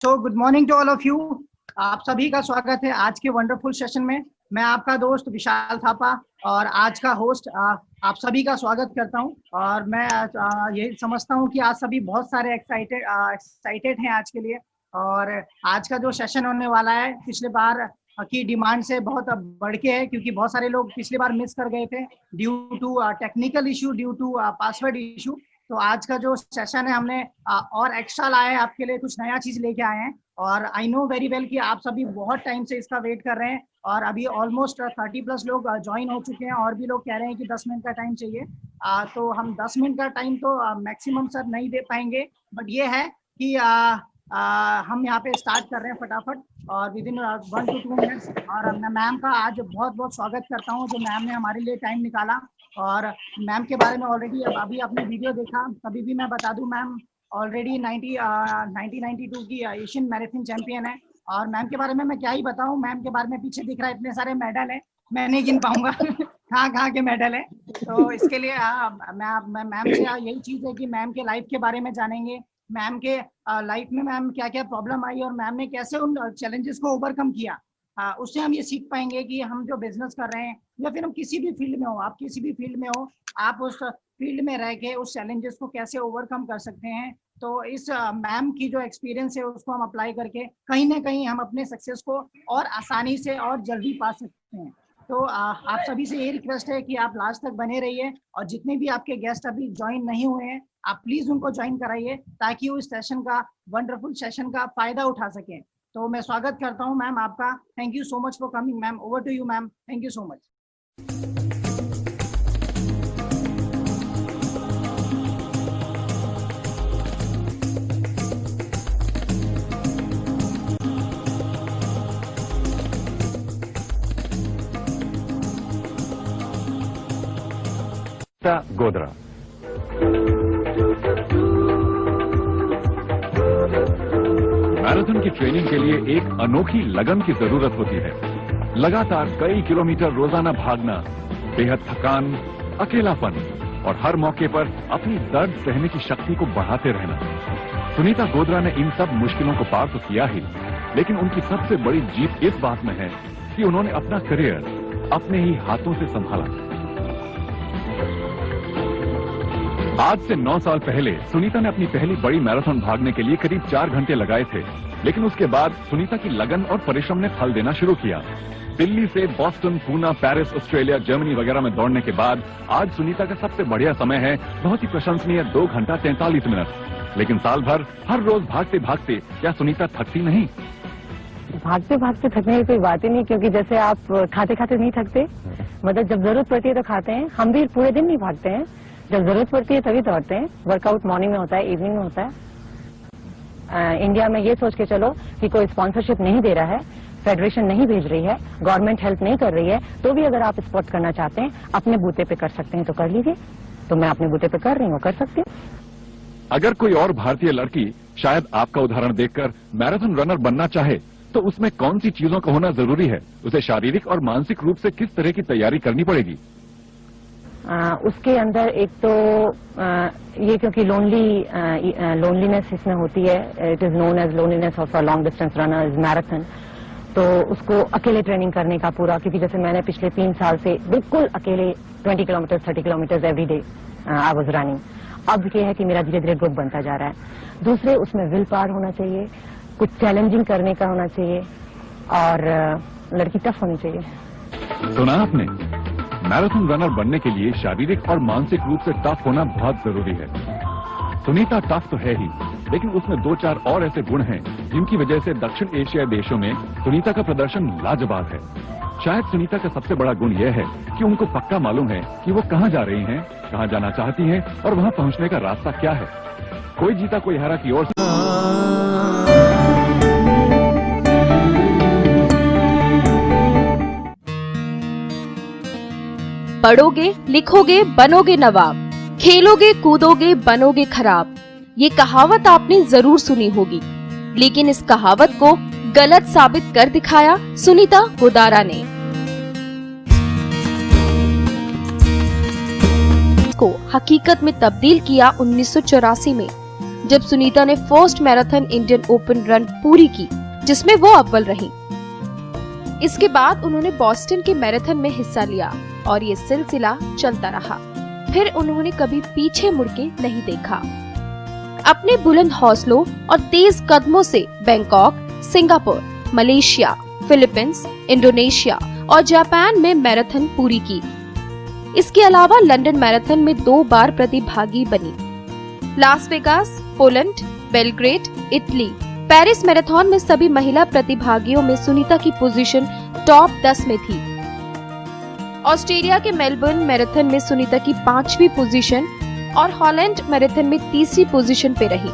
So good morning to all of you. आप सभी का स्वागत है आज के वंडरफुल सेशन में। मैं आपका दोस्त विशाल थापा और आज का होस्ट आप सभी का स्वागत करता हूं। और मैं यही समझता हूं कि आज सभी बहुत सारे एक्साइटेड हैं आज के लिए। और आज का जो सेशन होने वाला है पिछले बार की डिमांड से बहुत बढ़ के है, क्योंकि बहुत सारे लोग पिछली बार मिस कर गए थे due to technical issue, due to password issue. तो आज का जो सेशन है हमने और एक्स्ट्रा लाया है आपके लिए, कुछ नया चीज लेके आए हैं। और आई नो वेरी वेल कि आप सभी बहुत टाइम से इसका वेट कर रहे हैं और अभी ऑलमोस्ट 30+ लोग ज्वाइन हो चुके हैं और भी लोग कह रहे हैं कि 10 मिनट का टाइम चाहिए। तो हम 10 मिनट का टाइम तो मैक्सिमम सर नहीं दे पाएंगे, बट ये है कि हम यहाँ पे स्टार्ट कर रहे हैं फटाफट और विद इन 1 to 2 मिनट्स। और मैं मैम का आज बहुत बहुत स्वागत करता हूँ जो मैम ने हमारे लिए टाइम निकाला। और मैम के बारे में ऑलरेडी अभी आपने वीडियो देखा, तभी भी मैं बता दूं मैम ऑलरेडी 1992 की एशियन मैराथन चैंपियन है। और मैम के बारे में मैं क्या ही बताऊं, मैम के बारे में पीछे दिख रहा है इतने सारे मेडल है, मैं नहीं गिन पाऊंगा कहाँ के मेडल है। तो इसके लिए मैं मैम से यही चीज़ है कि मैम के लाइफ के बारे में जानेंगे, मैम के लाइफ में मैम क्या क्या प्रॉब्लम आई और मैम ने कैसे उन चैलेंजेस को ओवरकम किया। उससे हम ये सीख पाएंगे कि हम जो बिजनेस कर रहे हैं या फिर हम किसी भी फील्ड में हो, आप किसी भी फील्ड में हो, आप उस फील्ड में रह के उस चैलेंजेस को कैसे ओवरकम कर सकते हैं। तो इस मैम की जो एक्सपीरियंस है उसको हम अप्लाई करके कहीं ना कहीं हम अपने सक्सेस को और आसानी से और जल्दी पा सकते हैं। तो आप सभी से ये रिक्वेस्ट है कि आप लास्ट तक बने रहिए और जितने भी आपके गेस्ट अभी ज्वाइन नहीं हुए हैं आप प्लीज उनको ज्वाइन कराइए ताकि वो इस सेशन का, वंडरफुल सेशन का फायदा उठा सकें। तो मैं स्वागत करता हूं मैम आपका। Thank you so much for coming ma'am. Over to you ma'am. Thank you so much. Godhra marathon की ट्रेनिंग के लिए एक अनोखी लगन की जरूरत होती है। लगातार कई किलोमीटर रोजाना भागना, बेहद थकान, अकेलापन और हर मौके पर अपनी दर्द सहने की शक्ति को बढ़ाते रहना। सुनीता गोधरा ने इन सब मुश्किलों को पार तो किया ही, लेकिन उनकी सबसे बड़ी जीत इस बात में है कि उन्होंने अपना करियर अपने ही हाथों से संभाला। आज से 9 साल पहले सुनीता ने अपनी पहली बड़ी मैराथन भागने के लिए करीब 4 घंटे लगाए थे, लेकिन उसके बाद सुनीता की लगन और परिश्रम ने फल देना शुरू किया। दिल्ली से Boston, Poona, Paris, Australia, Germany वगैरह में दौड़ने के बाद आज सुनीता का सबसे बढ़िया समय है बहुत ही प्रशंसनीय 2 घंटा 43 मिनट। लेकिन साल भर हर रोज भागते भागते क्या सुनीता थकती नहीं? भागते भागते थकने की कोई बात ही नहीं, क्योंकि जैसे आप खाते खाते नहीं थकते, मतलब जब जरूरत पड़ती है तो खाते हैं। हम भी पूरे दिन नहीं भागते हैं, जब जरूरत पड़ती है तभी दौड़ते हैं। वर्कआउट मॉर्निंग में होता है, इवनिंग में होता है। इंडिया में ये सोच के चलो कि कोई स्पॉन्सरशिप नहीं दे रहा है, फेडरेशन नहीं भेज रही है, गवर्नमेंट हेल्प नहीं कर रही है, तो भी अगर आप स्पोर्ट करना चाहते हैं, अपने बूते पे कर सकते हैं तो कर लीजिए। तो मैं अपने बूते पे कर रही हूँ, कर सकती हूँ। अगर कोई और भारतीय लड़की शायद आपका उदाहरण देखकर मैराथन रनर बनना चाहे तो उसमें कौन सी चीजों का होना जरूरी है? उसे शारीरिक और मानसिक रूप से किस तरह की तैयारी करनी पड़ेगी? उसके अंदर एक तो ये, क्योंकि लोनलीनेस इसमें होती है, it is known as loneliness of a long distance runner is marathon. तो उसको अकेले ट्रेनिंग करने का पूरा, क्योंकि जैसे मैंने पिछले 3 साल से बिल्कुल अकेले 20 kilometre 30 kilometre every day I was running. अब ये है कि मेरा धीरे धीरे ग्रुप बनता जा रहा है। दूसरे, उसमें विल पावर होना चाहिए, कुछ चैलेंजिंग करने का होना चाहिए और लड़की टफ होनी चाहिए। सुना आपने, मैराथन रनर बनने के लिए शारीरिक और मानसिक रूप से टफ होना बहुत जरूरी है। सुनीता टफ तो है ही, लेकिन उसमें 2-4 और ऐसे गुण हैं जिनकी वजह से दक्षिण एशियाई देशों में सुनीता का प्रदर्शन लाजवाब है। शायद सुनीता का सबसे बड़ा गुण यह है कि उनको पक्का मालूम है कि वो कहाँ जा रही हैं, कहाँ जाना चाहती हैं और वहाँ पहुँचने का रास्ता क्या है। कोई जीता कोई हारा की ओर पढ़ोगे, लिखोगे, बनोगे नवाब, खेलोगे, कूदोगे, बनोगे खराब। ये कहावत आपने जरूर सुनी होगी, लेकिन इस कहावत को गलत साबित कर दिखाया सुनीता गोधरा ने। को हकीकत में तब्दील किया 1984 में, जब सुनीता ने first marathon Indian open run पूरी की, जिसमें वो अव्वल रही। इसके बाद उन्होंने बॉस्टन के मैराथन में हिस्सा लिया और ये सिलसिला चलता रहा। फिर उन्होंने कभी पीछे मुड़ के नहीं देखा। अपने बुलंद हौसलों और तेज कदमों से Bangkok, Singapore, Malaysia, Philippines, Indonesia और जापान में मैराथन पूरी की। इसके अलावा लंदन मैराथन में 2 बार प्रतिभागी बनी। Las Vegas, Poland, Belgrade, Italy, Paris marathon में सभी महिला प्रतिभागियों में सुनीता की पोजीशन टॉप 10 में थी। ऑस्ट्रेलिया के मेलबर्न मैराथन में सुनीता की 5वीं पोजीशन और हॉलैंड मैराथन में 3री पोजीशन पे रही।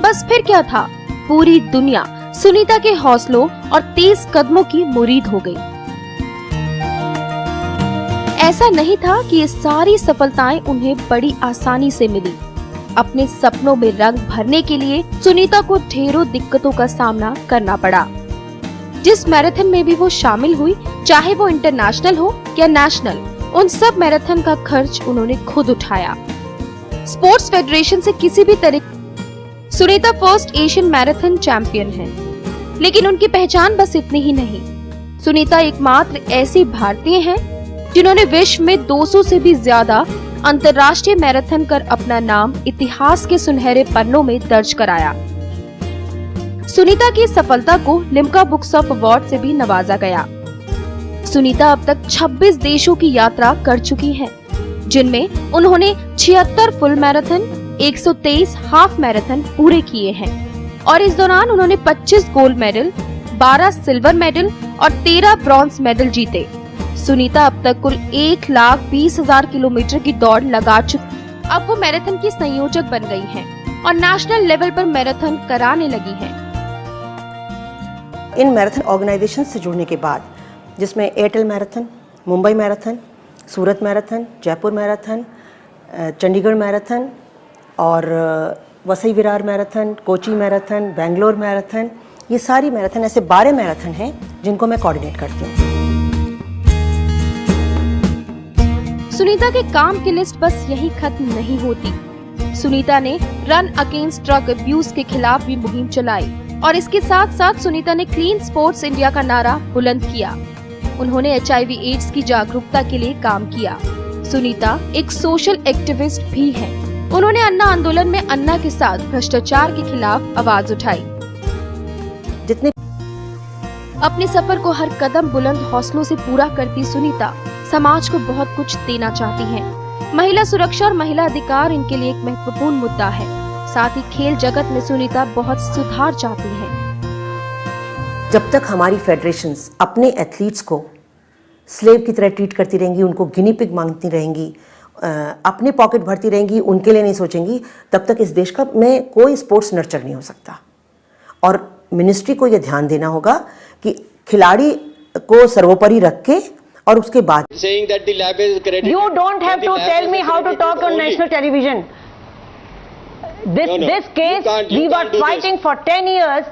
बस फिर क्या था, पूरी दुनिया सुनीता के हौसलों और तेज कदमों की मुरीद हो गई। ऐसा नहीं था कि ये सारी सफलताएं उन्हें बड़ी आसानी से मिली। अपने सपनों में रंग भरने के लिए सुनीता को ढेरों दिक्कतों का सामना करना पड़ा। जिस मैराथन में भी वो शामिल हुई, चाहे वो इंटरनेशनल हो या नेशनल, उन सब मैराथन का खर्च उन्होंने खुद उठाया। स्पोर्ट्स फेडरेशन से किसी भी तरह Sunita first Asian marathon champion है, लेकिन उनकी पहचान बस इतनी ही नहीं। सुनीता एकमात्र ऐसी भारतीय हैं जिन्होंने विश्व में 200 से भी ज्यादा अंतर्राष्ट्रीय मैराथन कर अपना नाम इतिहास के सुनहरे पन्नों में दर्ज कराया। सुनीता की सफलता को लिम्का बुक्स ऑफ अवार्ड से भी नवाजा गया। सुनीता अब तक 26 देशों की यात्रा कर चुकी हैं, जिनमें उन्होंने 76 फुल मैराथन, 123 हाफ मैराथन पूरे किए हैं और इस दौरान उन्होंने 25 गोल्ड मेडल, 12 सिल्वर मेडल और 13 ब्रॉन्ज मेडल जीते। सुनीता अब तक कुल 1,20,000 किलोमीटर की दौड़ लगा चुकी। अब वो मैराथन की संयोजक बन गई हैं और नेशनल लेवल पर मैराथन कराने लगी हैं। इन मैराथन ऑर्गेनाइजेशन से जुड़ने के बाद, जिसमें Airtel marathon, Mumbai marathon, Surat marathon, Jaipur marathon, Chandigarh marathon और Vasai Virar marathon, Kochi marathon, Bangalore marathon, ये सारी मैराथन, ऐसे 12 मैराथन हैं जिनको मैं कोऑर्डिनेट करती हूँ। सुनीता के काम की लिस्ट बस यही खत्म नहीं होती। सुनीता ने रन अगेंस्ट ड्रग अब्यूज के खिलाफ भी मुहिम चलाई और इसके साथ साथ सुनीता ने क्लीन स्पोर्ट्स इंडिया का नारा बुलंद किया। उन्होंने HIV एड्स की जागरूकता के लिए काम किया। सुनीता एक सोशल एक्टिविस्ट भी है। उन्होंने अन्ना आंदोलन में अन्ना के साथ भ्रष्टाचार के खिलाफ आवाज उठाई। जितने अपने सफर को हर कदम बुलंद हौसलों से पूरा करती सुनीता समाज को बहुत कुछ देना चाहती हैं। महिला सुरक्षा और महिला अधिकार इनके लिए एक महत्वपूर्ण मुद्दा है। साथ ही खेल जगत में सुनीता बहुत सुधार चाहती हैं। जब तक हमारी फेडरेशंस अपने एथलीट्स को स्लेव की तरह ट्रीट करती रहेंगी, उनको गिनी पिग मांगती रहेंगी, अपने पॉकेट भरती रहेंगी, उनके लिए नहीं सोचेंगी, तब तक इस देश का में कोई स्पोर्ट्स नर्चर नहीं हो सकता। और मिनिस्ट्री को यह ध्यान देना होगा कि खिलाड़ी को सर्वोपरि रख के और उसके बाद You don't have to tell me how to talk on national television. This case we were fighting for 10 years.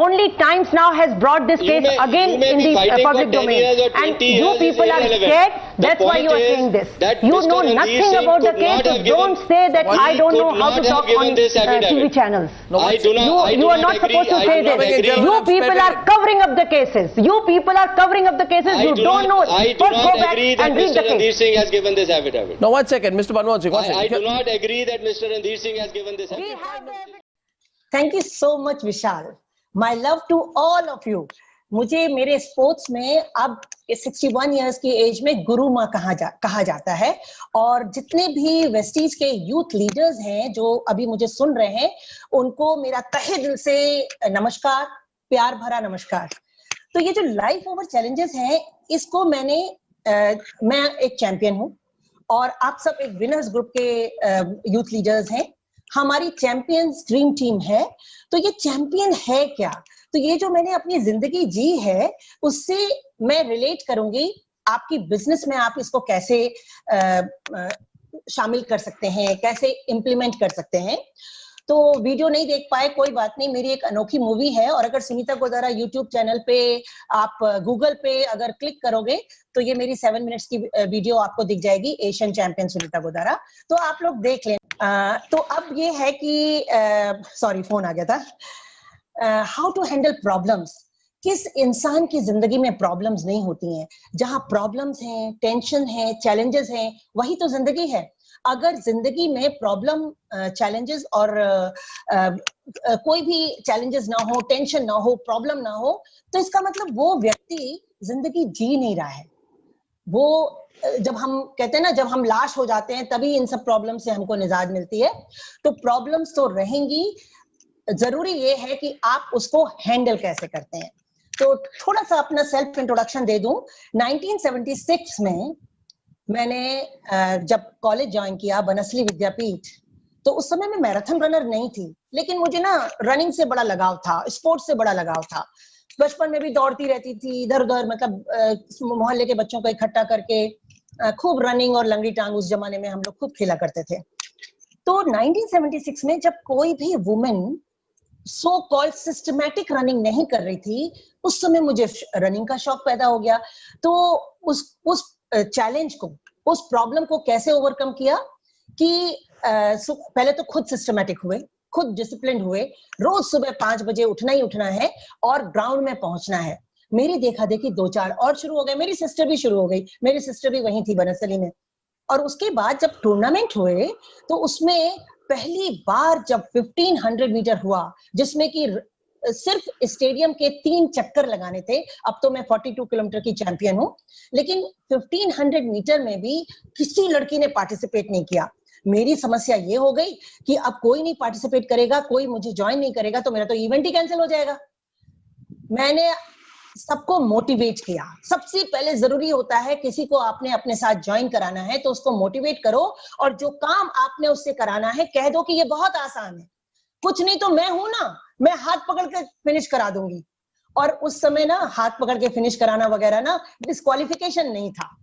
Only Times now has brought this case again in the public domain, and you people are scared. That's why you are saying this. You know nothing about the case. So don't say that I don't know how to talk on TV channels. You are not supposed to say this. You people are covering up the cases. You people are covering up the cases. You don't know. First go back and read the case. Ranveer Singh has given this affidavit. No, one second, Mr. Manmohan Singh. I do not agree that Mr. Ranveer Singh has given this affidavit. Thank you so much, Vishal. My love to all of you. मुझे मेरे sports में अब 61 years की as में गुरु माँ कहा जाता है। और जितने भी वेस्टीज के यूथ लीडर्स हैं जो अभी मुझे सुन रहे हैं, उनको मेरा तहे दिल से नमस्कार, प्यार भरा नमस्कार। तो ये जो लाइफ ओवर चैलेंजेस हैं, इसको मैं एक चैंपियन हूँ और आप सब एक विनर्स ग्रुप के यूथ लीडर्स हैं। हमारी चैंपियंस ड्रीम टीम है। तो ये चैंपियन है क्या? तो ये जो मैंने अपनी जिंदगी जी है, उससे मैं रिलेट करूंगी आपकी बिजनेस में आप इसको कैसे शामिल कर सकते हैं, कैसे इम्प्लीमेंट कर सकते हैं। तो वीडियो नहीं देख पाए कोई बात नहीं, मेरी एक अनोखी मूवी है और अगर सुनीता गोदारा यूट्यूब चैनल पे आप गूगल पे अगर क्लिक करोगे तो ये मेरी 7 मिनट्स की वीडियो आपको दिख जाएगी, एशियन चैंपियन सुनीता गोदारा। तो आप लोग देख लें। तो अब ये है कि सॉरी फोन आ गया था। How to handle problems. किस इंसान की जिंदगी में प्रॉब्लम्स नहीं होती हैं? जहां प्रॉब्लम्स हैं, टेंशन है, चैलेंजेस हैं, वही तो जिंदगी है। अगर जिंदगी में प्रॉब्लम, चैलेंजेस और कोई भी चैलेंजेस ना हो, टेंशन ना हो, प्रॉब्लम ना हो, तो इसका मतलब वो व्यक्ति जिंदगी जी नहीं रहा है। वो जब हम कहते हैं ना, जब हम लाश हो जाते हैं तभी इन सब प्रॉब्लम से हमको निजात मिलती है। तो प्रॉब्लम्स तो रहेंगी, जरूरी ये है कि आप उसको हैंडल कैसे करते हैं। तो थोड़ा सा अपना सेल्फ इंट्रोडक्शन दे दूं। 1976 में मैंने जब कॉलेज ज्वाइन किया, बनसली विद्यापीठ, तो उस समय मैं मैराथन रनर नहीं थी, लेकिन मुझे ना रनिंग से बड़ा लगाव था, स्पोर्ट्स से बड़ा लगाव था। बचपन में भी दौड़ती रहती थी इधर उधर, मतलब मोहल्ले के बच्चों को इकट्ठा करके खूब रनिंग और लंगड़ी टांग उस जमाने में हम लोग खूब खेला करते थे। तो 1976 में जब कोई भी women so called systematic running नहीं कर रही थी, उस समय मुझे रनिंग का शौक पैदा हो गया। तो उस चैलेंज को, उस प्रॉब्लम को कैसे ओवरकम किया कि पहले तो खुद सिस्टमैटिक हुए, खुद डिसिप्लिन हुए। रोज सुबह 5 बजे उठना ही उठना है और ग्राउंड में पहुंचना है। मेरी देखा देखी 2-4 और शुरू हो गए, मेरी सिस्टर भी शुरू हो गई, मेरी सिस्टर भी वहीं थी बनसली में। और उसके बाद जब टूर्नामेंट हुए तो उसमें पहली बार जब 1500 मीटर हुआ, जिसमें कि सिर्फ स्टेडियम के 3 चक्कर लगाने थे। अब तो मैं 42 किलोमीटर की चैंपियन हूं, लेकिन 1500 मीटर में भी किसी लड़की ने पार्टिसिपेट नहीं किया। मेरी समस्या ये हो गई कि अब कोई नहीं पार्टिसिपेट करेगा, कोई मुझे ज्वाइन नहीं करेगा, तो मेरा तो इवेंट ही कैंसिल हो जाएगा। मैंने सबको मोटिवेट किया। सबसे पहले जरूरी होता है, किसी को आपने अपने साथ ज्वाइन कराना है तो उसको मोटिवेट करो, और जो काम आपने उससे कराना है कह दो कि ये बहुत आसान है, कुछ नहीं तो मैं हूं ना, मैं हाथ पकड़ के फिनिश करा दूंगी। और उस समय ना हाथ पकड़ के फिनिश कराना वगैरह ना डिस्क्वालिफिकेशन नहीं था।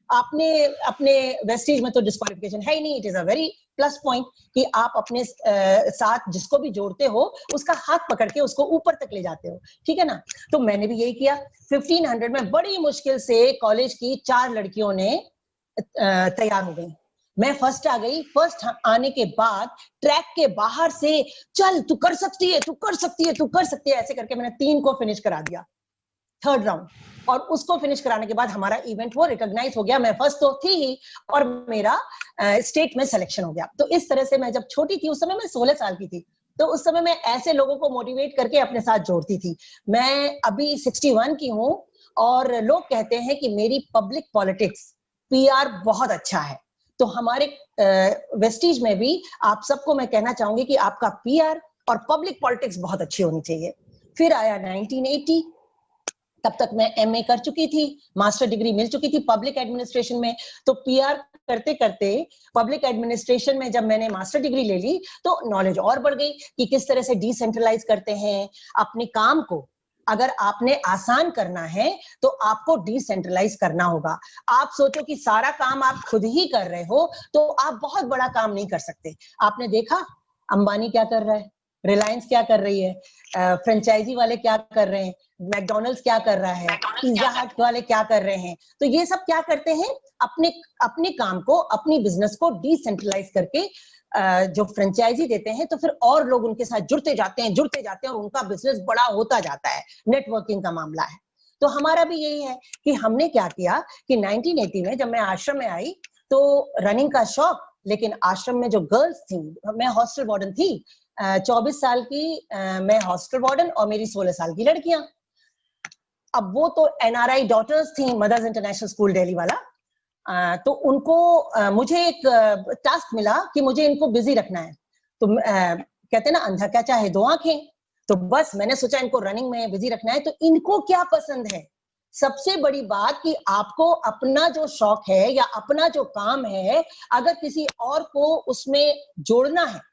आपने अपने वेस्टीज में तो डिस्क्वालिफिकेशन है ही नहीं। It is a very plus point कि आप अपने साथ जिसको भी जोड़ते हो उसका हाथ पकड़ के उसको ऊपर तक ले जाते हो, ठीक है ना। तो मैंने भी यही किया। 1500 में बड़ी मुश्किल से कॉलेज की 4 लड़कियों ने तैयार हो गई, मैं फर्स्ट आ गई। फर्स्ट आने के बाद ट्रैक के बाहर से, चल तू कर सकती है, तू कर सकती है, तू कर सकती है, ऐसे करके मैंने 3 को फिनिश करा दिया, थर्ड राउंड। और उसको फिनिश कराने के बाद हमारा इवेंट वो रिकॉग्नाइज हो गया। मैं फर्स्ट तो थी ही, और मेरा स्टेट में सिलेक्शन हो गया। तो इस तरह से मैं जब छोटी थी, उस समय मैं 16 साल की थी, तो उस समय मैं ऐसे लोगों को मोटिवेट करके अपने साथ जोड़ती थी। मैं अभी 61 की हूँ, और लोग कहते हैं कि मेरी पब्लिक पॉलिटिक्स, PR बहुत अच्छा है। तो हमारे वेस्टीज में भी आप सबको मैं कहना चाहूंगी कि आपका PR और पब्लिक पॉलिटिक्स बहुत अच्छी होनी चाहिए। फिर आया 1980, तब तक मैं MA कर चुकी थी, मास्टर डिग्री मिल चुकी थी पब्लिक एडमिनिस्ट्रेशन में। तो PR करते करते पब्लिक एडमिनिस्ट्रेशन में जब मैंने मास्टर डिग्री ले ली तो नॉलेज और बढ़ गई कि किस तरह से डिसेंट्रलाइज करते हैं अपने काम को। अगर आपने आसान करना है तो आपको डिसेंट्रलाइज करना होगा। आप सोचो कि सारा काम आप खुद ही कर रहे हो तो आप बहुत बड़ा काम नहीं कर सकते। आपने देखा अंबानी क्या कर रहा है, रिलायंस क्या कर रही है, फ्रेंचाइजी वाले क्या कर रहे हैं, मैकडॉनल्ड्स क्या कर रहा है, पिज्जा हट वाले क्या कर रहे हैं। तो ये सब क्या करते हैं, अपने काम को, अपनी बिजनेस को डिसेंट्रलाइज करके जो फ्रेंचाइजी देते हैं, तो फिर और लोग उनके साथ जुड़ते जाते हैं और उनका बिजनेस बड़ा होता जाता है। नेटवर्किंग का मामला है। तो हमारा भी यही है कि हमने क्या किया कि 1980 में जब मैं आश्रम में आई तो रनिंग का शौक, लेकिन आश्रम में जो गर्ल्स थी, मैं हॉस्टल वार्डन थी, 24 साल की मैं हॉस्टल वार्डन और मेरी 16 साल की लड़कियां। अब वो तो NRI डॉटर्स थी, मदर्स इंटरनेशनल स्कूल दिल्ली वाला। तो उनको मुझे एक टास्क मिला कि मुझे इनको बिजी रखना है। तो कहते हैं ना, अंधा क्या चाहे दो आंखें। तो बस मैंने सोचा इनको रनिंग में बिजी रखना है। तो इनको क्या पसंद है, सबसे बड़ी बात कि आपको अपना जो शौक है या अपना जो काम है, अगर किसी और को उसमें जोड़ना है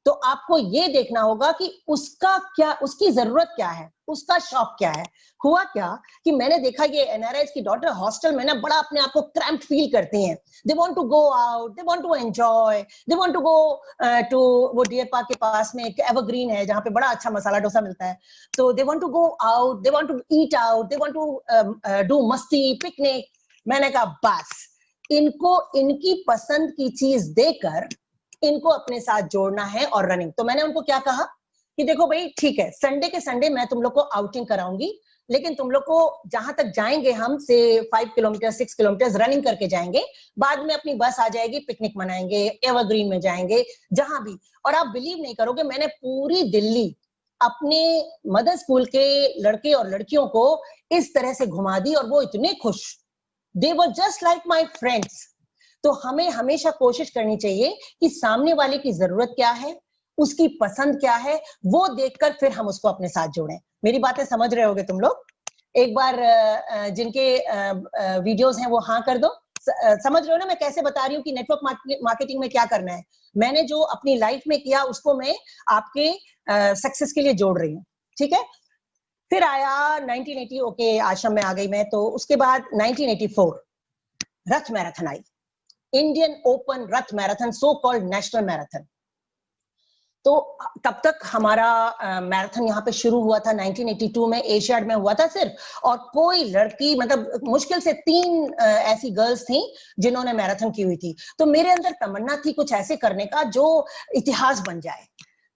तो आपको ये देखना होगा कि उसका क्या, उसकी जरूरत क्या है, उसका शौक क्या है। हुआ क्या कि मैंने देखा ये NRIs की डॉटर हॉस्टल में ना बड़ा अपने आप को क्रैम्प्ड फील करती हैं। They want to go out, they want to enjoy, they want to go to, वो डियर पार्क के पास में एक एवरग्रीन है जहां पे बड़ा अच्छा मसाला डोसा मिलता है। तो they want to go out, they want to eat out, they want to do मस्ती, पिकनिक। मैंने कहा बस इनको इनकी पसंद की चीज देकर इनको अपने साथ जोड़ना है और रनिंग। तो मैंने उनको क्या कहा कि देखो भाई ठीक है, संडे के संडे मैं तुम लोग को आउटिंग कराऊंगी, लेकिन तुम लोग को जहां तक जाएंगे हम से 5 किलोमीटर 6 किलोमीटर रनिंग करके जाएंगे, बाद में अपनी बस आ जाएगी, पिकनिक मनाएंगे, एवरग्रीन में जाएंगे, जहां भी। और आप बिलीव नहीं करोगे, मैंने पूरी दिल्ली अपने मदर स्कूल के लड़के और लड़कियों को इस तरह से घुमा दी और वो इतने खुश, they were just like my friends. तो हमें हमेशा कोशिश करनी चाहिए कि सामने वाले की जरूरत क्या है, उसकी पसंद क्या है, वो देखकर फिर हम उसको अपने साथ जोड़ें। मेरी बातें समझ रहे होगे तुम लोग? एक बार जिनके वीडियोस हैं वो हाँ कर दो। समझ रहे हो ना मैं कैसे बता रही हूँ कि नेटवर्क मार्केटिंग में क्या करना है। मैंने जो अपनी लाइफ में किया उसको मैं आपके सक्सेस के लिए जोड़ रही हूँ, ठीक है। फिर आया 1980, ओके आश्रम में आ गई मैं। तो उसके बाद 1984 रथ marathon I, Indian open Rath marathon, so called national marathon. तो तब तक हमारा मैराथन यहाँ पे शुरू हुआ था 1982 में, एशियाड में हुआ था सिर्फ, और कोई लड़की, मतलब मुश्किल से 3 ऐसी गर्ल्स थी जिन्होंने मैराथन की हुई थी। तो मेरे अंदर तमन्ना थी कुछ ऐसे करने का जो इतिहास बन जाए।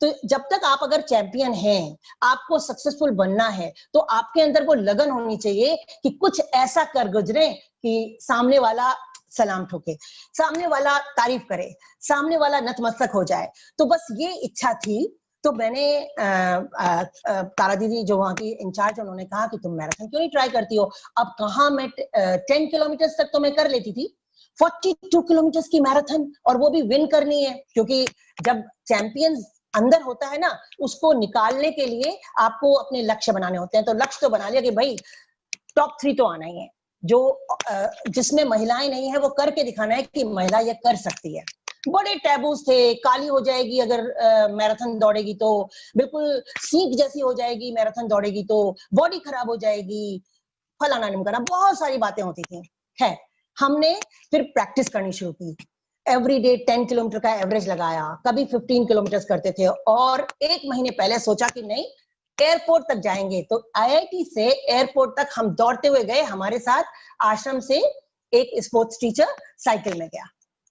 तो जब तक आप अगर चैंपियन हैं, आपको सक्सेसफुल बनना है, तो आपके अंदर वो लगन होनी चाहिए कि कुछ ऐसा कर गुजरे कि सामने वाला सलाम ठोके, सामने वाला तारीफ करे, सामने वाला नतमस्तक हो जाए। तो बस ये इच्छा थी। तो मैंने तारा दीदी जो वहाँ की इंचार्ज, उन्होंने कहा कि तुम मैराथन क्यों नहीं ट्राई करती हो। अब कहाँ मैं 10 किलोमीटर तक तो मैं कर लेती थी, 42 किलोमीटर की मैराथन, और वो भी विन करनी है, क्योंकि जब चैंपियंस अंदर होता है ना, उसको निकालने के लिए आपको अपने लक्ष्य बनाने होते हैं। तो लक्ष्य तो बना लिया कि भाई टॉप 3 तो आना ही है। जो जिसमें महिलाएं नहीं है वो करके दिखाना है कि महिला ये कर सकती है। बड़े टैबूज थे, काली हो जाएगी अगर मैराथन दौड़ेगी तो, बिल्कुल सीख जैसी हो जाएगी मैराथन दौड़ेगी तो, बॉडी खराब हो जाएगी, फलाना निमकाना, बहुत सारी बातें होती थी। है, हमने फिर प्रैक्टिस करनी शुरू की। एवरी डे 10 किलोमीटर का एवरेज लगाया, कभी 15 किलोमीटर करते थे, और 1 महीने पहले सोचा कि नहीं एयरपोर्ट तक जाएंगे। तो आईआईटी से एयरपोर्ट तक हम दौड़ते हुए गए। हमारे साथ आश्रम से एक स्पोर्ट्स टीचर साइकिल में गया,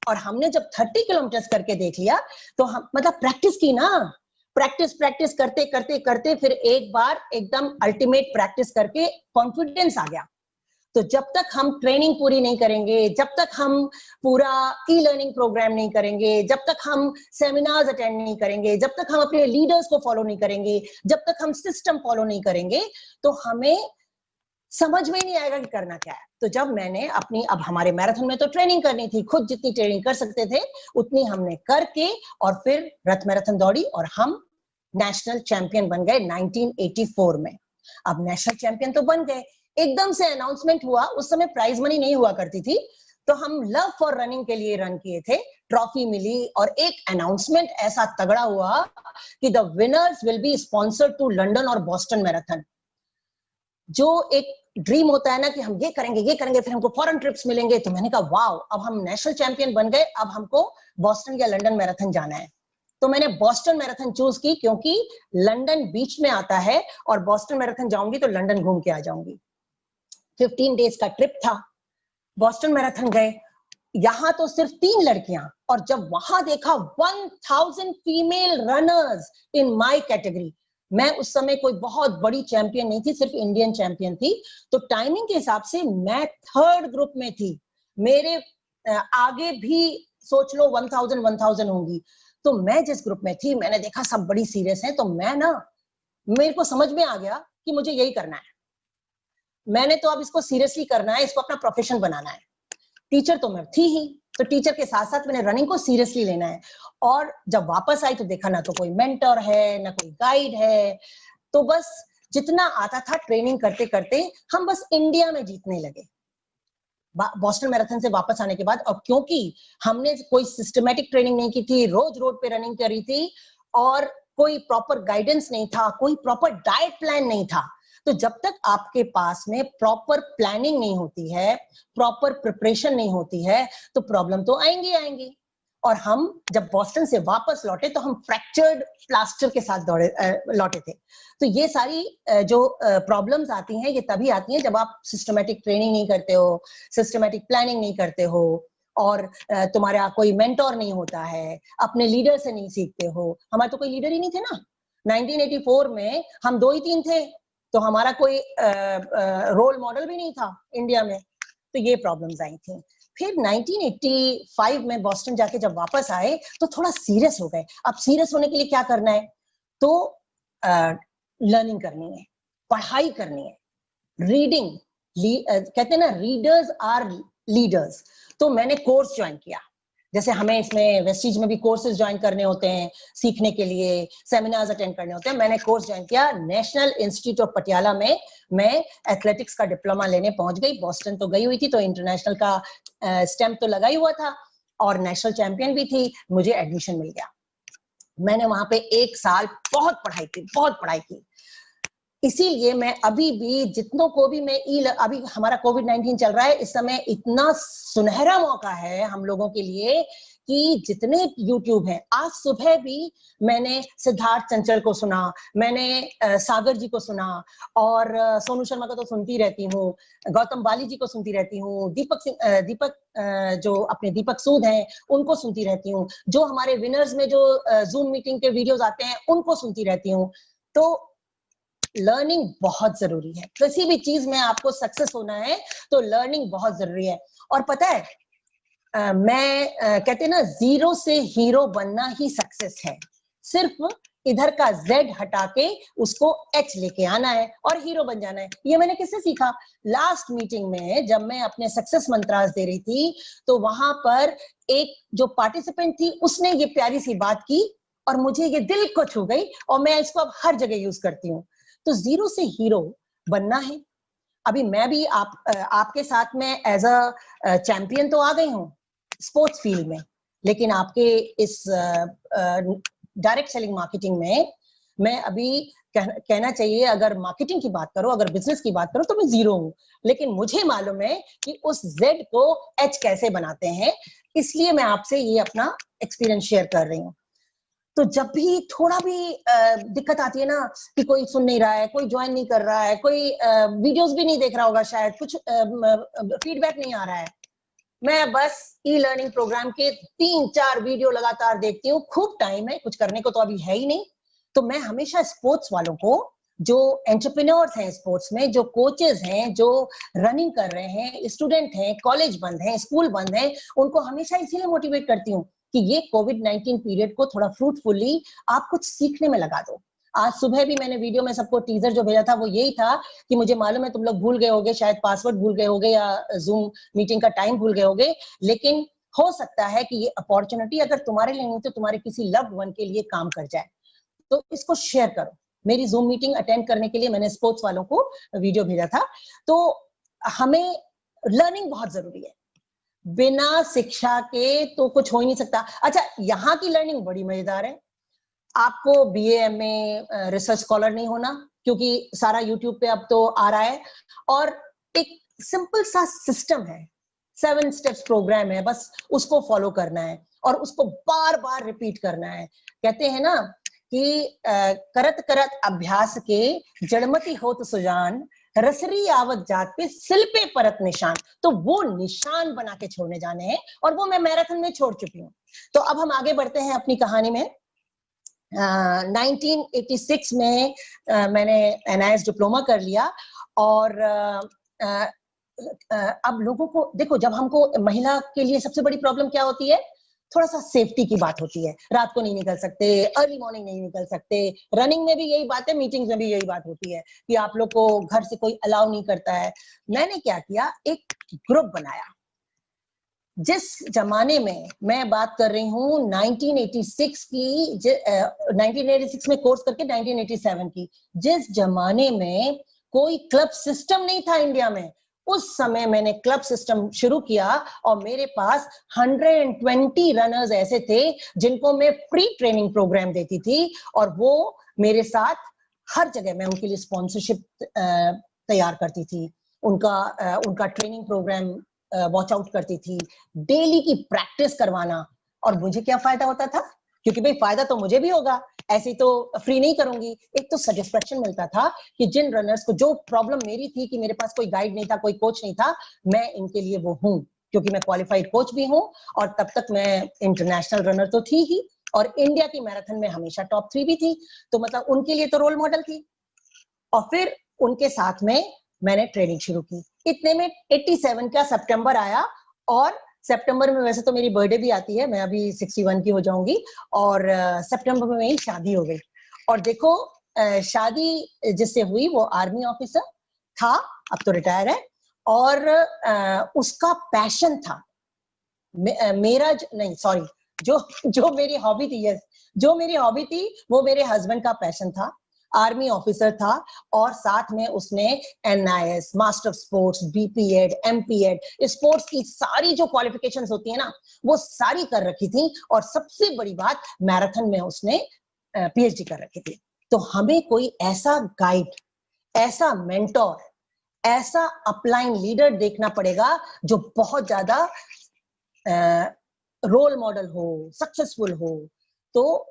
और हमने जब 30 किलोमीटर करके देख लिया तो हम, मतलब प्रैक्टिस की ना, प्रैक्टिस करते करते करते फिर एक बार एकदम अल्टीमेट प्रैक्टिस करके कॉन्फिडेंस आ गया। तो जब तक हम ट्रेनिंग पूरी नहीं करेंगे, जब तक हम पूरा ई लर्निंग प्रोग्राम नहीं करेंगे, जब तक हम सेमिनार्स अटेंड नहीं करेंगे, जब तक हम अपने लीडर्स को फॉलो नहीं करेंगे, जब तक हम सिस्टम फॉलो नहीं करेंगे, तो हमें समझ में नहीं आएगा कि करना क्या है। तो जब मैंने अपनी, अब हमारे मैराथन में तो ट्रेनिंग करनी थी, खुद जितनी ट्रेनिंग कर सकते थे उतनी हमने करके, और फिर रथ मैराथन दौड़ी और हम नेशनल चैंपियन बन गए 1984 में। अब नेशनल चैंपियन तो बन गए, एकदम से अनाउंसमेंट हुआ, उस समय प्राइज मनी नहीं हुआ करती थी, तो हम लव फॉर रनिंग के लिए रन किए थे, ट्रॉफी मिली, और एक अनाउंसमेंट ऐसा तगड़ा हुआ कि the winners will be sponsored to London और बॉस्टन मैराथन। जो एक ड्रीम होता है ना कि हम ये करेंगे, फिर हमको फॉरेन ट्रिप्स मिलेंगे। तो मैंने कहा वाओ, अब हम नेशनल चैंपियन बन गए, अब हमको बॉस्टन या लंदन मैराथन जाना है। तो मैंने बॉस्टन मैराथन चूज की, क्योंकि लंदन बीच में आता है, और बॉस्टन मैराथन जाऊंगी तो लंदन घूम के आ जाऊंगी। 15 डेज का ट्रिप था। बॉस्टन मैराथन गए, यहां तो सिर्फ 3 लड़कियां, और जब वहां देखा 1000 female runners in my category. मैं उस समय कोई बहुत बड़ी चैंपियन नहीं थी, सिर्फ इंडियन चैंपियन थी। तो टाइमिंग के हिसाब से मैं 3rd ग्रुप में थी। मेरे आगे भी सोच लो 1000 होंगी। तो मैं जिस ग्रुप में थी, मैंने देखा सब बड़ी सीरियस हैं, तो मैं ना, मेरे को समझ में आ गया कि मुझे यही करना है। मैंने तो अब इसको सीरियसली करना है, इसको अपना प्रोफेशन बनाना है। टीचर तो मैं थी ही, तो टीचर के साथ साथ मैंने रनिंग को सीरियसली लेना है। और जब वापस आई तो देखा ना तो कोई मेंटर है, ना कोई गाइड है। तो बस जितना आता था ट्रेनिंग करते करते हम बस इंडिया में जीतने लगे बॉस्टन मैराथन से वापस आने के बाद। और क्योंकि हमने कोई सिस्टमैटिक ट्रेनिंग नहीं की थी, रोज रोड पे रनिंग करी थी, और कोई प्रॉपर गाइडेंस नहीं था, कोई प्रॉपर डाइट प्लान नहीं था। तो जब तक आपके पास में प्रॉपर प्लानिंग नहीं होती है, प्रॉपर प्रिपरेशन नहीं होती है, तो प्रॉब्लम तो आएंगी। और हम जब बॉस्टन से वापस लौटे तो हम फ्रैक्चर्ड प्लास्टर के साथ लौटे थे। तो ये सारी जो प्रॉब्लम्स आती हैं, ये तभी आती हैं जब आप सिस्टमैटिक ट्रेनिंग नहीं करते हो, सिस्टमैटिक प्लानिंग नहीं करते हो, और तुम्हारा कोई मेंटोर नहीं होता है, अपने लीडर से नहीं सीखते हो। हमारे तो कोई लीडर ही नहीं थे ना। 1984 में हम 2 ही 3 थे, तो हमारा कोई रोल मॉडल भी नहीं था इंडिया में। तो ये प्रॉब्लम्स आई थी। फिर 1985 में बॉस्टन जाके जब वापस आए तो थोड़ा सीरियस हो गए। अब सीरियस होने के लिए क्या करना है? तो लर्निंग करनी है, पढ़ाई करनी है, रीडिंग। कहते हैं ना, रीडर्स आर लीडर्स। तो मैंने कोर्स ज्वाइन किया, जैसे हमें इसमें वेस्टीज में भी कोर्सेज ज्वाइन करने होते हैं, सीखने के लिए सेमिनार्स अटेंड करने होते हैं। मैंने कोर्स ज्वाइन किया नेशनल इंस्टीट्यूट ऑफ पटियाला में। मैं एथलेटिक्स का डिप्लोमा लेने पहुंच गई। बॉस्टन तो गई हुई थी, तो इंटरनेशनल का स्टैम्प तो लगा ही हुआ था और नेशनल चैंपियन भी थी। मुझे एडमिशन मिल गया। मैंने वहां पे 1 साल बहुत पढ़ाई की। इसीलिए मैं अभी भी जितनों को भी मैं अभी हमारा कोविड-19 चल रहा है, इस समय इतना सुनहरा मौका है हम लोगों के लिए कि जितने YouTube हैं, आज सुबह भी मैंने सिद्धार्थ चंचल को सुना, मैंने सागर जी को सुना, और सोनू शर्मा को तो सुनती रहती हूँ, गौतम बाली जी को सुनती रहती हूँ, दीपक जो अपने दीपक सूद हैं उनको सुनती रहती हूँ, जो हमारे विनर्स में जो जूम मीटिंग के वीडियोस आते हैं उनको सुनती रहती हूँ। तो लर्निंग बहुत जरूरी है। किसी भी चीज में आपको सक्सेस होना है तो लर्निंग बहुत जरूरी है। और पता है, कहते हैं ना, 0 से हीरो बनना ही सक्सेस है। सिर्फ इधर का Z हटा के उसको H लेके आना है और हीरो बन जाना है। ये मैंने किससे सीखा? लास्ट मीटिंग में जब मैं अपने सक्सेस मंत्रास दे रही थी, तो वहां पर एक जो पार्टिसिपेंट थी उसने ये प्यारी सी बात की और मुझे ये दिल को छू गई, और मैं इसको अब हर जगह यूज करती हूँ। तो 0 से हीरो बनना है। अभी मैं भी आपके साथ में एज अ चैंपियन तो आ गई हूँ स्पोर्ट्स फील्ड में, लेकिन आपके इस डायरेक्ट सेलिंग मार्केटिंग में मैं अभी कहना चाहिए, अगर मार्केटिंग की बात करो, अगर बिजनेस की बात करो, तो मैं 0 हूँ। लेकिन मुझे मालूम है कि उस Z को H कैसे बनाते हैं, इसलिए मैं आपसे ये अपना एक्सपीरियंस शेयर कर रही हूँ। तो जब भी थोड़ा भी दिक्कत आती है ना कि कोई सुन नहीं रहा है, कोई ज्वाइन नहीं कर रहा है, कोई वीडियोस भी नहीं देख रहा होगा, शायद कुछ फीडबैक नहीं आ रहा है, मैं बस ई लर्निंग प्रोग्राम के 3-4 वीडियो लगातार देखती हूँ। खूब टाइम है, कुछ करने को तो अभी है ही नहीं। तो मैं हमेशा स्पोर्ट्स वालों को, जो एंटरप्रेन्योर्स हैं स्पोर्ट्स में, जो कोचेस हैं, जो रनिंग कर रहे हैं, स्टूडेंट हैं, कॉलेज बंद है, स्कूल बंद है, उनको हमेशा इसीलिए मोटिवेट करती हूँ कि ये कोविड-19 पीरियड को थोड़ा फ्रूटफुली आप कुछ सीखने में लगा दो। आज सुबह भी मैंने वीडियो में सबको टीजर जो भेजा था वो यही था कि मुझे मालूम है तुम लोग भूल गए होगे, शायद पासवर्ड भूल गए होगे या जूम मीटिंग का टाइम भूल गए होगे, लेकिन हो सकता है कि ये अपॉर्चुनिटी अगर तुम्हारे लिए नहीं तो तुम्हारे किसी लव्ड वन के लिए काम कर जाए। तो इसको शेयर करो। मेरी जूम मीटिंग अटेंड करने के लिए मैंने स्पोर्ट्स वालों को वीडियो भेजा था। तो हमें लर्निंग बहुत जरूरी है, बिना शिक्षा के तो कुछ हो ही नहीं सकता। अच्छा, यहाँ की लर्निंग बड़ी मजेदार है। आपको BA MA रिसर्च स्कॉलर नहीं होना, क्योंकि सारा यूट्यूब पे अब तो आ रहा है, और एक सिंपल सा सिस्टम है, 7 स्टेप्स प्रोग्राम है, बस उसको फॉलो करना है और उसको बार बार रिपीट करना है। कहते हैं ना कि करत करत अभ्यास के जड़मती होत सुजान, रसरी आवत जात पे सिल पे परत निशान। तो वो निशान बना के छोड़ने जाने हैं, और वो मैं मैराथन में छोड़ चुकी हूँ। तो अब हम आगे बढ़ते हैं अपनी कहानी में। 1986 में मैंने NIS डिप्लोमा कर लिया, और अब लोगों को देखो, जब हमको महिला के लिए सबसे बड़ी प्रॉब्लम क्या होती है, थोड़ा सा सेफ्टी की बात होती है। रात को नहीं निकल सकते, अर्ली मॉर्निंग नहीं निकल सकते, रनिंग में भी यही बात है, मीटिंग्स में भी यही बात होती है कि आप लोग को घर से कोई अलाउ नहीं करता है। मैंने क्या किया, एक ग्रुप बनाया। जिस जमाने में मैं बात कर रही हूँ 1986 की, 1986 में कोर्स करके 1987 की, जिस जमाने में कोई क्लब सिस्टम नहीं था इंडिया में, उस समय मैंने क्लब सिस्टम शुरू किया, और मेरे पास 120 रनर्स ऐसे थे जिनको मैं फ्री ट्रेनिंग प्रोग्राम देती थी, और वो मेरे साथ हर जगह मैं उनके लिए स्पॉन्सरशिप तैयार करती थी, उनका ट्रेनिंग प्रोग्राम वॉच आउट करती थी, डेली की प्रैक्टिस करवाना। और मुझे क्या फायदा होता था, क्योंकि भाई फायदा तो मुझे भी होगा, ऐसे तो फ्री नहीं करूंगी। एक तो सेटिस्फेक्शन मिलता था कि जिन रनर्स को जो प्रॉब्लम मेरी थी कि मेरे पास कोई गाइड नहीं था, कोई कोच नहीं था, मैं इनके लिए वो हूं। क्योंकि मैं क्वालिफाइड कोच भी हूँ और तब तक मैं इंटरनेशनल रनर तो थी ही और इंडिया की मैराथन में हमेशा टॉप 3 भी थी, तो मतलब उनके लिए तो रोल मॉडल थी। और फिर उनके साथ में मैंने ट्रेनिंग शुरू की। इतने में 87 का सितंबर आया और सितंबर में वैसे तो मेरी बर्थडे भी आती है, मैं अभी 61 की हो जाऊंगी और सितंबर में मेरी शादी हो गई। और देखो शादी जिससे हुई वो आर्मी ऑफिसर था, अब तो रिटायर है, और उसका पैशन था मेरा नहीं सॉरी जो मेरी हॉबी थी, यस जो मेरी हॉबी थी वो मेरे हस्बैंड का पैशन था, आर्मी ऑफिसर था और साथ में उसने NIS, master of sports, BPEd, MPEd, sports की सारी जो क्वालिफिकेशंस होती है ना वो सारी कर रखी थी और सबसे बड़ी बात मैराथन में उसने PhD कर रखी थी। तो हमें कोई ऐसा गाइड, ऐसा मेंटोर, ऐसा अपलाइन लीडर देखना पड़ेगा जो बहुत ज्यादा रोल मॉडल हो, सक्सेसफुल हो। तो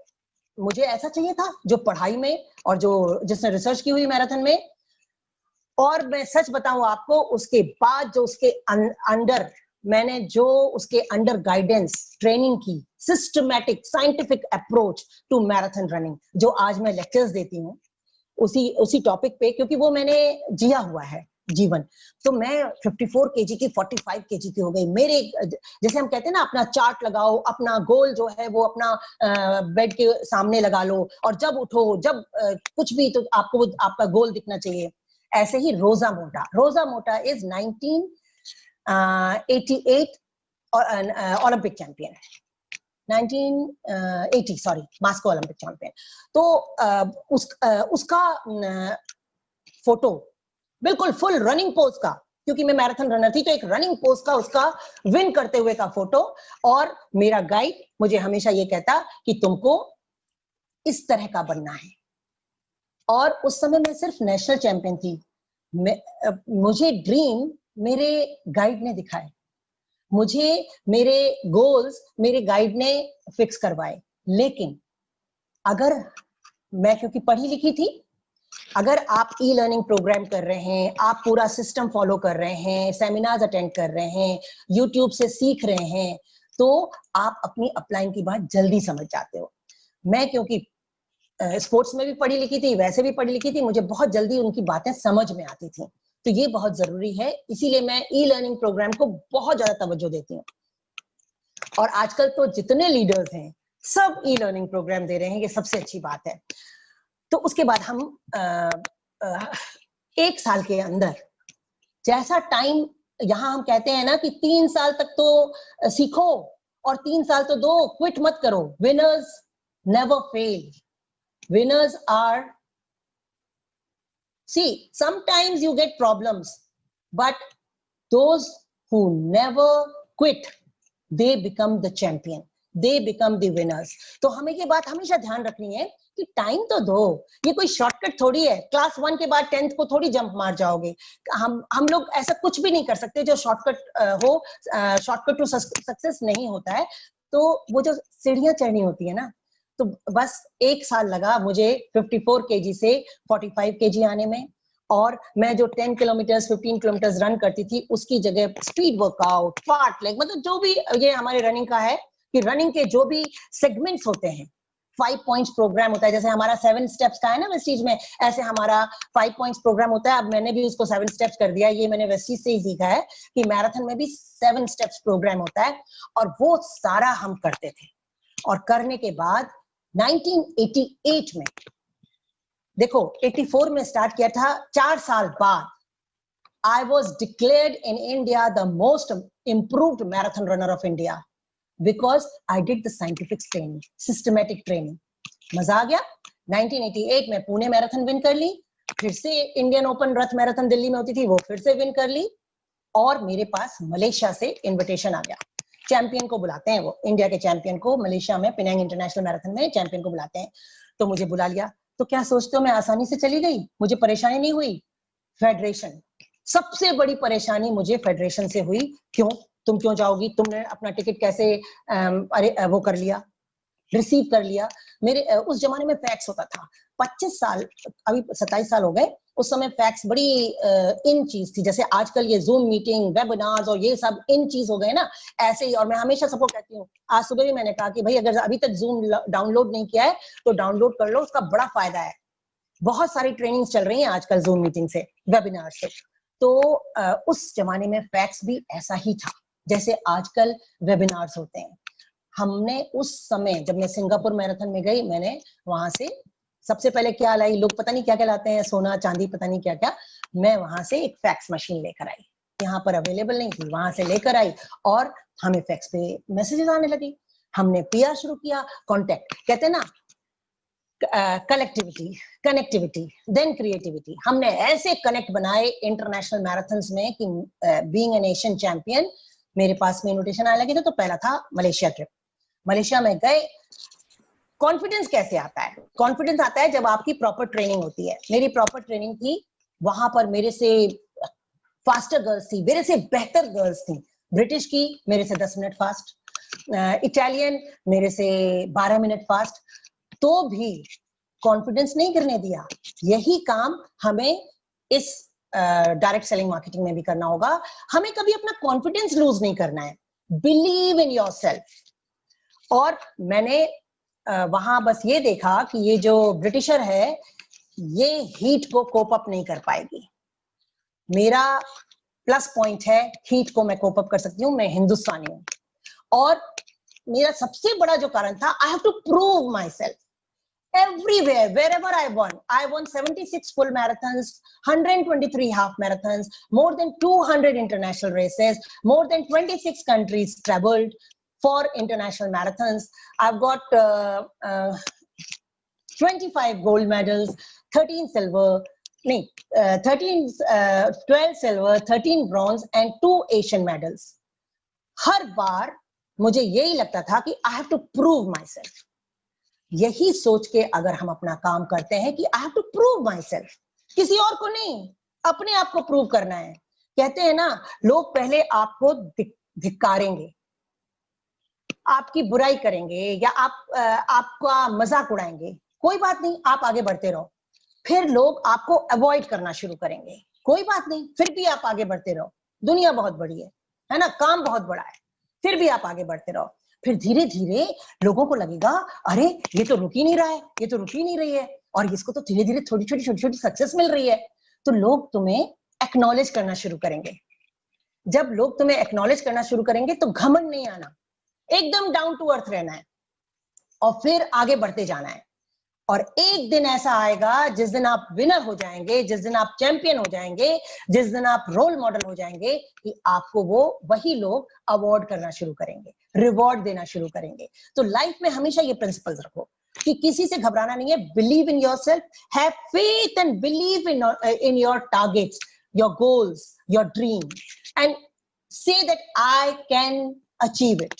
मुझे ऐसा चाहिए था जो पढ़ाई में और जिसने रिसर्च की हुई मैराथन में। और मैं सच बताऊं आपको, उसके बाद जो उसके अंडर मैंने जो उसके अंडर गाइडेंस ट्रेनिंग की, systematic scientific approach to marathon running, जो आज मैं लेक्चर्स देती हूँ उसी टॉपिक पे, क्योंकि वो मैंने जिया हुआ है जीवन। तो मैं 54 केजी की 45 केजी की हो गई। मेरे जैसे हम कहते हैं ना, अपना चार्ट लगाओ, अपना गोल जो है वो अपना बेड के सामने लगा लो और जब उठो, जब कुछ भी तो आपको आपका गोल दिखना चाहिए। ऐसे ही रोजा मोटा is 1988 Olympic champion, 1980 sorry Moscow Olympic champion. तो उसका फोटो बिल्कुल फुल रनिंग पोज का, क्योंकि मैं मैराथन रनर थी तो एक रनिंग पोज का उसका विन करते हुए का फोटो। और मेरा गाइड मुझे हमेशा ये कहता कि तुमको इस तरह का बनना है। और उस समय मैं सिर्फ नेशनल चैंपियन थी। मुझे ड्रीम मेरे गाइड ने दिखाए, मुझे मेरे गोल्स मेरे गाइड ने फिक्स करवाए। लेकिन अगर मैं, क्योंकि पढ़ी लिखी थी, अगर आप ई लर्निंग प्रोग्राम कर रहे हैं, आप पूरा सिस्टम फॉलो कर रहे हैं, सेमिनार्स अटेंड कर रहे हैं, यूट्यूब से सीख रहे हैं, तो आप अपनी अपलाइन की बात जल्दी समझ जाते हो। मैं क्योंकि स्पोर्ट्स में भी पढ़ी लिखी थी, वैसे भी पढ़ी लिखी थी, मुझे बहुत जल्दी उनकी बातें समझ में आती थी। तो ये बहुत जरूरी है, इसीलिए मैं ई लर्निंग प्रोग्राम को बहुत ज्यादा तवज्जो देती हूँ। और आजकल तो जितने लीडर्स हैं सब ई लर्निंग प्रोग्राम दे रहे हैं, ये सबसे अच्छी बात है। तो उसके बाद हम 1 साल के अंदर, जैसा टाइम यहाँ हम कहते हैं ना कि 3 साल तक तो सीखो और 3 साल तो दो, क्विट मत करो। Winners never fail, winners are, see, sometimes you get problems, but those who never quit, they become the champion, they become the winners. तो हमें ये बात हमेशा ध्यान रखनी है कि टाइम तो दो, ये कोई शॉर्टकट थोड़ी है। क्लास 1 के बाद 10th को थोड़ी जंप मार जाओगे। हम लोग ऐसा कुछ भी नहीं कर सकते जो शॉर्टकट हो। शॉर्टकट टू सक्सेस नहीं होता है। तो वो जो सीढ़ियां चढ़नी होती है ना, तो बस 1 साल लगा मुझे 54 केजी से 45 केजी आने में। और मैं जो 10 किलोमीटर 15 किलोमीटर रन करती थी, उसकी जगह स्पीड वर्कआउट, फास्ट लेग, मतलब जो भी ये हमारे रनिंग का है कि रनिंग के जो भी सेगमेंट्स होते हैं, 5 पॉइंट्स प्रोग्राम होता है। जैसे हमारा 7 स्टेप्स का है ना वेस्टीज में, ऐसे हमारा 5 पॉइंट्स प्रोग्राम होता है। अब मैंने भी उसको 7 स्टेप्स कर दिया। ये मैंने वेस्टीज से ही सीखा है कि मैराथन में भी 7 स्टेप्स प्रोग्राम होता है, और वो सारा हम करते थे। और करने के बाद 1988 में, देखो 84 में स्टार्ट किया था, 4 साल बाद I was declared in India the most improved marathon runner of India because I did the scientific training, systematic training. मजा आ गया। 1988 में पुणे मैराथन विन कर ली, फिर से इंडियन ओपन रथ मैराथन दिल्ली में होती थी, वो फिर से विन कर ली, और मेरे पास मलेशिया से इन्विटेशन आ गया। चैंपियन को बुलाते हैं, वो इंडिया के चैंपियन को मलेशिया में पेनांग इंटरनेशनल मैराथन में चैंपियन को बुलाते हैं। तो मुझे बुला लिया। तो क्या सोचते हो मैं आसानी से चली गई? मुझे परेशानी नहीं हुई। फेडरेशन, सबसे बड़ी परेशानी मुझे फेडरेशन से हुई। क्यों? तुम क्यों जाओगी? तुमने अपना टिकट कैसे वो कर लिया, रिसीव कर लिया? मेरे उस जमाने में फैक्स होता था, 25 साल, अभी 27 साल हो गए, उस समय फैक्स बड़ी इन चीज थी, जैसे आजकल ये जूम मीटिंग, वेबिनार्स और ये सब इन चीज हो गए ना, ऐसे ही। और मैं हमेशा सबको कहती हूँ, आज सुबह भी मैंने कहा कि भाई अगर अभी तक जूम डाउनलोड नहीं किया है तो डाउनलोड कर लो, उसका बड़ा फायदा है। बहुत सारी ट्रेनिंग्स चल रही हैं आजकल जूम मीटिंग से, वेबिनार से। तो उस जमाने में फैक्स भी ऐसा ही था जैसे आजकल वेबिनार्स होते हैं। हमने उस समय, जब मैं सिंगापुर मैराथन में गई, मैंने वहां से सबसे पहले क्या लाई, लोग पता नहीं क्या क्या लाते हैं, सोना चांदी पता नहीं क्या क्या, मैं वहां से एक फैक्स मशीन लेकर आई, यहाँ पर अवेलेबल नहीं थी, वहां से लेकर आई और हमें फैक्स पे मैसेजेस आने लगे। हमने पीआर शुरू किया, कांटेक्ट, कहते हैं ना कलेक्टिविटी, कनेक्टिविटी, देन क्रिएटिविटी। हमने ऐसे कनेक्ट बनाए इंटरनेशनल मैराथन्स में कि बीइंग एन एशियन चैंपियन, मेरे पास में इन्विटेशन आने लगे थे। तो पहला था मलेशिया ट्रिप। मलेशिया में गए। कॉन्फिडेंस कैसे आता है? कॉन्फिडेंस आता है जब आपकी प्रॉपर ट्रेनिंग होती है। मेरी प्रॉपर ट्रेनिंग थी, वहां पर मेरे से फास्टर गर्ल्स थी, मेरे से बेहतर गर्ल्स थी। ब्रिटिश की मेरे से 10 मिनट फास्ट, इटालियन मेरे से 12 मिनट फास्ट, तो भी कॉन्फिडेंस नहीं गिरने दिया। यही काम हमें इस डायरेक्ट सेलिंग मार्केटिंग में भी करना होगा। हमें कभी अपना कॉन्फिडेंस लूज नहीं करना है। Believe in yourself. और मैंने वहां बस ये देखा कि ये जो ब्रिटिशर है, ये हीट को कोप अप नहीं कर पाएगी। मेरा प्लस पॉइंट है, हीट को मैं कोप अप कर सकती हूँ, मैं हिंदुस्तानी हूँ। और मेरा सबसे बड़ा जो कारण था, I have to prove myself everywhere, wherever I won 76 full marathons, 123 half marathons, more than 200 international races, more than 26 countries traveled for international marathons. I've got 25 gold medals, 13 silver, 12 silver, 13 bronze and 2 Asian medals. हर बार मुझे यही लगता था कि I have to prove myself. यही सोच के अगर हम अपना काम करते हैं कि I have to prove myself, किसी और को नहीं, अपने आप को प्रूव करना है। कहते हैं ना, लोग पहले आपको धिक्कारेंगे, आपकी बुराई करेंगे या आपका मजाक उड़ाएंगे, कोई बात नहीं, आप आगे बढ़ते रहो। फिर लोग आपको अवॉइड करना शुरू करेंगे, कोई बात नहीं, फिर भी आप आगे बढ़ते रहो। दुनिया बहुत बड़ी है ना, काम बहुत बड़ा है, फिर भी आप आगे बढ़ते रहो। फिर धीरे धीरे लोगों को लगेगा, अरे ये तो रुक ही नहीं रहा है, ये तो रुक ही नहीं रही है, और इसको तो धीरे धीरे छोटी छोटी सक्सेस मिल रही है। तो लोग तुम्हें एक्नॉलेज करना शुरू करेंगे। जब लोग तुम्हें एक्नॉलेज करना शुरू करेंगे तो घमंड नहीं आना, एकदम डाउन टू अर्थ रहना है और फिर आगे बढ़ते जाना है। और एक दिन ऐसा आएगा जिस दिन आप विनर हो जाएंगे, जिस दिन आप चैंपियन हो जाएंगे, जिस दिन आप रोल मॉडल हो जाएंगे, कि आपको वही लोग अवार्ड करना शुरू करेंगे, रिवॉर्ड देना शुरू करेंगे। तो लाइफ में हमेशा ये प्रिंसिपल्स रखो कि किसी से घबराना नहीं है। Believe in yourself, have faith and believe in your targets, your goals, your dreams, and say that I can achieve it.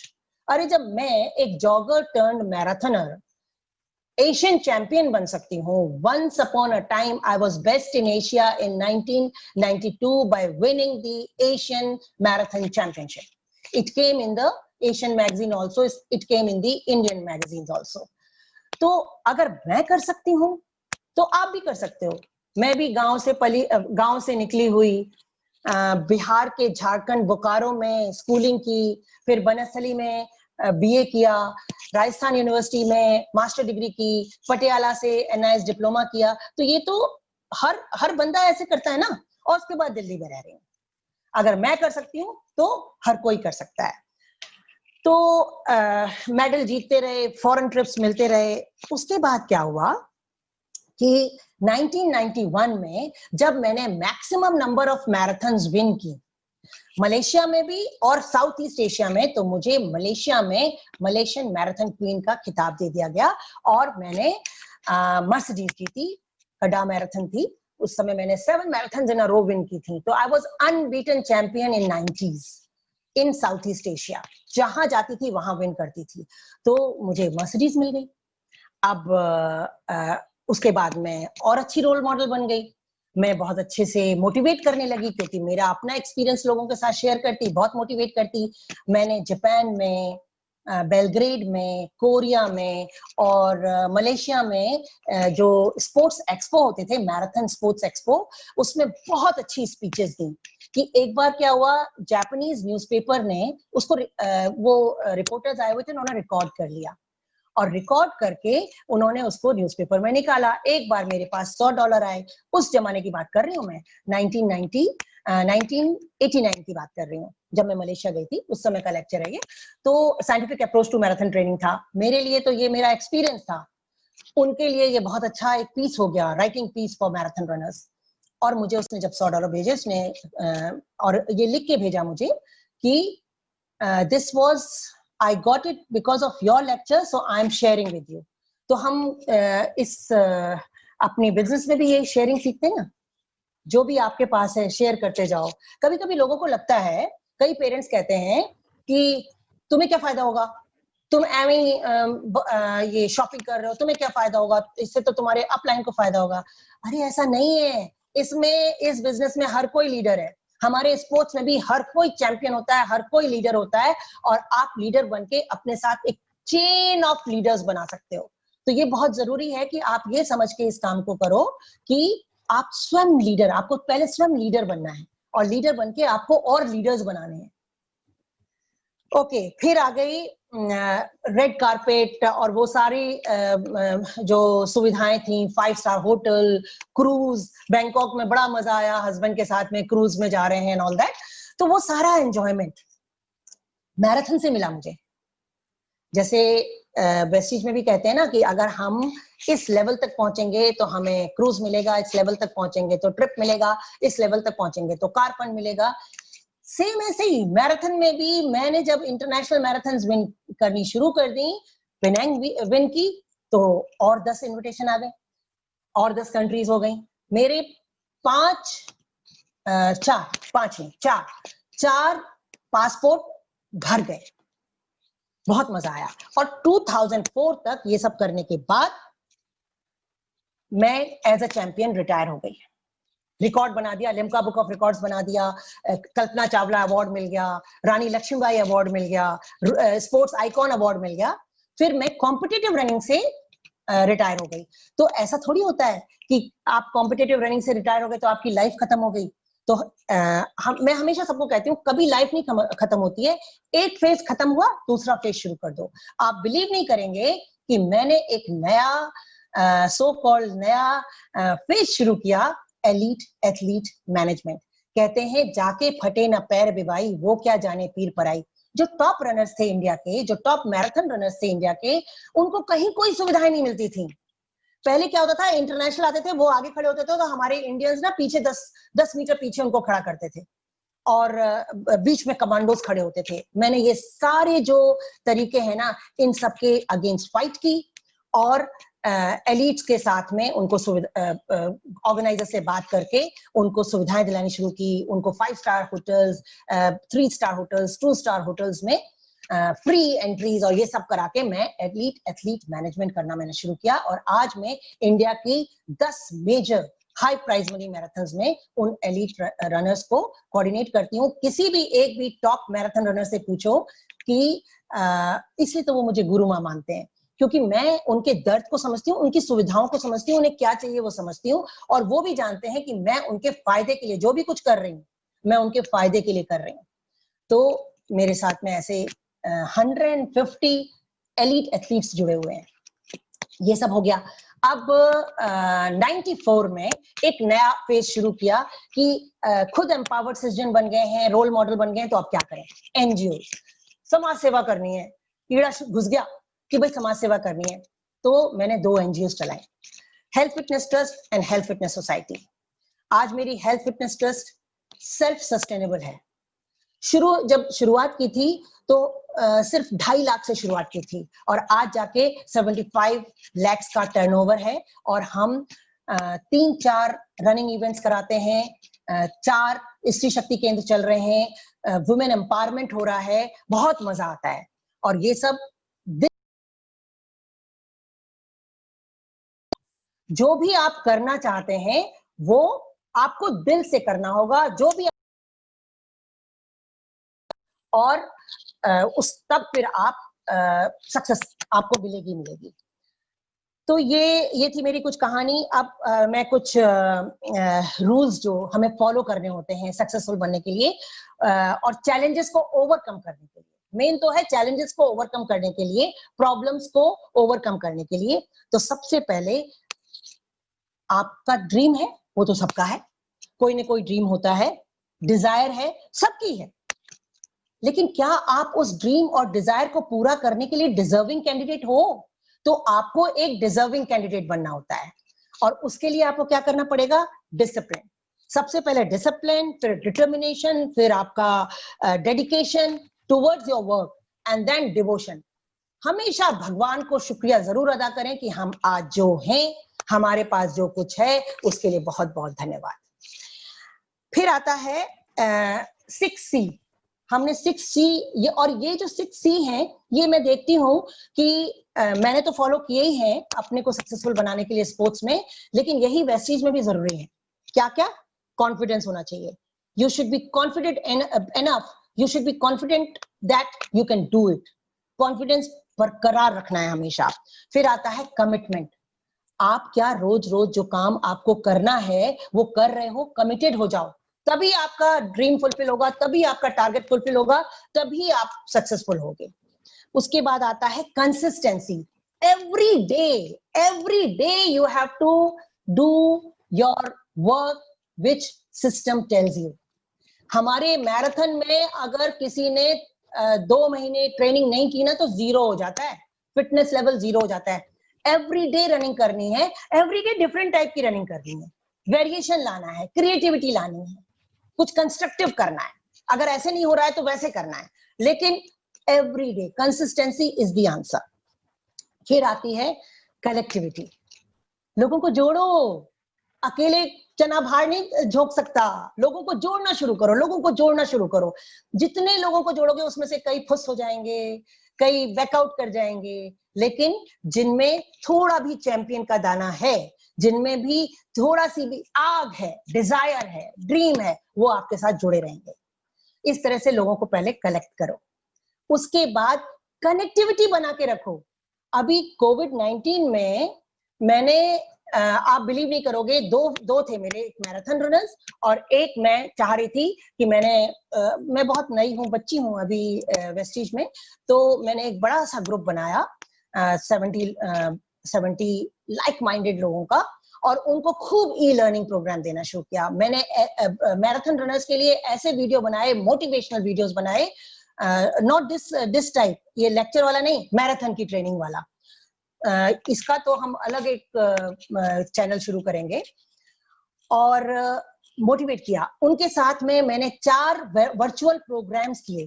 अरे जब मैं एक jogger turned marathoner Asian champion बन सकती हूँ, once upon a time I was best in Asia in 1992 by winning the Asian Marathon Championship. It came in the Asian magazine also, it came in the Indian magazines also. तो अगर मैं कर सकती हूँ तो आप भी कर सकते हो। मैं भी गांव से निकली हुई, बिहार के झारखंड बोकारो में स्कूलिंग की, फिर बनस्थली में बीए किया, राजस्थान यूनिवर्सिटी में मास्टर डिग्री की, पटियाला से एनआईएस डिप्लोमा किया। तो ये तो हर बंदा ऐसे करता है ना, और उसके बाद दिल्ली में रह रही हूँ। अगर मैं कर सकती हूँ तो हर कोई कर सकता है। तो मेडल जीतते रहे, फॉरेन ट्रिप्स मिलते रहे। उसके बाद क्या हुआ कि 1991 में जब मैंने maximum number of marathons win की, मलेशिया में भी और साउथ ईस्ट एशिया में, तो मुझे मलेशिया में मलेशियन मैराथन क्वीन का खिताब दे दिया गया। और मैंने मर्सिडीज जीती, कड़ा मैराथन थी उस समय, मैंने 7 मैराथन्स इन अ रो विन की थी। तो I was unbeaten champion in 90s in south east Asia, जहां जाती थी वहां विन करती थी। तो मुझे मर्सिडीज मिल गई। अब उसके बाद मैं और अच्छी रोल मॉडल बन गई। मैं बहुत अच्छे से मोटिवेट करने लगी, क्योंकि मेरा अपना एक्सपीरियंस लोगों के साथ शेयर करती, बहुत मोटिवेट करती। मैंने जापान में बेलग्रेड में, कोरिया में और मलेशिया में जो स्पोर्ट्स एक्सपो होते थे, मैराथन स्पोर्ट्स एक्सपो, उसमें बहुत अच्छी स्पीचेस दी कि एक बार क्या हुआ, जापानीज न्यूज़पेपर ने उसको वो रिपोर्टर्स आए हुए थे, उन्होंने रिकॉर्ड कर लिया और रिकॉर्ड करके उन्होंने उसको न्यूज़पेपर में निकाला। एक बार मेरे पास $100 आए। उस जमाने की बात कर रही हूँ मैं, 1989 की बात कर रही हूँ, जब मैं मलेशिया गई थी, उस समय का लेक्चर है ये। तो scientific approach to marathon training था मेरे लिए, तो ये मेरा एक्सपीरियंस था। उनके लिए ये बहुत अच्छा एक पीस हो गया, writing piece for marathon runners. और मुझे उसने जब $100 भेजे, उसने और ये लिख के भेजा मुझे कि this was, I got it because of your lecture, so I am sharing with you. तो हम अपने बिजनेस में भी ये शेयरिंग सीखते हैं ना, जो भी आपके पास है शेयर करते जाओ। कभी कभी लोगों को लगता है, कई पेरेंट्स कहते हैं कि तुम्हें क्या फायदा होगा, तुम ये शॉपिंग कर रहे हो, तुम्हें क्या फायदा होगा, इससे तो तुम्हारे अपलाइन को फायदा होगा। अरे ऐसा नहीं है, इसमें इस बिजनेस में हर कोई लीडर है, हमारे स्पोर्ट्स में भी हर कोई चैंपियन होता है, हर कोई लीडर होता है, और आप लीडर बनके अपने साथ एक चेन ऑफ लीडर्स बना सकते हो। तो ये बहुत जरूरी है कि आप ये समझ के इस काम को करो कि आप स्वयं लीडर, आपको पहले स्वयं लीडर बनना है और लीडर बनके आपको और लीडर्स बनाने हैं। ओके, फिर आ गई रेड कारपेट और वो सारी जो सुविधाएं थी, 5 स्टार होटल, क्रूज, बैंकॉक में बड़ा मजा आया, हस्बैंड के साथ में क्रूज में जा रहे हैं एंड ऑल दैट। तो वो सारा एंजॉयमेंट मैराथन से मिला मुझे। जैसे वेस्टिज में भी कहते हैं ना कि अगर हम इस लेवल तक पहुंचेंगे तो हमें क्रूज मिलेगा, इस लेवल तक पहुंचेंगे तो ट्रिप मिलेगा, इस लेवल तक पहुंचेंगे तो कार फंड मिलेगा। सेम ऐसे ही मैराथन में भी मैंने जब इंटरनेशनल मैराथन्स विन करनी शुरू कर दी, पेनांग विन की, तो और 10 इनविटेशन आ गए और 10 कंट्रीज हो गई। मेरे 4 पासपोर्ट भर गए, बहुत मजा आया। और 2004 तक ये सब करने के बाद मैं एज अ चैंपियन रिटायर हो गई। रिकॉर्ड बना दिया, लिम्का बुक ऑफ रिकॉर्ड्स बना दिया, कल्पना चावला अवार्ड मिल गया, रानी लक्ष्मीबाई अवार्ड मिल गया, स्पोर्ट्स आइकॉन अवार्ड मिल गया। फिर मैं कॉम्पिटिटिव रनिंग से रिटायर हो गई। तो ऐसा थोड़ी होता है कि आप कॉम्पिटिटिव रनिंग से रिटायर हो गए तो आपकी लाइफ खत्म हो गई। तो मैं हमेशा सबको कहती हूँ, कभी लाइफ नहीं खत्म होती है, एक फेज खत्म हुआ, दूसरा फेज शुरू कर दो। आप बिलीव नहीं करेंगे कि मैंने एक नया सो कॉल्ड नया फेज शुरू किया, एलीट एथलीट मैनेजमेंट। कहते हैं जाके फटे न पैर बिबाई, वो क्या जाने पीर पराई। जो टॉप रनर्स थे इंडिया के, जो टॉप मैराथन रनर्स थे इंडिया के, उनको कहीं कोई सुविधाएं नहीं मिलती थी। पहले क्या होता था, इंटरनेशनल आते थे, वो आगे खड़े होते थे तो हमारे इंडियंस ना पीछे 10 मीटर पीछे उनको खड़ा करते थे और बीच में कमांडोज खड़े होते थे। मैंने ये सारे जो तरीके हैं ना, इन सबके अगेंस्ट फाइट की और एलिट्स के साथ में उनको ऑर्गेनाइजर से बात करके उनको सुविधाएं दिलानी शुरू की। उनको 5 star hotels, 3 star hotels, 2 star hotels में फ्री एंट्रीज और ये सब करा के मैं एथलीट मैनेजमेंट करना मैंने शुरू किया। और आज मैं इंडिया की 10 major high prize money marathons में उन एलीट रनर्स को कोऑर्डिनेट करती हूँ। किसी भी एक भी टॉप मैराथन रनर से पूछो कि इसलिए तो वो मुझे गुरु माँ मानते हैं, क्योंकि मैं उनके दर्द को समझती हूँ, उनकी सुविधाओं को समझती हूँ, उन्हें क्या चाहिए वो समझती हूँ, और वो भी जानते हैं कि मैं उनके फायदे के लिए जो भी कुछ कर रही हूँ, मैं उनके फायदे के लिए कर रही हूँ। तो मेरे साथ में ऐसे 150 एलीट एथलीट्स जुड़े हुए हैं। ये सब हो गया। अब 94 में एक नया फेज शुरू किया कि खुद एम्पावर्ड सिटीजन बन गए हैं, रोल मॉडल बन गए हैं, तो अब क्या करें? एनजीओ, समाज सेवा करनी है। कीड़ा घुस गया कि भाई समाज सेवा करनी है, तो मैंने 2 एनजीओ चलाए, health fitness trust and health fitness society. आज मेरी health fitness trust self sustainable है। जब शुरुआत की थी तो सिर्फ 2.5 लाख से शुरुआत की थी और आज जाके 75 लाख का टर्नओवर है। और हम 3-4 रनिंग इवेंट्स कराते हैं, 4 स्त्री शक्ति केंद्र चल रहे हैं, वुमेन एम्पावरमेंट हो रहा है, बहुत मजा आता है। और ये सब जो भी आप करना चाहते हैं वो आपको दिल से करना होगा, जो भी, और उस तब फिर आप सक्सेस आपको मिलेगी। तो ये थी मेरी कुछ कहानी। अब मैं कुछ रूल्स जो हमें फॉलो करने होते हैं सक्सेसफुल बनने के लिए और चैलेंजेस को ओवरकम करने के लिए। मेन तो है चैलेंजेस को ओवरकम करने के लिए, प्रॉब्लम्स को ओवरकम करने के लिए। तो सबसे पहले आपका ड्रीम है, वो तो सबका है, कोई ना कोई ड्रीम होता है, डिजायर है, सबकी है। लेकिन क्या आप उस ड्रीम और डिजायर को पूरा करने के लिए डिजर्विंग कैंडिडेट हो? तो आपको एक डिजर्विंग कैंडिडेट बनना होता है और उसके लिए आपको क्या करना पड़ेगा? डिसिप्लिन। सबसे पहले डिसिप्लिन, फिर डिटर्मिनेशन, फिर आपका dedication towards your work and then devotion. हमेशा भगवान को शुक्रिया जरूर अदा करें कि हम आज जो हैं, हमारे पास जो कुछ है, उसके लिए बहुत बहुत धन्यवाद। फिर आता है 6C। हमने 6C, ये जो 6C हैं, ये मैं देखती हूँ कि मैंने तो फॉलो किए ही हैं अपने को सक्सेसफुल बनाने के लिए स्पोर्ट्स में, लेकिन यही वेस्टीज में भी जरूरी है। क्या क्या? कॉन्फिडेंस होना चाहिए। You should be confident enough, you should be confident that you can do it. Confidence बरकरार रखना है हमेशा। फिर आता है कमिटमेंट। आप क्या रोज रोज जो काम आपको करना है वो कर रहे हो, कमिटेड हो जाओ, तभी आपका ड्रीम फुलफिल होगा, तभी आपका टारगेट फुलफिल होगा, तभी आप सक्सेसफुल होगे। उसके बाद आता है consistency. Every day you have to do your work which system tells you. हमारे मैराथन में अगर किसी ने 2 महीने ट्रेनिंग नहीं की ना तो 0 हो जाता है, फिटनेस लेवल 0 हो जाता है। एवरी डे रनिंग करनी है, एवरी डे डिफरेंट टाइप की रनिंग करनी है, वेरिएशन लाना है, क्रिएटिविटी लानी है, कुछ कंस्ट्रक्टिव करना है। अगर ऐसे नहीं हो रहा है तो वैसे करना है, लेकिन every day consistency is the answer. फिर आती है कलेक्टिविटी। लोगों को जोड़ो, अकेले चना भार नहीं झोंक सकता, लोगों को जोड़ना शुरू करो, लोगों को जोड़ना शुरू करो। जितने लोगों को जोड़ोगे उसमें से कई फुस हो जाएंगे, कई बैकआउट कर जाएंगे, लेकिन जिनमें थोड़ा भी चैंपियन का दाना है, जिनमें भी थोड़ा सी भी आग है, डिजायर है, ड्रीम है, वो आपके साथ जुड़े रहेंगे। इस तरह से लोगों को पहले कलेक्ट करो, उसके बाद कनेक्टिविटी बना के रखो। अभी कोविड-19 में मैंने आप बिलीव नहीं करोगे, दो थे मेरे, एक मैराथन रनर्स और एक मैं चाह रही थी कि मैं बहुत नई हूँ, बच्ची हूँ अभी वेस्टीज में, तो मैंने एक बड़ा सा ग्रुप बनाया 70 लाइक माइंडेड लोगों का और उनको खूब ई लर्निंग प्रोग्राम देना शुरू किया। मैंने मैराथन रनर्स के लिए ऐसे वीडियो बनाए, मोटिवेशनल वीडियोस बनाए, नॉट दिस टाइप, ये लेक्चर वाला नहीं, मैराथन की ट्रेनिंग वाला। इसका तो हम अलग एक चैनल शुरू करेंगे। और मोटिवेट किया उनके साथ में। मैंने 4 वर्चुअल प्रोग्राम्स किए,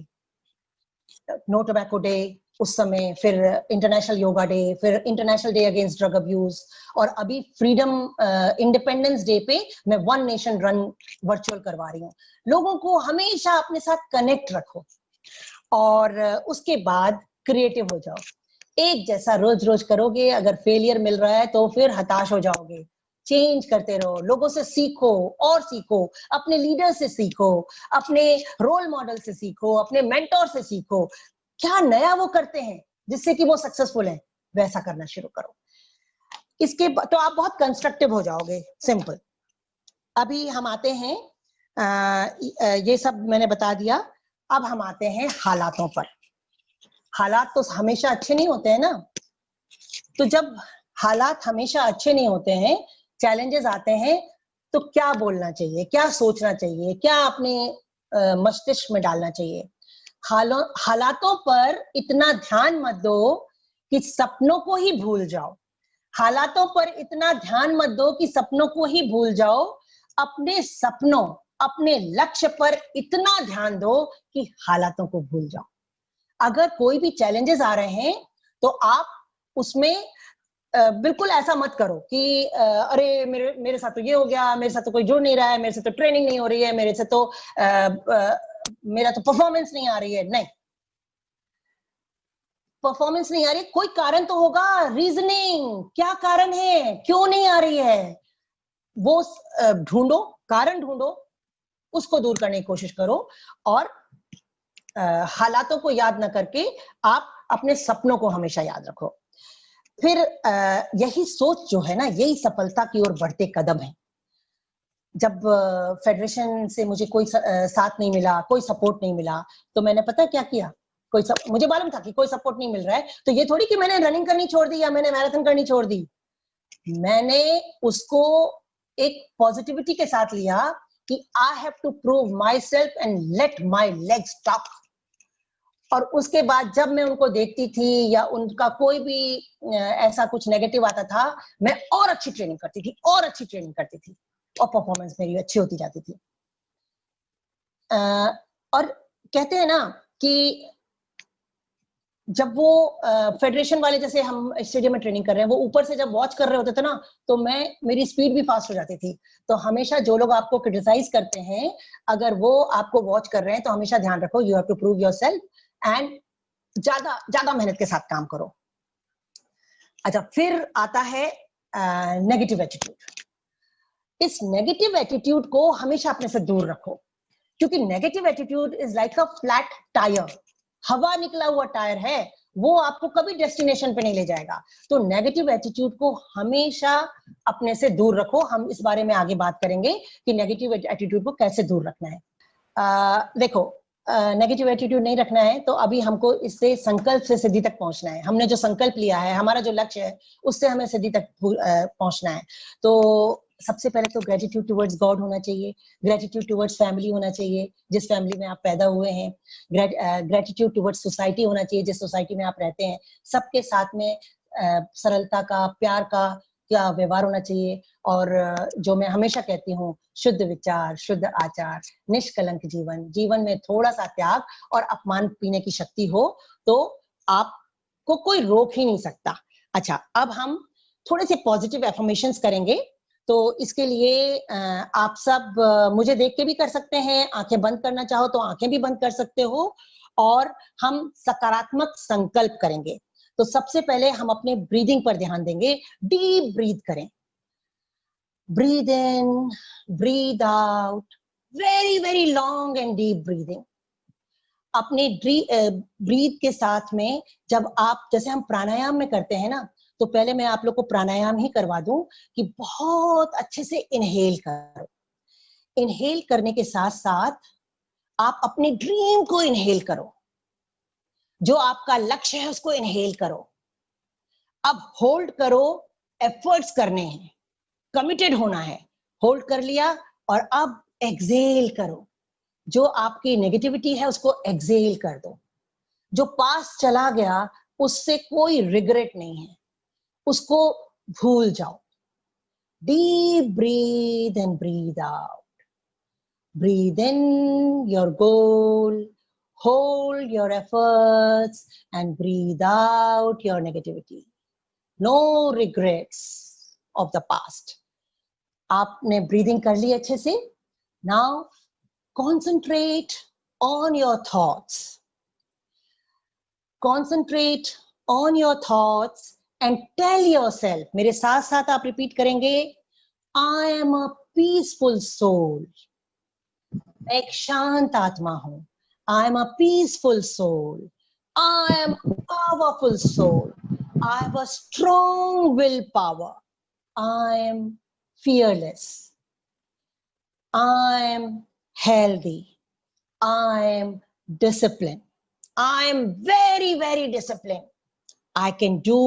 नो टोबैको डे उस समय, फिर इंटरनेशनल योगा डे, फिर international day against drug abuse, और अभी फ्रीडम इंडिपेंडेंस डे पे मैं 1 नेशन रन वर्चुअल करवा रही हूँ। लोगों को हमेशा अपने साथ कनेक्ट रखो और उसके बाद क्रिएटिव हो जाओ। एक जैसा रोज रोज करोगे, अगर फेलियर मिल रहा है तो फिर हताश हो जाओगे। चेंज करते रहो, लोगों से सीखो और सीखो, अपने लीडर से सीखो, अपने रोल मॉडल से सीखो, अपने मेंटोर से सीखो, क्या नया वो करते हैं जिससे कि वो सक्सेसफुल हैं, वैसा करना शुरू करो। इसके तो आप बहुत कंस्ट्रक्टिव हो जाओगे, सिंपल। अभी हम आते हैं, ये सब मैंने बता दिया। अब हम आते हैं हालातों पर। हालात तो हमेशा अच्छे नहीं होते हैं ना, तो जब हालात हमेशा अच्छे नहीं होते हैं, चैलेंजेस आते हैं, तो क्या बोलना चाहिए, क्या सोचना चाहिए, क्या अपने मस्तिष्क में डालना चाहिए? हालातों पर इतना ध्यान मत दो कि सपनों को ही भूल जाओ। हालातों पर इतना ध्यान मत दो कि सपनों को ही भूल जाओ। अपने सपनों, अपने लक्ष्य पर इतना ध्यान दो कि हालातों को भूल जाओ। अगर कोई भी चैलेंजेस आ रहे हैं तो आप उसमें बिल्कुल ऐसा मत करो कि अरे मेरे साथ तो ये हो गया, मेरे साथ तो कोई जुड़ नहीं रहा है, मेरे से तो ट्रेनिंग नहीं हो रही है, मेरे से तो मेरा तो परफॉर्मेंस नहीं आ रही है। नहीं, परफॉर्मेंस नहीं आ रही, कोई कारण तो होगा, रीजनिंग, क्या कारण है, क्यों नहीं आ रही है, वो ढूंढो, कारण ढूंढो, उसको दूर करने की कोशिश करो और हालातों को याद न करके आप अपने सपनों को हमेशा याद रखो। फिर यही सोच जो है ना, यही सफलता की ओर बढ़ते कदम है। जब फेडरेशन से मुझे कोई साथ नहीं मिला, कोई सपोर्ट नहीं मिला, तो मैंने पता क्या किया, मुझे मालूम था कि कोई सपोर्ट नहीं मिल रहा है, तो ये थोड़ी कि मैंने रनिंग करनी छोड़ दी या मैंने मैराथन करनी छोड़ दी। मैंने उसको एक पॉजिटिविटी के साथ लिया कि I have to prove myself and let my legs talk. और उसके बाद जब मैं उनको देखती थी या उनका कोई भी ऐसा कुछ नेगेटिव आता था, मैं और अच्छी ट्रेनिंग करती थी और अच्छी ट्रेनिंग करती थी और परफॉर्मेंस मेरी अच्छी होती जाती थी। और कहते हैं ना कि जब वो फेडरेशन वाले, जैसे हम स्टेडियम में ट्रेनिंग कर रहे हैं, वो ऊपर से जब वॉच कर रहे होते थे ना, तो मेरी स्पीड भी फास्ट हो जाती थी। तो हमेशा जो लोग आपको क्रिटिसाइज करते हैं, अगर वो आपको वॉच कर रहे हैं, तो हमेशा ध्यान रखो, you have to prove yourself and ज्यादा मेहनत के साथ काम करो। अच्छा, फिर आता है नेगेटिव एटीट्यूड। इस नेगेटिव एटीट्यूड को हमेशा अपने से दूर रखो, क्योंकि negative attitude is like a flat tyre. हवा निकला हुआ टायर है, वो आपको कभी डेस्टिनेशन पे नहीं ले जाएगा। तो नेगेटिव एटीट्यूड को हमेशा अपने से दूर रखो। हम इस बारे में आगे बात करेंगे कि नेगेटिव एटीट्यूड को कैसे दूर रखना है। देखो, नेगेटिव एटीट्यूड नहीं रखना है तो अभी हमको इससे संकल्प से सिद्धि तक पहुंचना है। हमने जो संकल्प लिया है, हमारा जो लक्ष्य है, उससे हमें सिद्धि तक पहुंचना है। तो सबसे पहले तो ग्रेटिट्यूड टुवर्ड्स गॉड होना चाहिए, ग्रेटिट्यूड टुवर्ड्स फैमिली होना चाहिए जिस फैमिली में आप पैदा हुए हैं, ग्रेटिट्यूड टुवर्ड्स सोसाइटी होना चाहिए जिस सोसाइटी में आप रहते हैं। सबके साथ में सरलता का, प्यार का क्या व्यवहार होना चाहिए। और जो मैं हमेशा कहती हूँ, शुद्ध विचार, शुद्ध आचार, निष्कलंक जीवन। जीवन में थोड़ा सा त्याग और अपमान पीने की शक्ति हो तो आपको कोई रोक ही नहीं सकता। अच्छा, अब हम थोड़े से पॉजिटिव एफर्मेशंस करेंगे। तो इसके लिए आप सब मुझे देख के भी कर सकते हैं, आंखें बंद करना चाहो तो आंखें भी बंद कर सकते हो, और हम सकारात्मक संकल्प करेंगे। तो सबसे पहले हम अपने ब्रीदिंग पर ध्यान देंगे। डीप ब्रीथ करें, breathe in, breathe out, very very long and deep breathing. अपने ब्रीथ के साथ में जब आप, जैसे हम प्राणायाम में करते हैं ना, तो पहले मैं आप लोग को प्राणायाम ही करवा दूं कि बहुत अच्छे से इनहेल करो। इनहेल करने के साथ साथ आप अपने ड्रीम को इनहेल करो, जो आपका लक्ष्य है उसको इनहेल करो। अब होल्ड करो, एफर्ट्स करने हैं, कमिटेड होना है। होल्ड कर लिया और अब एक्सेल करो। जो आपकी नेगेटिविटी है उसको एक्सेल कर दो। जो पास चला गया उससे कोई रिग्रेट नहीं है, उसको भूल जाओ। Deep breath and breath out. Breathe in your goal, hold your efforts and breathe out your negativity. No regrets of the past. आपने breathing कर ली अच्छे से। Now concentrate on your thoughts. Concentrate on your thoughts and tell yourself, मेरे साथ साथ आप repeat करेंगे, I am a peaceful soul. मैं एक शांत आत्मा हूं। I am a peaceful soul. I am a powerful soul. I have a strong willpower. I am fearless. I am healthy. I am disciplined. I am very, very disciplined. I can do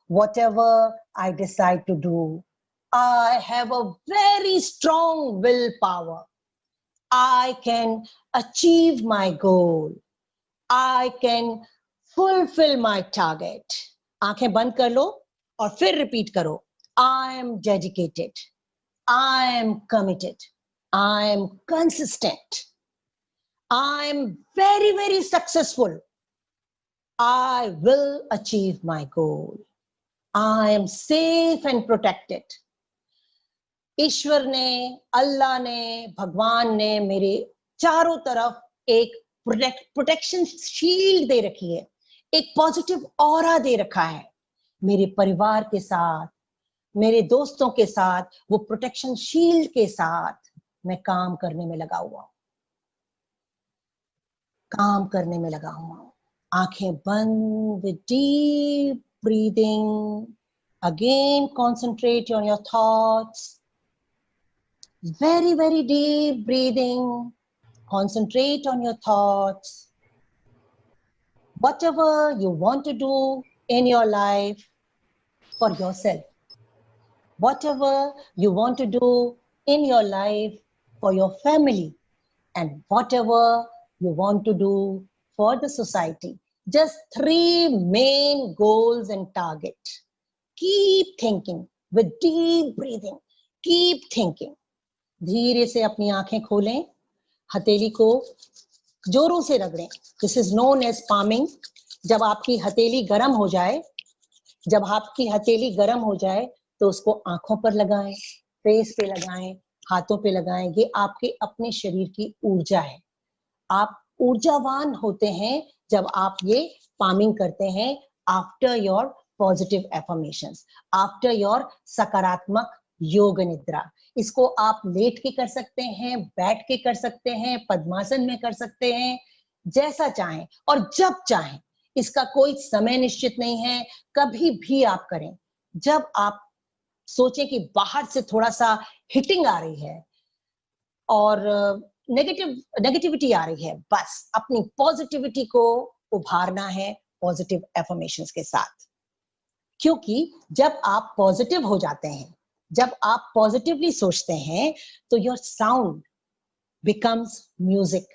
whatever I decide to do. I have a very strong willpower. I can achieve my goal. I can fulfill my target. आंखें बंद कर लो और फिर repeat करो। I am dedicated. I am committed. I am consistent. I am very, very successful. I will achieve my goal. I am safe and protected. ईश्वर ने, अल्लाह ने, भगवान ने मेरे चारों तरफ एक प्रोटेक्शन शील्ड दे रखी है, एक पॉजिटिव ऑरा दे रखा है। मेरे परिवार के साथ, मेरे दोस्तों के साथ, वो प्रोटेक्शन शील्ड के साथ मैं काम करने में लगा हुआ हूं। काम करने में लगा हुआ हूं। आंखें बंद, with deep breathing. Again, concentrate on your thoughts. Very, very deep breathing. Concentrate on your thoughts. Whatever you want to do in your life for yourself. Whatever you want to do in your life for your family. And whatever you want to do for the society. Just 3 main goals and target. Keep thinking with deep breathing. Keep thinking. धीरे से अपनी आंखें खोलें, हथेली को जोरों से रगड़ें. This is known as palming. जब आपकी हथेली गर्म हो जाए, तो उसको आंखों पर लगाएं, फेस पे लगाएं, हाथों पे लगाएं. ये आपके अपने शरीर की ऊर्जा है. आप ऊर्जावान होते हैं जब आप ये पामिंग करते हैं after your positive affirmations, after your सकारात्मक योग निद्रा. इसको आप लेट के कर सकते हैं, बैठ के कर सकते हैं, पद्मासन में कर सकते हैं, जैसा चाहें और जब चाहें. इसका कोई समय निश्चित नहीं है, कभी भी आप करें. जब आप सोचें कि बाहर से थोड़ा सा हिटिंग आ रही है और नेगेटिविटी आ रही है, बस अपनी पॉजिटिविटी को उभारना है पॉजिटिव एफर्मेशंस के साथ. क्योंकि जब आप पॉजिटिव हो जाते हैं, जब आप पॉजिटिवली सोचते हैं, तो your sound becomes music,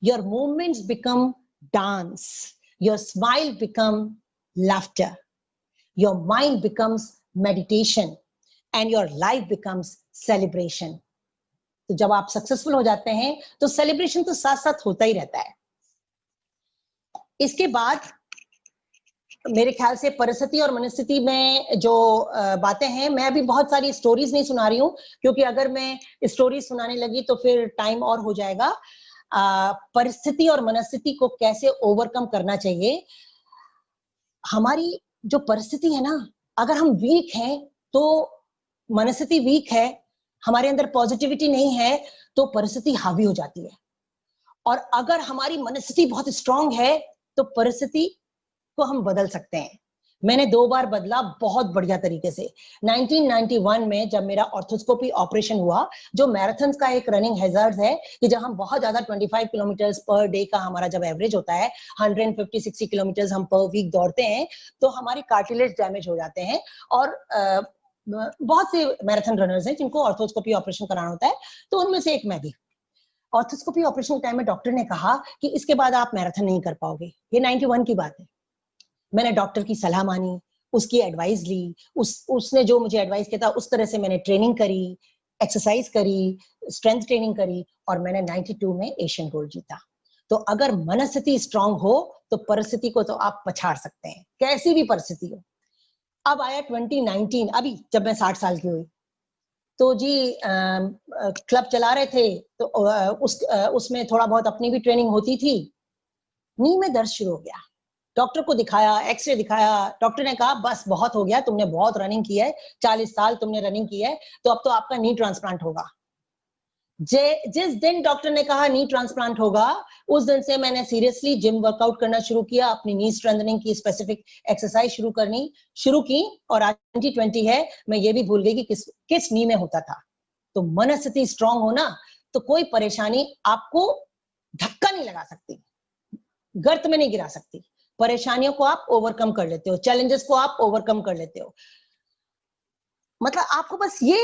your movements become dance, your smile become laughter, your mind becomes meditation and your life becomes celebration. तो जब आप सक्सेसफुल हो जाते हैं तो सेलिब्रेशन तो साथ साथ होता ही रहता है. इसके बाद मेरे ख्याल से परिस्थिति और मनस्थिति में जो बातें हैं, मैं अभी बहुत सारी स्टोरीज नहीं सुना रही हूँ, क्योंकि अगर मैं स्टोरीज सुनाने लगी तो फिर टाइम और हो जाएगा. परिस्थिति और मनस्थिति को कैसे ओवरकम करना चाहिए. हमारी जो परिस्थिति है ना, अगर हम वीक हैं तो मनस्थिति वीक है, हमारे अंदर पॉजिटिविटी नहीं है तो परिस्थिति हावी हो जाती है. और अगर हमारी मनस्थिति बहुत स्ट्रांग है तो परिस्थिति को हम बदल सकते हैं. मैंने 2 बार बदला बहुत बढ़िया तरीके से. 1991 में जब मेरा ऑर्थोस्कोपी ऑपरेशन हुआ, जो मैराथन का एक रनिंग हैजार्ड है कि जब हम बहुत ज्यादा 25 किलोमीटर पर डे का हमारा जब एवरेज होता है, 150-60 किलोमीटर हम पर वीक दौड़ते हैं, तो हमारे कार्टिलेज डैमेज हो जाते हैं. और बहुत से मैराथन रनर्स हैं जिनको ऑर्थोस्कोपी ऑपरेशन कराना होता है, तो उनमें से एक मैं भी. ऑर्थोस्कोपी ऑपरेशन के टाइम में डॉक्टर ने कहा कि इसके बाद आप मैराथन नहीं कर पाओगे. ये 91 की बात है. मैंने डॉक्टर की सलाह मानी, उसकी एडवाइस ली, उसने जो मुझे एडवाइस किया था उस तरह से मैंने ट्रेनिंग करी, एक्सरसाइज करी, स्ट्रेंथ ट्रेनिंग करी, और मैंने 92 में एशियन गोल्ड जीता. तो अगर मनस्थिति स्ट्रांग हो तो परिस्थिति को तो आप पछाड़ सकते हैं, कैसी भी परिस्थिति हो. अब आया 2019, अभी जब मैं 60 साल की हुई, तो जी क्लब चला रहे थे, तो उसमें थोड़ा बहुत अपनी भी ट्रेनिंग होती थी. नी में दर्द शुरू हो गया. डॉक्टर को दिखाया, एक्सरे दिखाया. डॉक्टर ने कहा बस बहुत हो गया, तुमने बहुत रनिंग की है, 40 साल तुमने रनिंग की है, तो अब तो आपका नी ट्रांसप्लांट होगा. जिस दिन डॉक्टर ने कहा नी ट्रांसप्लांट होगा, उस दिन से मैंने सीरियसली जिम वर्कआउट करना शुरू किया, अपनी नी स्ट्रेंथनिंग की स्पेसिफिक एक्सरसाइज शुरू की. और आज 2020 है, मैं ये भी भूल गई कि किस नी में होता था. तो मनस्थिति स्ट्रांग हो ना, तो कोई परेशानी आपको धक्का नहीं लगा सकती, गर्त में नहीं गिरा सकती. परेशानियों को आप ओवरकम कर लेते हो, चैलेंजेस को आप ओवरकम कर लेते हो. मतलब आपको बस ये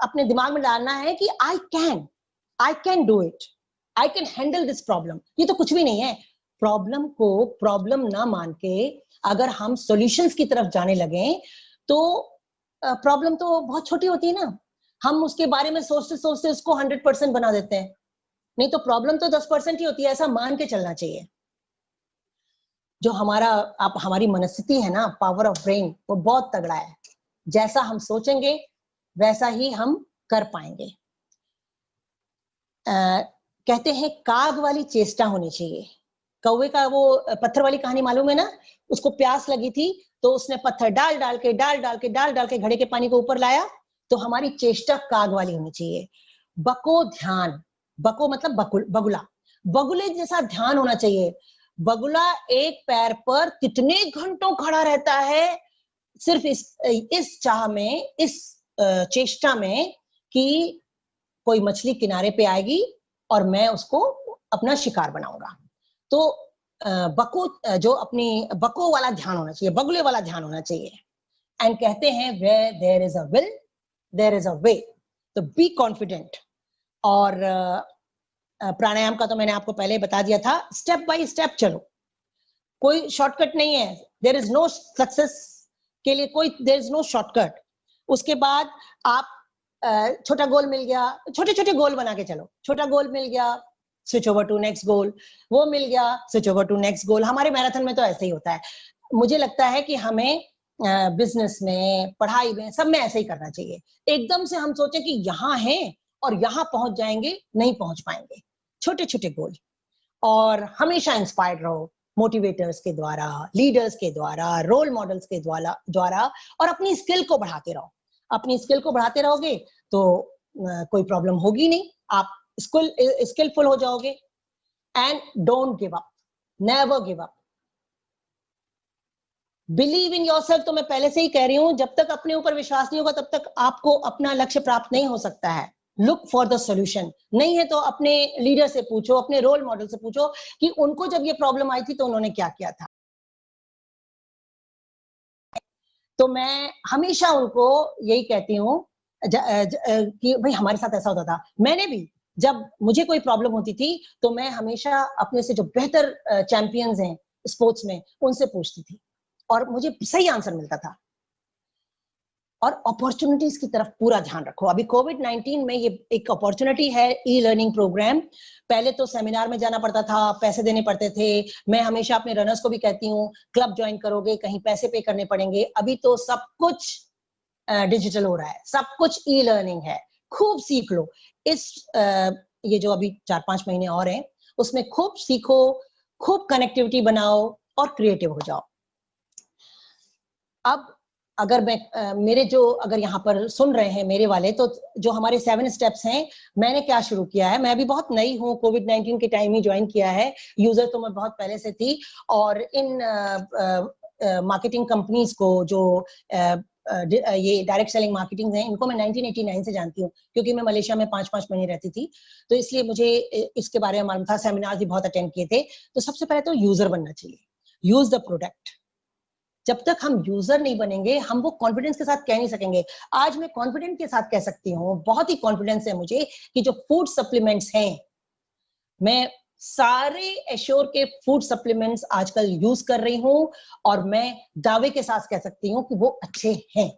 अपने दिमाग में डालना है कि I can do it, I can handle this problem. ये तो कुछ भी नहीं है. प्रॉब्लम को प्रॉब्लम ना मान के अगर हम सॉल्यूशंस की तरफ जाने लगे तो प्रॉब्लम तो बहुत छोटी होती है ना. हम उसके बारे में सोचते सोचते उसको 100% बना देते हैं. नहीं तो प्रॉब्लम तो 10% ही होती है, ऐसा मान के चलना चाहिए. जो हमारी मनस्थिति है ना, पावर ऑफ ब्रेन, वो बहुत तगड़ा है. जैसा हम सोचेंगे वैसा ही हम कर पाएंगे. कहते हैं काग वाली चेष्टा होनी चाहिए. कौवे का वो पत्थर वाली कहानी मालूम है ना, उसको प्यास लगी थी तो उसने पत्थर डाल डाल के घड़े के पानी को ऊपर लाया. तो हमारी चेष्टा काग वाली होनी चाहिए. बको ध्यान, बको मतलब बगुला, बगुले जैसा ध्यान होना चाहिए। बगुला एक पैर पर कितने घंटों खड़ा रहता है, सिर्फ इस चाह में, इस चेष्टा में कि कोई मछली किनारे पे आएगी और मैं उसको अपना शिकार बनाऊंगा। तो जो अपनी बको वाला ध्यान होना चाहिए, बगुले वाला ध्यान होना चाहिए। एंड कहते हैं where there is a will, there is a way, तो बी कॉन्फिडेंट। और प्राणायाम का तो मैंने आपको पहले बता दिया था, स्टेप बाय स्टेप चलो, कोई शॉर्टकट नहीं है। देयर इज नो सक्सेस के लिए देयर इज नो शॉर्टकट। उसके बाद आप छोटा गोल मिल गया, छोटे छोटे गोल बना के चलो। छोटा गोल मिल गया, switch over to next goal, वो मिल गया, switch over to next goal. हमारे मैराथन में तो ऐसे ही होता है। मुझे लगता है कि हमें बिजनेस में, पढ़ाई में, सब में ऐसे ही करना चाहिए। एकदम से हम सोचे कि यहाँ हैं और यहाँ पहुंच जाएंगे, नहीं पहुंच पाएंगे। छोटे छोटे गोल, और हमेशा इंस्पायर्ड रहो मोटिवेटर्स के द्वारा, लीडर्स के द्वारा, रोल मॉडल्स के द्वारा, और अपनी स्किल को बढ़ाते रहो। अपनी स्किल को बढ़ाते रहोगे तो कोई प्रॉब्लम होगी नहीं, आप स्किलफुल हो जाओगे। And don't give up, never give up, believe in yourself. तो मैं पहले से ही कह रही हूं, जब तक अपने ऊपर विश्वास नहीं होगा तब तक आपको अपना लक्ष्य प्राप्त नहीं हो सकता है। Look for the solution. नहीं है तो अपने लीडर से पूछो, अपने रोल मॉडल से पूछो कि उनको जब ये प्रॉब्लम आई थी तो उन्होंने क्या किया था। तो मैं हमेशा उनको यही कहती हूँ कि भाई हमारे साथ ऐसा होता था। मैंने भी जब मुझे कोई प्रॉब्लम होती थी तो मैं हमेशा अपने से जो बेहतर चैंपियंस हैं स्पोर्ट्स में, उनसे पूछती थी और मुझे सही आंसर मिलता था। और अपॉर्चुनिटीज की तरफ पूरा ध्यान रखो। अभी कोविड-19 में ये एक अपॉर्चुनिटी है, ई लर्निंग प्रोग्राम। पहले तो सेमिनार में जाना पड़ता था, पैसे देने पड़ते थे। मैं हमेशा अपने रनर्स को भी कहती हूँ, क्लब ज्वाइन करोगे, कहीं पैसे पे करने पड़ेंगे। अभी तो सब कुछ डिजिटल हो रहा है, सब कुछ ई लर्निंग है। खूब सीख लो। ये जो अभी 4-5 महीने और हैं, उसमें खूब सीखो, खूब कनेक्टिविटी बनाओ और क्रिएटिव हो जाओ। अब अगर अगर यहाँ पर सुन रहे हैं मेरे वाले, तो जो हमारे 7 स्टेप्स हैं, मैंने क्या शुरू किया है। मैं अभी बहुत नई हूँ, कोविड-19 के टाइम ही ज्वाइन किया है। यूजर तो मैं बहुत पहले से थी, और इन मार्केटिंग कंपनीज को, जो ये डायरेक्ट सेलिंग मार्केटिंग है, इनको मैं 1989 से जानती हूँ, क्योंकि मैं मलेशिया में 5-5 महीने रहती थी। तो इसलिए मुझे इसके बारे में मालूम था, सेमिनार भी बहुत अटेंड किए थे। तो सबसे पहले तो यूजर बनना चाहिए, यूज द प्रोडक्ट। जब तक हम यूजर नहीं बनेंगे, हम वो कॉन्फिडेंस के साथ कह नहीं सकेंगे। आज मैं कॉन्फिडेंस के साथ कह सकती हूँ, बहुत ही कॉन्फिडेंस है मुझे, कि जो फूड सप्लीमेंट्स हैं, मैं सारे एश्योर के फूड सप्लीमेंट्स आजकल यूज कर रही हूँ, और मैं दावे के साथ कह सकती हूँ कि वो अच्छे हैं।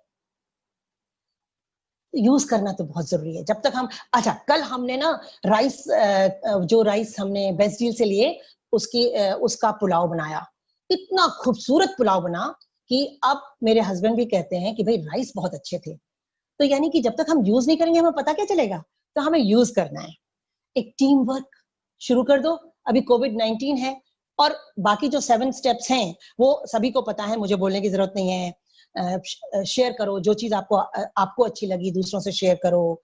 यूज करना तो बहुत जरूरी है। जब तक हम, अच्छा, कल हमने ना जो राइस हमने बेस्ट डील से लिए, उसका पुलाव बनाया। इतना खूबसूरत पुलाव बना कि अब मेरे हस्बैंड भी कहते हैं कि भाई राइस बहुत अच्छे थे। तो यानी कि जब तक हम यूज नहीं करेंगे, हमें पता क्या चलेगा। तो हमें यूज करना है। एक टीम वर्क शुरू कर दो। अभी कोविड-19 है, और बाकी जो 7 स्टेप्स हैं वो सभी को पता है, मुझे बोलने की जरूरत नहीं है। शेयर करो जो चीज आपको अच्छी लगी, दूसरों से शेयर करो।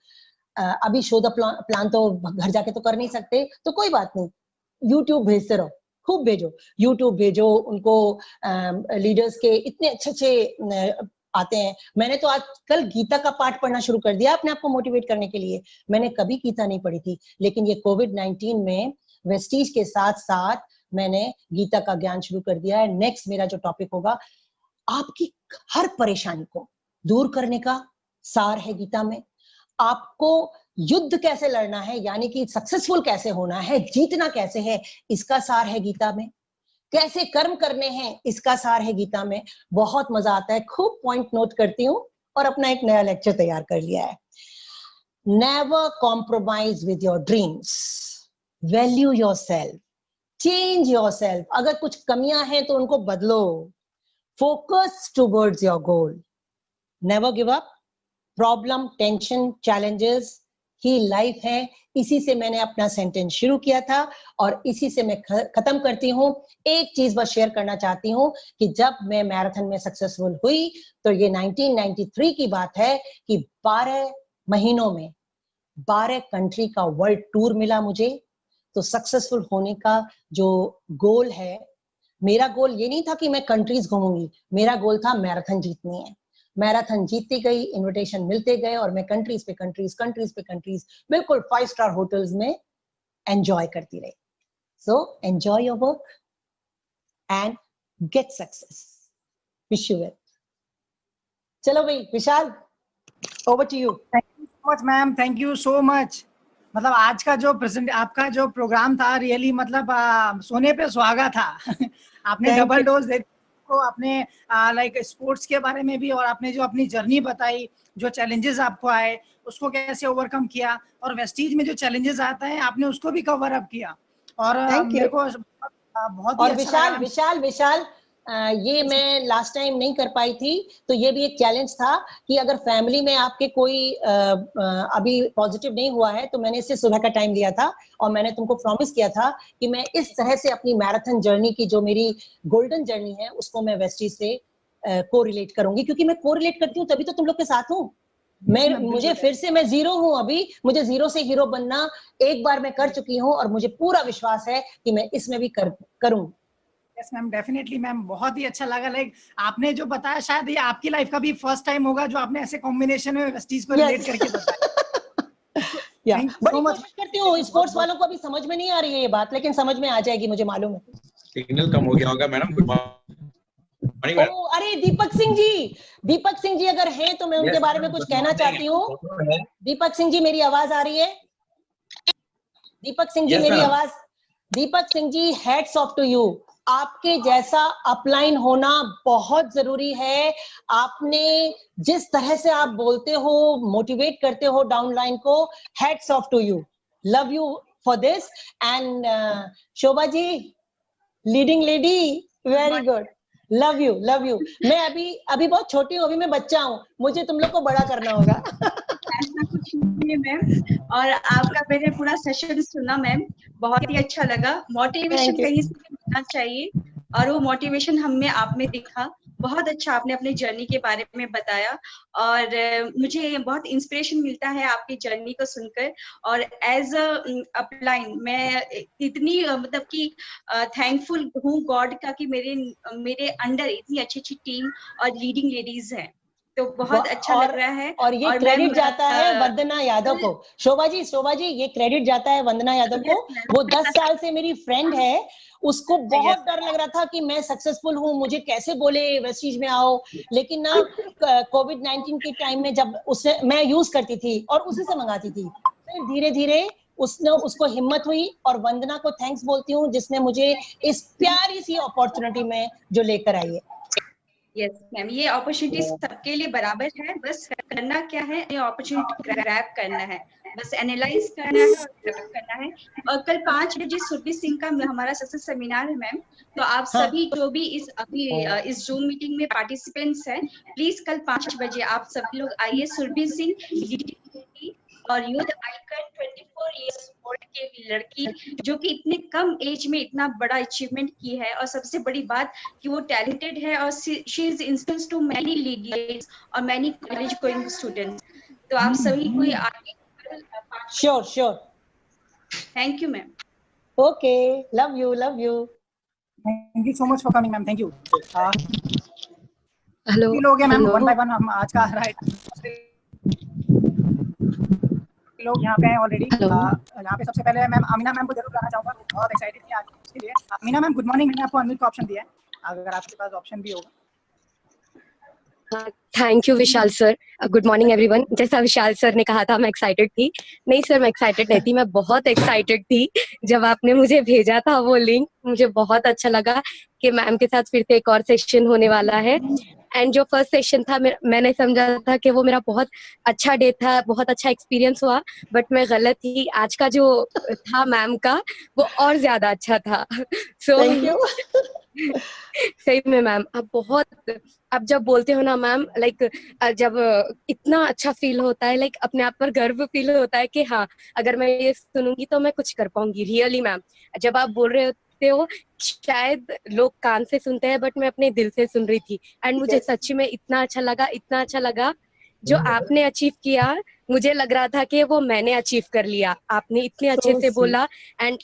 अभी शो द प्लान तो घर जाके तो कर नहीं सकते, तो कोई बात नहीं, यूट्यूब भेजते रहो, खूब भेजो, यूट्यूब भेजो उनको। लीडर्स के इतने अच्छे आते हैं। मैंने तो आज कल गीता का पाठ पढ़ना शुरू कर दिया अपने आप को मोटिवेट करने के लिए। मैंने कभी गीता नहीं पढ़ी थी, लेकिन ये कोविड-19 में वेस्टीज के साथ साथ मैंने गीता का ज्ञान शुरू कर दिया है। नेक्स्ट मेरा जो टॉपिक होगा, आपकी हर परेशानी को दूर करने का सार है गीता में। आपको युद्ध कैसे लड़ना है, यानी कि सक्सेसफुल कैसे होना है, जीतना कैसे है, इसका सार है गीता में। कैसे कर्म करने हैं, इसका सार है गीता में। बहुत मजा आता है, खूब पॉइंट नोट करती हूँ, और अपना एक नया लेक्चर तैयार कर लिया है। Never compromise with your dreams, value yourself, change yourself. अगर कुछ कमियां हैं तो उनको बदलो। Focus towards your goal, never give up. Problem, tension, challenges he life है। इसी से मैंने अपना सेंटेंस शुरू किया था, और इसी से मैं खत्म करती हूँ। एक चीज बस शेयर करना चाहती हूँ कि जब मैं मैराथन में सक्सेसफुल हुई, तो ये 1993 की बात है कि 12 महीनों में 12 कंट्री का वर्ल्ड टूर मिला मुझे। तो सक्सेसफुल होने का जो गोल है, मेरा गोल ये नहीं था कि मैं कंट्रीज घूमूंगी, मेरा गोल था मैराथन जीतनी है। मैराथन जीतती गई, इनविटेशन मिलते गए और मैं कंट्रीज पे कंट्रीज बिल्कुल 5 स्टार होटल्स में एंजॉय करती रही। So enjoy your work and get success. Wish you well. चलो भाई Vishal, over to you. Thank you so much ma'am, thank you so much. मतलब आज का जो आपका जो प्रोग्राम था रियली मतलब सोने पे सुहागा था। आपने डबल डोज दे को, आपने लाइक स्पोर्ट्स के बारे में भी, और आपने जो अपनी जर्नी बताई, जो चैलेंजेस आपको आए उसको कैसे ओवरकम किया, और वेस्टीज में जो चैलेंजेस आता है आपने उसको भी कवर अप किया। और मेरे को बहुत ही और अच्छा लगा। विशाल ये मैं लास्ट टाइम नहीं कर पाई थी, तो ये भी एक चैलेंज था कि अगर फैमिली में आपके कोई अभी पॉजिटिव नहीं हुआ है, तो मैंने इससे सुबह का टाइम लिया था और मैंने तुमको प्रॉमिस किया था कि मैं इस तरह से अपनी मैराथन जर्नी की, जो मेरी गोल्डन जर्नी है, उसको मैं वेस्टीज से कोरिलेट करूंगी, क्योंकि मैं कोरिलेट करती हूँ तभी तो तुम लोग के साथ हूँ। मुझे फिर से, मैं जीरो हूँ अभी, मुझे जीरो से हीरो बनना एक बार मैं कर चुकी हूँ और मुझे पूरा विश्वास है कि मैं इसमें भी करूँ। यस मैम, डेफिनेटली मैम, बहुत ही अच्छा लगा। लाइक आपने जो बताया, शायद ये आपकी लाइफ का भी फर्स्ट टाइम होगा जो आपने ऐसे कॉम्बिनेशन में वेस्टीज को रिलेट करके बताया। बड़ी कोशिश करती हूँ, स्पोर्ट्स वालों को अभी समझ में नहीं आ रही है ये बात, लेकिन समझ में आ जाएगी, मुझे मालूम है। सिग्नल कम हो गया होगा मैडम। Good morning. अरे दीपक सिंह जी अगर हैं तो मैं उनके बारे में कुछ कहना चाहती हूँ। दीपक सिंह जी, मेरी आवाज आ रही है? दीपक सिंह जी, मेरी आवाज? Deepak Singh ji, hats off to you. आपके जैसा अपलाइन होना बहुत जरूरी है। आपने जिस तरह से आप बोलते हो, मोटिवेट करते हो डाउनलाइन को, hats off to you, love you for this. And Shobha ji, leading lady, very good, love you love you. मैं अभी बहुत छोटी हूँ, अभी मैं बच्चा हूँ, मुझे तुम लोग को बड़ा करना होगा। ऐसा कुछ नहीं है मैम, और आपका मैंने पूरा सेशन सुना मैम, बहुत ही अच्छा लगा। मोटिवेशन कहीं से मिलना चाहिए और वो मोटिवेशन हमें आप में दिखा। बहुत अच्छा आपने अपनी जर्नी के बारे में बताया और मुझे बहुत इंस्पिरेशन मिलता है आपकी जर्नी को सुनकर। और एज अपलाइन मैं इतनी मतलब कि थैंकफुल हूँ गॉड का कि मेरे अंडर इतनी अच्छी अच्छी टीम और लीडिंग लेडीज हैं, तो बहुत अच्छा लग रहा है। और ये क्रेडिट जाता है वंदना यादव को। शोभा जी, ये क्रेडिट जाता है वंदना यादव को। वो 10 साल से मेरी फ्रेंड है, उसको बहुत डर लग रहा था कि मैं सक्सेसफुल हूँ, मुझे कैसे बोले वेस्टीज में आओ, लेकिन ना कोविड-19 के टाइम में जब उसे मैं यूज करती थी और उसी से मंगाती थी, फिर धीरे धीरे उसको हिम्मत हुई, और वंदना को थैंक्स बोलती हूँ जिसने मुझे इस प्यारी सी अपॉर्चुनिटी में जो लेकर आई है। यस मैम, ये अपॉर्चुनिटी सबके लिए बराबर है, बस करना क्या है, ये अपॉर्चुनिटी ग्रैब करना है, बस एनालाइज करना है और ग्रैब करना है। और कल 5 बजे सुरभि सिंह का हमारा सक्सेस सेमिनार है मैम, तो आप सभी जो भी इस जूम मीटिंग में पार्टिसिपेंट्स हैं, प्लीज कल 5 बजे आप सभी लोग आइए। सुरभि सिंह और यूथ आइकन 24 इयर्स ओल्ड की लड़की जो कि इतने कम एज में इतना बड़ा अचीवमेंट की है, और सबसे बड़ी बात कि वो टैलेंटेड है और she is inspiration to many leaders और मैनी कॉलेज गोइंग स्टूडेंट्स। तो आप सभी को आगे sure thank you ma'am. Okay, love you thank you so much for coming ma'am, thank you. Hello लोग हैं मैम, वन बाय वन हम आज का राइट लोग यहाँ पे हैं ऑलरेडी। यहाँ पे सबसे पहले मैम अमीना मैम को जरूर कहना चाहूंगा, बहुत एक्साइटेड थी आज इसके लिए। अमीना मैम गुड मॉर्निंग, मैंने आपको अनम्यूट का ऑप्शन दिया है, अगर आपके पास ऑप्शन भी होगा। Thank you Vishal sir. Good morning everyone. जैसा विशाल सर ने कहा था मैं एक्साइटेड थी, नहीं सर मैं एक्साइटेड नहीं थी, मैं बहुत एक्साइटेड थी जब आपने मुझे भेजा था वो लिंक। मुझे बहुत अच्छा लगा कि मैम के साथ फिर से एक और सेशन होने वाला है। एंड जो फर्स्ट सेशन था मैंने समझा था कि वो मेरा बहुत अच्छा डे था, बहुत अच्छा एक्सपीरियंस हुआ, बट मैं गलत थी। आज का जो था मैम का वो और ज्यादा अच्छा था। सही में मैम आप जब बोलते हो ना मैम, लाइक जब इतना अच्छा फील होता है, लाइक अपने आप पर गर्व फील होता है कि हाँ अगर मैं ये सुनूंगी तो मैं कुछ कर पाऊंगी। रियली मैम जब आप बोल रहे हो शायद लोग कान से सुनते हैं बट मैं अपने दिल से सुन रही थी। एंड मुझे सच्ची में इतना अच्छा लगा जो आपने अचीव किया। मुझे लग रहा था कि वो मैंने अचीव कर लिया, आपने इतने अच्छे से बोला। एंड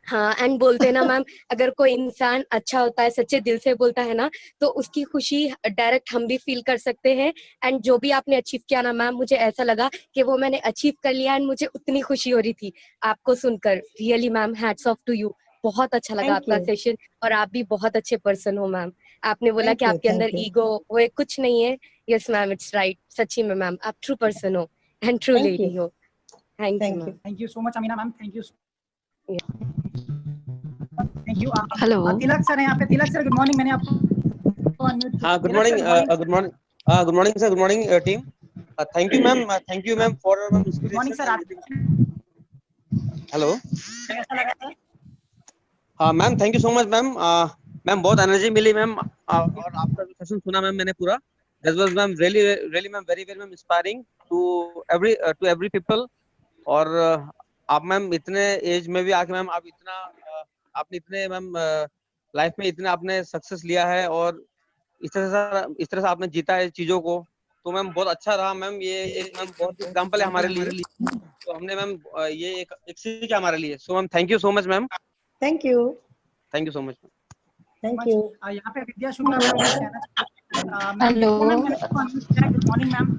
हाँ, एंड बोलते हैं ना मैम, अगर कोई इंसान अच्छा होता है, सच्चे दिल से बोलता है ना, तो उसकी खुशी डायरेक्ट हम भी फील कर सकते हैं। एंड जो भी आपने अचीव किया ना मैम, मुझे ऐसा लगा कि वो मैंने अचीव कर लिया एंड मुझे उतनी खुशी हो रही थी आपको सुनकर। Really ma'am, hats off to you. बहुत अच्छा लगा थैंक आपका यू, सेशन, और आप भी बहुत अच्छे पर्सन हो मैम। आपने बोला कि थैंक यू, आपके अंदर थैंक यू, ईगो वो एक कुछ नहीं है। Yes ma'am, it's right. सच्ची में मैम, आप ट्रू पर्सन हो and true thank you, lady हो। Thank you thank you. Ma'am. Thank you so much Amina ma'am, thank you, thank you. Hello. Tilak sir है यहाँ पे। तिलक सर गुड मॉर्निंग, मैंने आपको अनम्यूट किया। हाँ, good Tilak sir morning, good morning. Good morning, good morning sir, good morning team. Thank you ma'am for good morning inspiration sir, and hello. कैसा लगा sir? हाँ ma'am, thank you so much ma'am. Ma'am बहुत energy मिली ma'am, और आपका जो session सुना ma'am मैंने पूरा, that was ma'am really ma'am very ma'am inspiring to every people. और आप मैम इतने एज में भी आके मैम आप इतना आपने इतने मैम लाइफ में इतने आपने सक्सेस लिया है, और इस तरह से आपने जीता है चीजों को, तो मैम बहुत अच्छा रहा मैम। ये एक मैम बहुत एग्जाम्पल है हमारे लिए, तो हमने मैम ये एक सीख है हमारे लिए। So ma'am thank you so much ma'am, thank you, thank you so much. Thank you. यहाँ पे विद्या शुक्ला मैम कुछ कहना चाहती हैं। Ma'am hello. विद्या मैम, मैंने आपको अनम्यूट किया है। Good morning ma'am.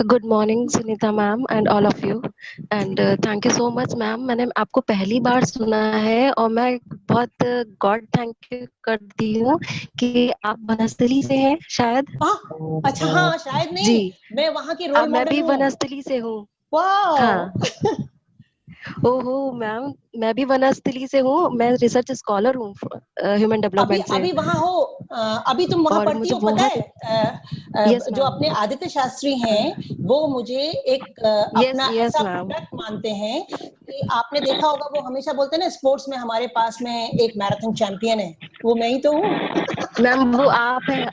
Good morning Sunita ma'am and all of you, and thank you so much ma'am. मैंने आपको पहली बार सुना है और मैं बहुत गॉड थैंक यू करती हूँ कि आप बनस्थली से हैं शायद। अच्छा, हाँ शायद जी, नहीं, मैं वहाँ की रोल मैं मॉडल भी हूँ। बनस्थली से हूँ। वाह। हाँ। ओहो मैम, मैं भी बनस्थली से हूँ। मैं रिसर्च स्कॉलर हूँ ह्यूमन डेवलपमेंट से। अभी वहाँ हो? अभी तुम वहाँ और पढ़ती मुझे हो? पता बहुत, है यस जो मैम, अपने आदित्य शास्त्री हैं, वो मुझे एक यस अपना यस ऐसा मैम। प्रोडक्ट मानते हैं कि आपने देखा होगा, वो हमेशा बोलते हैं ना, स्पोर्ट्स में हमारे पास में एक मैराथन चैंपियन है, वो मैं ही तो हूँ। मैम वो आप हैं,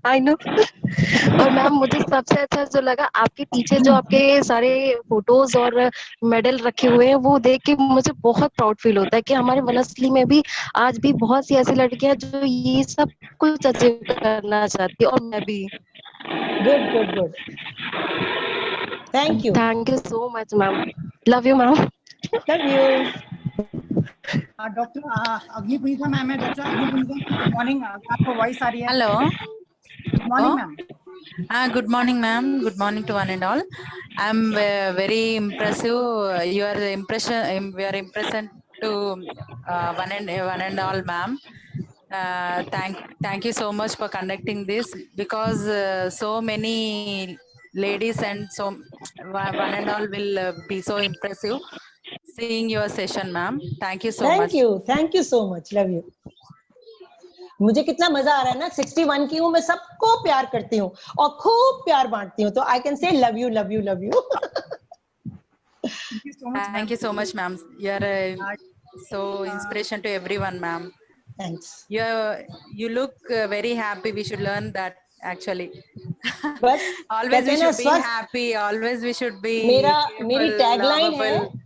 आई नो। और मैम मुझे सबसे अच्छा जो लगा, आपके पीछे जो आपके सारे फोटोज और मेडल रखे हुए हैं, वो देख के मुझे बहुत प्राउड फील होता है कि हमारे वनस्थली में भी आज भी बहुत सी ऐसी लड़कियां हैं जो ये सब कुछ अचीव करना चाहती है, और मैं भी। Good good good, thank you, thank you so much ma'am, love you ma'am. Love you. Doctor अग्नि पुनीता मैम है। डॉक्टर अग्नि पुनीता मैम गुड मॉर्निंग, आपको वॉइस आ रही है? Hello. Good morning ma'am. Good morning, ma'am. Good morning to one and all. I'm very impressive. Your impression, we are impressed to one and all, ma'am. Thank you so much for conducting this, because so many ladies and so one and all will be so impressive seeing your session, ma'am. Thank you so much. Thank you so much, love you. मुझे कितना मजा आ रहा है ना, 61 की हूँ मैं, सबको प्यार करती हूँ और खूब प्यार बांटती हूँ, तो I can say love you love you love you. Thank you so much, ma'am. You're so inspiration to everyone, ma'am. Thanks. You look very happy. We should learn that actually. But always we should be happy. Always we should be मेरी tagline है, lovable.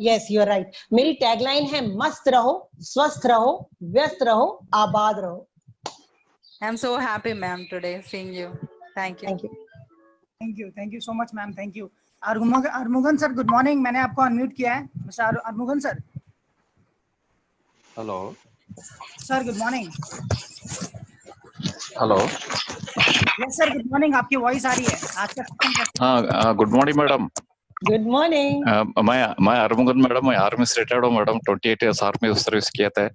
Yes you are right, मेरी tagline है, मस्त रहो, स्वस्थ रहो, व्यस्त रहो, आबाद रहो। I'm so happy, ma'am, today seeing you. Thank you. Thank you so much ma'am, thank you. Armugan sir good morning, मैंने आपको अनम्यूट किया है। Mister Armugan sir. Hello sir, good morning. Hello. Yes sir, good morning, आपकी voice आ रही है। आज का सेशन कैसा? हाँ, good morning madam. Good morning. मैं अरमुगन मैडम, मैं आर्मी से रिटायर्ड हूँ मैडम, 28 ईयर्स आर्मी सर्विस किया था।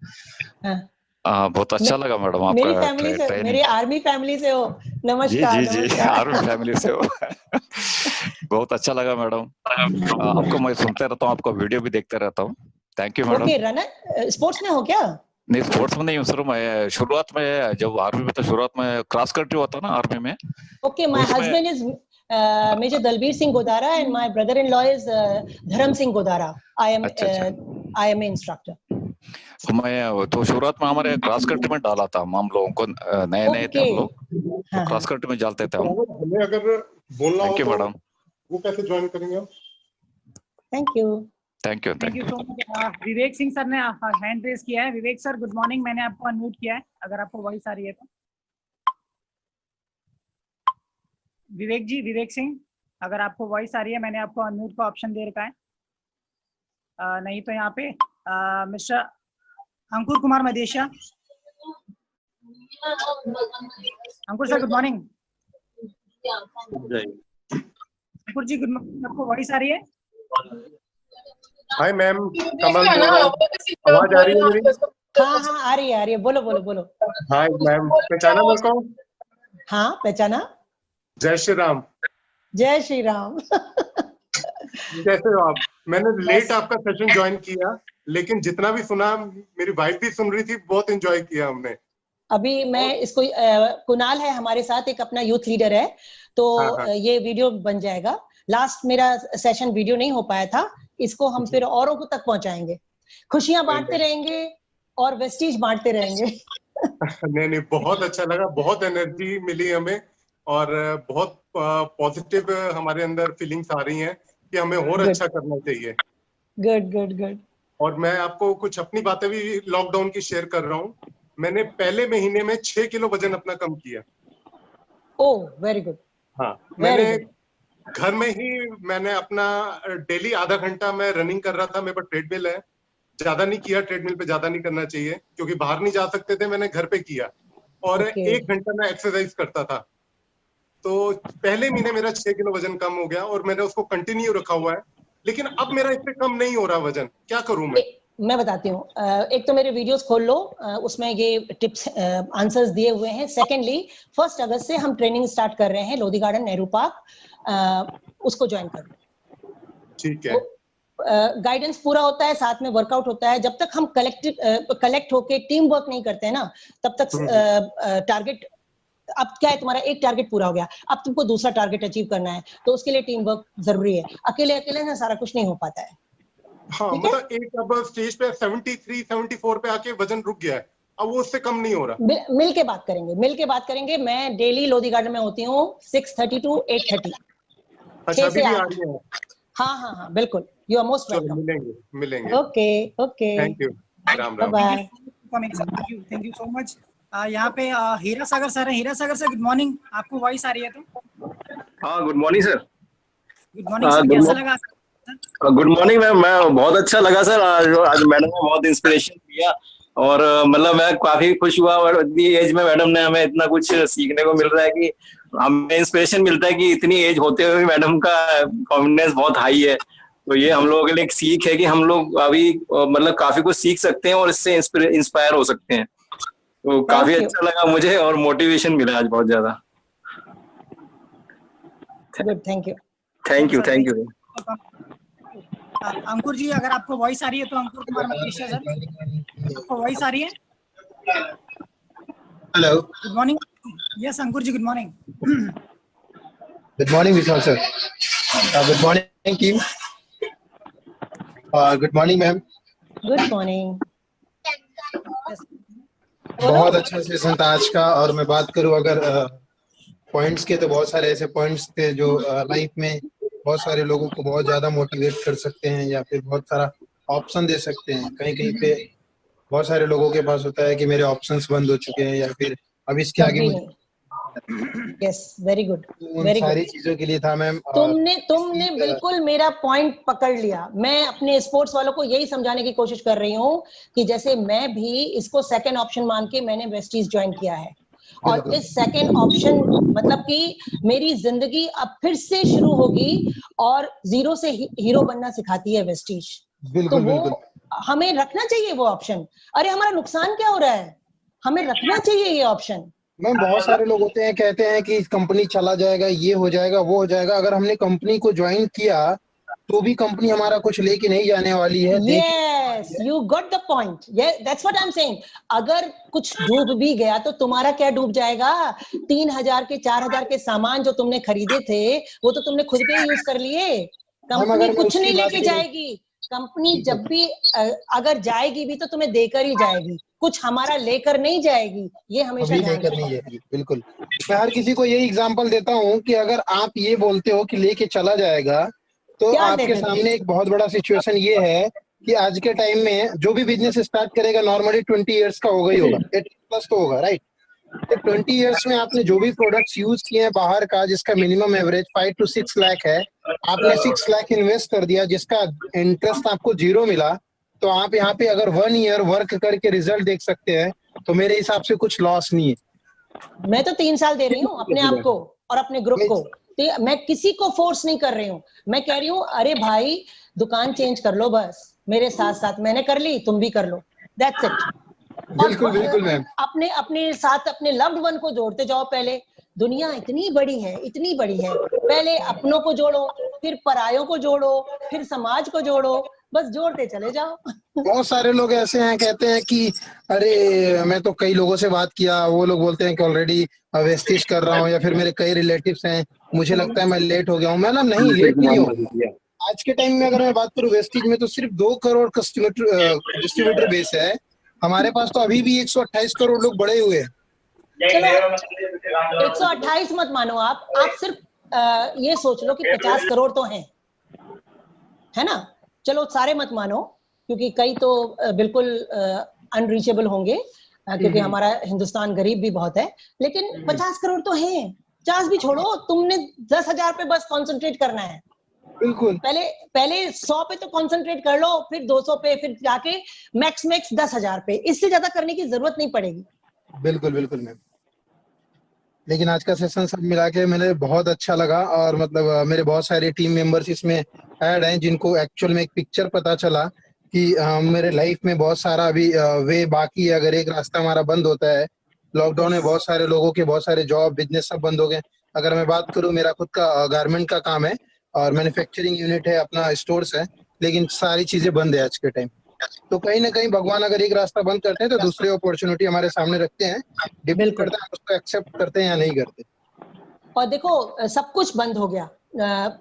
बहुत अच्छा लगा मैडम आपका मेरी फैमिली से, ट्रेनिंग। मेरी आर्मी फैमिली से हो। नमस्कार। जी आर्मी फैमिली से हो। बहुत अच्छा लगा मैडम, आपको मैं सुनते रहता हूँ, आपका वीडियो भी देखते रहता हूँ। Thank you madam. Okay, runner sports में हो क्या? नहीं, स्पोर्ट्स में नहीं हूँ सर, मैं शुरुआत में जब आर्मी में था, शुरुआत में क्रॉस कंट्री होता ना आर्मी में। Okay, my husband is major Dalbir Singh Godara and my brother in law is Dharam Singh Godara. I am instructor. तो मैं तो शुरुआत में हमारे क्रॉस कंट्री में डाला था, हम लोगों को नए थे हम लोग, तो क्रॉस कंट्री में डालते थे हम। हमें अगर बोलना हो थैंक यू तो मैडम। वो कैसे ज्वाइन करेंगे आप? Thank you so much. Vivek Singh sir ने हैंड रेज किया है। विवेक सर गुड मॉर्निंग, मैंने आपको अनम्यूट किया है, अगर आपको वॉइस आ रही है तो। विवेक जी, विवेक सिंह, अगर आपको वॉइस आ रही है, मैंने आपको अनम्यूट का ऑप्शन दे रखा है। नहीं तो यहाँ पे मिस्टर अंकुर कुमार मदेशिया। अंकुर सर, गुड मॉर्निंग। अंकुर जी, गुड मॉर्निंग। आपको वॉइस आ रही है? हाय मैम, कमल आवाज आ रही है मेरी? हाँ हाँ, आ रही है, बोलो बोलो बोलो। हाय मैम, पहचाना मेरे को? हाँ, पहचाना। जय श्री राम। जय श्री राम। कैसे हो आप? मैंने लेट आपका सेशन ज्वाइन किया, लेकिन जितना भी सुना, मेरी वाइफ भी सुन रही थी, बहुत एंजॉय किया हमने। अभी मैं इसको कुणाल है हमारे साथ, एक अपना यूथ लीडर है, तो हाँ। ये वीडियो बन जाएगा। लास्ट मेरा सेशन वीडियो नहीं हो पाया था, इसको हम फिर औरों को तक पहुंचाएंगे। खुशियां बांटते रहेंगे और वेस्टीज बांटते रहेंगे। नहीं, बहुत अच्छा लगा, बहुत एनर्जी मिली हमें और बहुत पॉजिटिव हमारे अंदर फीलिंग्स आ रही हैं कि हमें और अच्छा करना चाहिए। Good good good. और मैं आपको कुछ अपनी बातें भी लॉकडाउन की शेयर कर रहा हूँ। मैंने पहले महीने में 6 किलो वजन अपना कम किया। ओह, वेरी गुड। हाँ, मैंने घर में ही मैंने अपना डेली आधा घंटा मैं रनिंग कर रहा था। मेरे पास ट्रेडमिल है, ज्यादा नहीं किया, ट्रेडमिल पे ज्यादा नहीं करना चाहिए क्योंकि बाहर नहीं जा सकते थे, मैंने घर पे किया और 1 घंटा मैं एक्सरसाइज करता था। तो पहले महीने मेरा 6 किलो वजन कम हो गया और मैंने उसको कंटिन्यू रखा हुआ है, लेकिन अब मेरा इससे कम नहीं हो रहा वजन। क्या करूं मैं बताती हूँ। एक तो मेरे वीडियोस खोल लो, उसमें ये टिप्स आंसर्स दिए हुए हैं। सेकेंडली, 1 अगस्त से हम ट्रेनिंग स्टार्ट कर रहे हैं लोधी गार्डन नेहरू पार्क, उसको ज्वाइन कर लो। ठीक है। गाइडेंस पूरा होता है, साथ में वर्कआउट होता है। जब तक हम कलेक्ट होके टीम वर्क नहीं करते हैं ना, तब तक टारगेट, अब क्या है, तुम्हारा एक टारगेट पूरा हो गया, अब तुमको दूसरा टारगेट अचीव करना है, तो उसके लिए टीम वर्क जरूरी है। अकेले अकेले ना सारा कुछ नहीं हो पाता है। हाँ, मतलब एक अब स्टेज पे 73, 74 पे आके वजन रुक गया है, अब वो उससे कम नहीं हो रहा। मिल के बात करेंगे। मैं डेली लोधी गार्डन में होती हूँ 6:30 to 8:30। अच्छा, अभी भी आ रही है? हाँ, बिल्कुल। You are most welcome. मिलेंगे। Okay. Thank you. Ram Ram. Bye. Thank you so much. यहाँ पे हीरा सागर सर है। Heera Sagar sir, good morning. आपको वॉइस आ रही है तो? हाँ, good morning sir. Good morning sir, कैसा लगा? गुड मॉर्निंग मैम, मैं बहुत अच्छा लगा सर। आज मैडम ने बहुत इंस्पिरेशन दिया और मतलब मैं काफी खुश हुआ। और इतनी एज में मैडम ने हमें इतना कुछ सीखने को मिल रहा है कि हमें इंस्पिरेशन मिलता है कि इतनी एज होते हुए मैडम का कॉन्फिडेंस बहुत हाई है। तो ये हम लोगों के लिए एक सीख है कि हम लोग अभी मतलब काफी कुछ सीख सकते हैं और इससे इंस्पायर हो सकते हैं। तो काफी अच्छा लगा मुझे और मोटिवेशन मिला आज बहुत ज्यादा। Good, thank you. Thank you. Ankur ji, अगर आपको वॉइस आ रही है तो अंकुर कुमार मदेशिया सर, आपको वॉइस आ रही है? Hello, good morning. Yes Ankur ji, good morning. Good morning Vishal sir. Good morning team. Good morning ma'am. Good morning. बहुत अच्छा सेशन था आज का। और मैं बात करूं अगर पॉइंट्स के, तो बहुत सारे ऐसे पॉइंट्स थे जो लाइफ में बहुत सारे लोगों को बहुत ज्यादा मोटिवेट कर सकते हैं या फिर बहुत सारा ऑप्शन दे सकते हैं। कहीं कहीं पे बहुत सारे लोगों के पास होता है कि मेरे ऑप्शंस बंद हो चुके हैं या फिर अब इसके आगे मुझे। Yes, very good. उन सारी चीजों के लिए था मैम। तुमने बिल्कुल मेरा पॉइंट पकड़ लिया। मैं अपने स्पोर्ट्स वालों को यही समझाने की कोशिश कर रही हूँ कि जैसे मैं भी इसको सेकंड ऑप्शन मान के मैंने वेस्टीज ज्वाइन किया है, और इस सेकंड ऑप्शन मतलब कि मेरी जिंदगी अब फिर से शुरू होगी और जीरो से हीरो बनना सिखाती है वेस्टीज। तो वो हमें रखना चाहिए वो ऑप्शन। अरे हमारा नुकसान क्या हो रहा है, हमें रखना चाहिए ये ऑप्शन। मैम बहुत सारे लोग होते हैं, कहते हैं कि कंपनी चला जाएगा, ये हो जाएगा, वो हो जाएगा। अगर हमने कंपनी को ज्वाइन किया तो भी कंपनी हमारा कुछ लेके नहीं जाने वाली है। Yes, you got the point. Yeah, that's what I'm saying. अगर कुछ डूब भी गया तो तुम्हारा क्या डूब जाएगा? 3,000 के 4,000 के सामान जो तुमने खरीदे थे वो तो तुमने खुद पे यूज कर लिए। कंपनी कुछ नहीं लेके जाएगी। कंपनी जब भी अगर जाएगी भी तो तुम्हें देकर ही जाएगी, कुछ हमारा लेकर नहीं जाएगी। ये हमेशा लेकर नहीं जाएगी। बिल्कुल। मैं हर किसी को यही एग्जांपल देता हूँ कि अगर आप ये बोलते हो कि लेके चला जाएगा, तो आपके सामने एक बहुत बड़ा सिचुएशन ये है कि आज के टाइम में जो भी बिजनेस स्टार्ट करेगा नॉर्मली 20 इयर्स का होगा ही होगा, 80+ तो होगा, राइट? तो 20 इयर्स में आपने जो भी प्रोडक्ट्स यूज किए हैं बाहर का, जिसका मिनिमम एवरेज 5 to 6 लाख है, आपने 6 लाख इन्वेस्ट कर दिया, जिसका इंटरेस्ट आपको 0 मिला, तो आप यहाँ पे अगर 1 ईयर वर्क करके रिजल्ट देख सकते हैं तो मेरे हिसाब से कुछ लॉस नहीं है। मैं तो 3 साल दे रही हूँ अपने आप को और अपने ग्रुप को, तो मैं किसी को फोर्स नहीं कर रही हूँ। मैं कह रही हूँ अरे भाई दुकान चेंज कर लो बस, मेरे साथ साथ मैंने कर ली, तुम भी कर लो, दैट्स इट। बिल्कुल बिल्कुल मैम। अपने अपने साथ अपने लव्ड वन को जोड़ते जाओ। पहले दुनिया इतनी बड़ी है, इतनी बड़ी है, पहले अपनों को जोड़ो, फिर परायों को जोड़ो, फिर समाज को जोड़ो, बस जोड़ते चले जाओ। बहुत सारे लोग ऐसे हैं कहते हैं कि अरे मैं तो कई लोगों से बात किया, वो लोग बोलते हैं कि ऑलरेडी वेस्टिज कर रहा हूँ, या फिर मेरे कई रिलेटिव्स हैं, मुझे लगता है मैं लेट हो गया हूँ। मैं ना नहीं, लेट नहीं हो। आज के टाइम में अगर मैं बात करूँ वेस्टिज में, तो सिर्फ 2 करोड़ डिस्ट्रीब्यूटर बेस है हमारे पास, तो अभी भी 128 करोड़ लोग बढ़े हुए हैं। चलो 128 मत मानो आप सिर्फ ये सोच लो कि 50 करोड़ तो हैं, है ना। चलो सारे मत मानो, क्योंकि कई तो बिल्कुल अनरीचेबल होंगे, क्योंकि हमारा हिंदुस्तान गरीब भी बहुत है, लेकिन 50 करोड़ तो हैं। 50 भी छोड़ो, तुमने 10,000 पे बस कंसंट्रेट करना है। बिल्कुल। पहले 100 पे तो कंसंट्रेट कर लो, फिर 200 पे, फिर जाके मैक्स 10,000 पे। इससे ज्यादा करने की जरूरत नहीं पड़ेगी। बिल्कुल बिल्कुल मैम। लेकिन आज का सेशन सब मिला के मैंने बहुत अच्छा लगा, और मतलब मेरे बहुत सारे टीम मेंबर्स इसमें ऐड हैं जिनको एक्चुअल में एक पिक्चर पता चला कि मेरे लाइफ में बहुत सारा अभी वे बाकी है। अगर एक रास्ता हमारा बंद होता है, लॉकडाउन में बहुत सारे लोगों के बहुत सारे जॉब बिजनेस सब बंद हो गए। अगर मैं बात करूं, मेरा खुद का गारमेंट का काम है और मैन्युफैक्चरिंग यूनिट है, अपना स्टोर्स है, लेकिन सारी चीजें बंद है आज के टाइम। तो कहीं ना कहीं भगवान अगर एक रास्ता बंद करते हैं तो दूसरी अपॉर्चुनिटी हमारे सामने रखते हैं। डिपेंड करता है उसको एक्सेप्ट करते हैं या नहीं करते। और देखो सब कुछ बंद हो गया,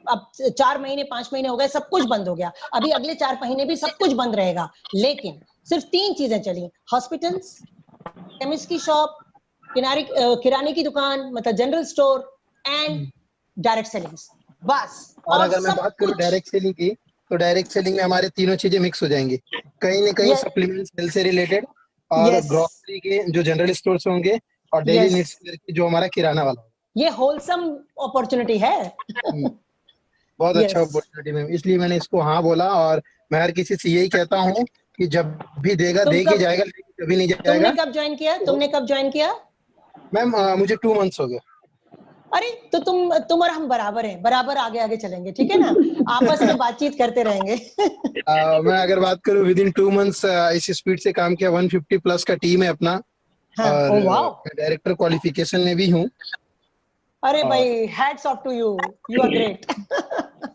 अब 4 महीने 5 महीने हो गए, सब कुछ बंद हो गया। अभी अगले 4 महीने भी सब कुछ बंद रहेगा, लेकिन सिर्फ 3 चीजें चली: हॉस्पिटल्स, केमिस्ट की शॉप, किराने की दुकान मतलब general store, and direct ceilings, बस। और अगर मैं बात करूं डायरेक्ट सेलिंग की, तो डायरेक्ट सेलिंग में हमारे तीनों चीजें मिक्स हो जाएंगी। कहीं ना कहीं सप्लीमेंट्स हेल्थ से रिलेटेड, और ग्रोसरी के जो जनरल स्टोर्स होंगे, और डेली नीड्स की जो हमारा किराना वाला। ये होलसम अपॉर्चुनिटी है। बहुत अच्छा अपॉर्चुनिटी मैम, इसलिए मैंने इसको हाँ बोला। और मैं हर किसी से यही कहता हूँ कि जब भी देगा दे के जाएगा, कभी नहीं जाएगा। तुमने कब ज्वाइन किया? मैम मुझे 2 मंथ्स हो गए। अरे तो तुम और हम बराबर हैं, बराबर आगे आगे चलेंगे, ठीक है ना। आपस में बातचीत करते रहेंगे। मैं अगर बात करूं, विद इन 2 मंथ्स इस स्पीड से काम किया। 150 प्लस का टीम है अपना। और डायरेक्टर क्वालिफिकेशन में भी हूँ। अरे भाई, hats off to you, you are great.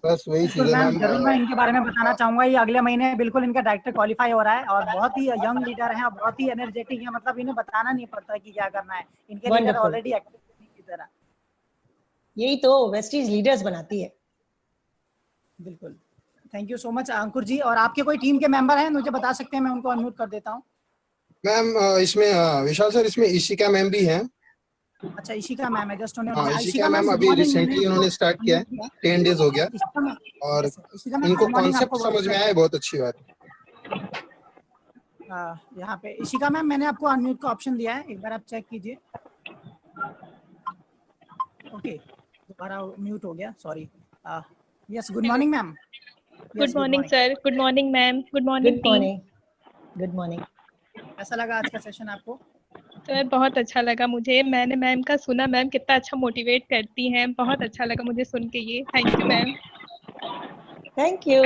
बस वही चीज है। जरूर मैं इनके बारे में बताना चाहूंगा। ये अगले महीने बिल्कुल इनका डायरेक्टर क्वालिफाई हो रहा है, और बहुत ही यंग लीडर है, बहुत ही एनर्जेटिक है। मतलब इन्हें बताना नहीं पड़ता कि क्या करना है, इनके लीडर ऑलरेडी एक्टिव की तरह। यही तो वेस्टीज लीडर्स बनाती है। बिल्कुल, thank you so much Ankur जी। और आपके कोई टीम के मेंबर हैं, मुझे बता सकते हैं, मैं उनको अनम्यूट कर देता हूँ। मैम इसमें विशाल सर, इसमें इशिका मैम भी हैं। अच्छा, इशिका मैम है, जस्ट इशिका मैम अभी रिसेंटली उन्होंने स्टार्ट किया है, 10 डेज हो गया, और इनको कॉन्सेप्ट समझ में आया, बहुत अच्छी बात है। यहाँ पे इशिका मैम, मैंने आपको अनम्यूट का ऑप्शन दिया है, एक बार आप चेक कीजिए। ओके, दोबारा म्यूट हो गया, sorry. Yes, good morning ma'am. Good morning sir, good morning ma'am, good morning team. Good morning. कैसा लगा आज का सेशन आपको? सर बहुत अच्छा लगा मुझे। मैंने मैम का सुना, मैम कितना अच्छा मोटिवेट करती हैं, बहुत अच्छा लगा मुझे सुन के ये। Thank you ma'am. Thank you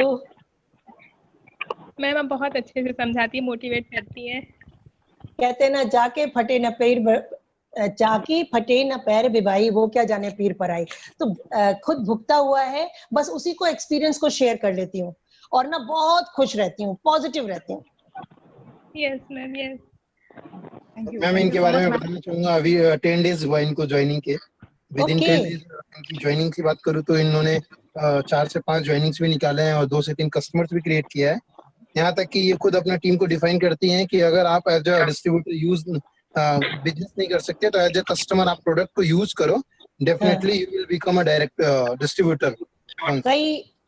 ma'am, आप बहुत अच्छे से समझाती है, मोटिवेट करती हैं। कहते ना, जाके फटे न चाकी फटे न पैर बिबाई, वो क्या जाने पीर पर आई। तो खुद भुगता हुआ है, बस उसी को एक्सपीरियंस को शेयर कर लेती हूँ, और ना बहुत खुश रहती हूँ, पॉजिटिव रहती हूँ। Yes ma'am, yes. मैम इनके बारे में बताना चाहूंगा, अभी 10 डेज हुआ इनको ज्वाइनिंग के। विद इन 10 डेज इनकी ज्वाइनिंग की बात करूँ तो इन्होंने 4 से 5 ज्वाइनिंग्स भी निकाले हैं, और 2 से 3 कस्टमर्स भी क्रिएट किया है। यहाँ तक कि ये खुद अपना टीम को डिफाइन करती हैं कि अगर आप as a distributor use business नहीं कर सकते, तो एज अ कस्टमर आप प्रोडक्ट को यूज करो, definitely you will become a direct distributor.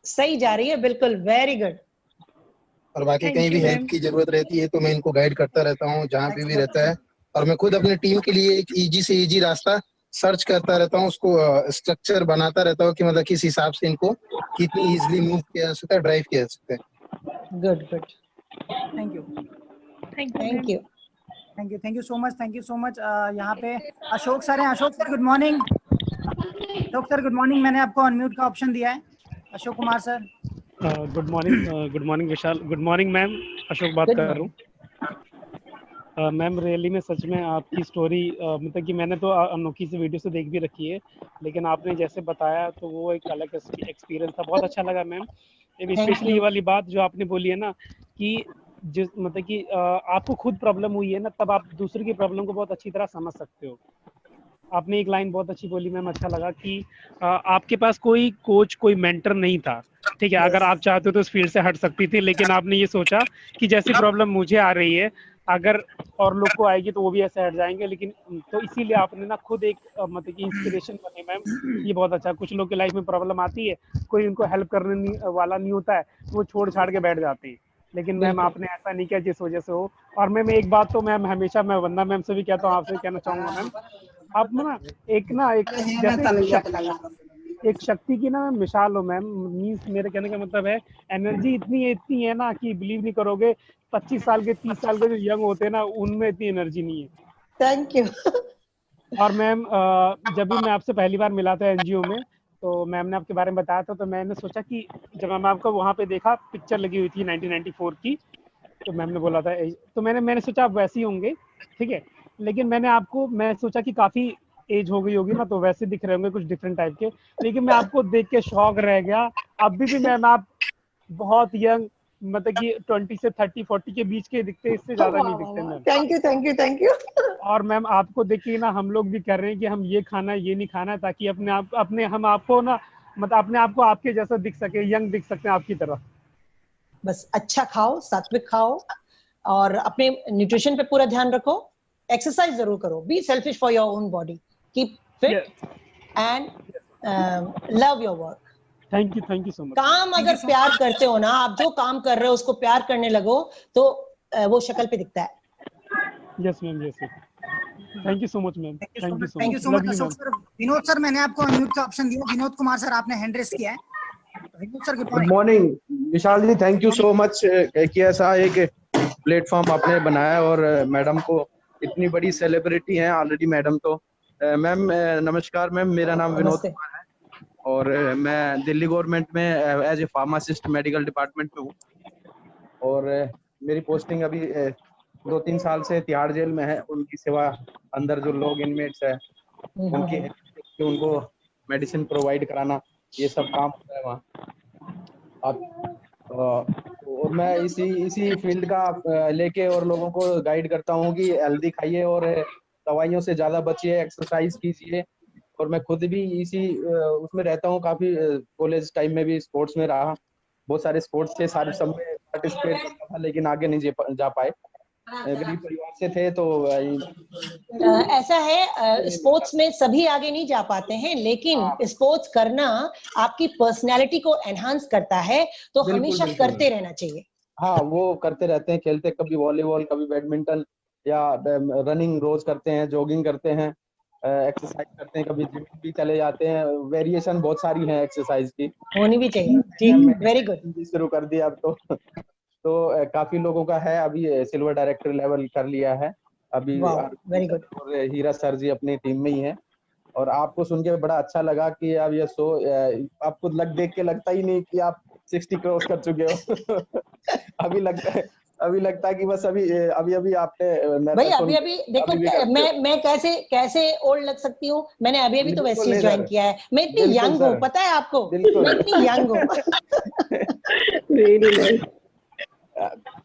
सही जा रही है, बिल्कुल, वेरी गुड। और बाकी कहीं भी हेल्प की जरूरत रहती है तो मैं इनको गाइड करता रहता हूँ, जहाँ पे भी रहता है। और मैं खुद अपने टीम के लिए एक इजी से इजी रास्ता सर्च करता रहता हूँ, उसको स्ट्रक्चर बनाता रहता हूँ कि मतलब किस हिसाब से इनको कितनी इजीली मूव किया जा सकता है, ड्राइव किया जा सकता है। Good good. Thank you thank you thank you so much. यहाँ पे अशोक सर हैं। Ashok sir good morning. Ashok sir good morning. मैंने आपको अनम्यूट का ऑप्शन दिया है। Ashok Kumar sir good morning Vishal. Good morning ma'am, Ashok बात कर रहा हूँ। मैम रियली में सच में आपकी स्टोरी मतलब कि मैंने तो अनोखी से वीडियो से देख भी रखी है, लेकिन आपने जैसे बताया तो वो एक अलग एक्सपीरियंस था, बहुत अच्छा लगा मैम। स्पेशली ये वाली बात जो आपने बोली है ना कि जिस मतलब कि आपको खुद प्रॉब्लम हुई है ना, तब आप दूसरे की प्रॉब्लम को बहुत अच्छी तरह समझ सकते हो। आपने एक लाइन बहुत अच्छी बोली मैम, अच्छा लगा कि आपके पास कोई कोच कोई मेंटर नहीं था, ठीक है। अगर आप चाहते हो तो उस फील्ड से हट सकती थी, लेकिन आपने ये सोचा कि जैसी प्रॉब्लम मुझे आ रही है अगर और लोग को आएगी तो वो भी ऐसे हट जाएंगे, लेकिन तो इसीलिए आपने ना खुद एक मतलब कि इंस्पिरेशन बने मैम। ये बहुत अच्छा। कुछ लोग के लाइफ में प्रॉब्लम आती है, कोई उनको हेल्प करने वाला नहीं होता है, वो छोड़ छाड़ के बैठ जाते हैं, लेकिन मैम आपने ऐसा नहीं किया जिस वजह से हो। और मैम एक बात तो मैम हमेशा मैं वंदना मैम से भी कहता हूँ, आपसे कहना चाहूंगा मैम, आप ना एक जैसे एक शक्ति की ना मिसाल हो मैम। मीन्स मेरे कहने का मतलब है एनर्जी इतनी है ना कि बिलीव नहीं करोगे, 25 साल के 30 साल के जो यंग होते हैं ना उनमें इतनी एनर्जी नहीं है। Thank you. और मैम जब भी मैं आपसे पहली बार मिला था एनजीओ में, तो मैम ने आपके बारे में बताया था, तो मैंने सोचा कि जब मैम आपको वहाँ पे देखा, पिक्चर लगी हुई थी 1994 की, तो मैम ने बोला था, तो मैंने सोचा आप वैसे ही होंगे, ठीक है। लेकिन मैं सोचा कि काफी एज हो गई होगी ना, तो वैसे दिख रहे होंगे कुछ डिफरेंट टाइप के, लेकिन मैं आपको देख के शॉक रह गया। अभी भी मैम आप बहुत यंग, मतलब कि 20 से 30-40 के बीच के दिखते, इससे ज्यादा नहीं दिखते मैम। Thank you. और मैम आपको देख के ना हम लोग भी कर रहे हैं कि हम ये खाना ये नहीं खाना, ताकि हम आपको ना मतलब अपने आप को आपके जैसा दिख सके, यंग दिख सकते हैं आपकी तरह। बस अच्छा खाओ, सात्विक खाओ, और अपने न्यूट्रिशन पे पूरा ध्यान रखो, एक्सरसाइज जरूर करो, be selfish for your own body, keep fit and love your work. Thank you so much. काम अगर प्यार करते हो ना, आप जो काम कर रहे हो उसको प्यार करने लगो तो वो शक्ल पे दिखता है। Yes ma'am, yes. Thank you so much ma'am. Thank you so much Ashok sir. Vinod sir मैंने आपको अनम्यूट का ऑप्शन दिया। विनोद कुमार सर आपने हैंड रेस किया है। Vinod sir good morning Vishal ji, thank you so much कि ऐसा एक प्लेटफॉर्म आपने बनाया, और मैडम को इतनी बड़ी सेलिब्रिटी हैं ऑलरेडी मैडम। तो मैम नमस्कार मैम, मेरा नाम विनोद कुमार है और मैं दिल्ली गवर्नमेंट में as a pharmacist medical department में हूँ, और मेरी पोस्टिंग अभी 2-3 साल से तिहाड़ जेल में है। उनकी सेवा अंदर जो लोग इनमेट्स है उनको मेडिसिन प्रोवाइड कराना, ये सब काम होता है वहाँ। और मैं इसी फील्ड का लेके और लोगों को गाइड करता हूँ कि हेल्दी खाइए और दवाइयों से ज्यादा बचिए, एक्सरसाइज कीजिए। और मैं खुद भी इसी उसमें रहता हूँ, काफी कॉलेज टाइम में भी स्पोर्ट्स में रहा, बहुत सारे स्पोर्ट्स के सारे सब में पार्टिसिपेट करता था, लेकिन आगे नहीं जा पाए, गरीब परिवार से थे। तो ऐसा है, स्पोर्ट्स में सभी आगे नहीं जा पाते हैं, लेकिन स्पोर्ट्स करना आपकी पर्सनैलिटी को एनहांस करता है, तो हमेशा करते रहना चाहिए। हाँ, वो करते रहते हैं, खेलते, कभी वॉलीबॉल, कभी बैडमिंटन, या रनिंग रोज करते हैं, जॉगिंग करते हैं, एक्सरसाइज करते हैं, कभी जिम भी चले जाते हैं। वेरिएशन बहुत सारी है एक्सरसाइज की, होनी भी चाहिए। Very good. शुरू कर दिया अब तो काफी लोगों का है, अभी सिल्वर डायरेक्टर लेवल कर लिया है अभी। Very good. और हीरा सर जी अपनी टीम में ही है, और आपको सुन के बड़ा अच्छा लगा कि आप ये आपको देख के लगता ही नहीं कि आप 60 क्रॉस कर चुके हो अभी लगता है कि बस अभी आपने भाई अभी देखो मैं कैसे ओल्ड लग सकती हूँ। मैंने अभी तो वेस्टीज ज्वाइन किया है। मैं इतनी यंग हूँ, पता है आपको, मैं इतनी यंग हूँ।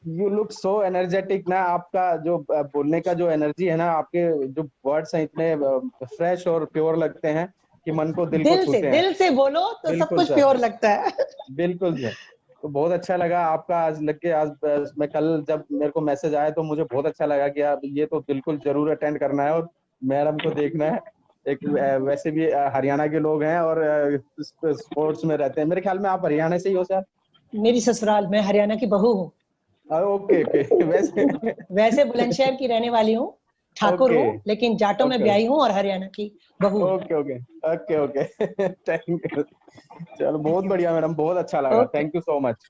यू लुक सो एनर्जेटिक ना, आपका जो बोलने का जो एनर्जी है ना, आपके जो वर्ड्स हैं इतने फ्रेश और प्योर लगते हैं कि मन को दिल को छूते हैं। दिल से बोलो तो सब कुछ प्योर लगता है। बिल्कुल सर, तो बहुत अच्छा लगा आपका आज लग के। आज मैं कल जब मेरे को मैसेज आया तो मुझे बहुत अच्छा लगा कि आप ये तो बिल्कुल जरूर अटेंड करना है और मैडम को देखना है। एक वैसे भी हरियाणा के लोग हैं और स्पोर्ट्स में रहते हैं। मेरे ख्याल में आप हरियाणा से ही हो सर? मेरी ससुराल, मैं हरियाणा की बहू हूँ। ओके वैसे बुलंदशहर की रहने वाली हूँ, ठाकुर हूँ, लेकिन जाटों में ब्याही हूँ और हरियाणा की बहू। Okay thank you. चलो बहुत बढ़िया मैडम, बहुत अच्छा लगा। Thank you so much.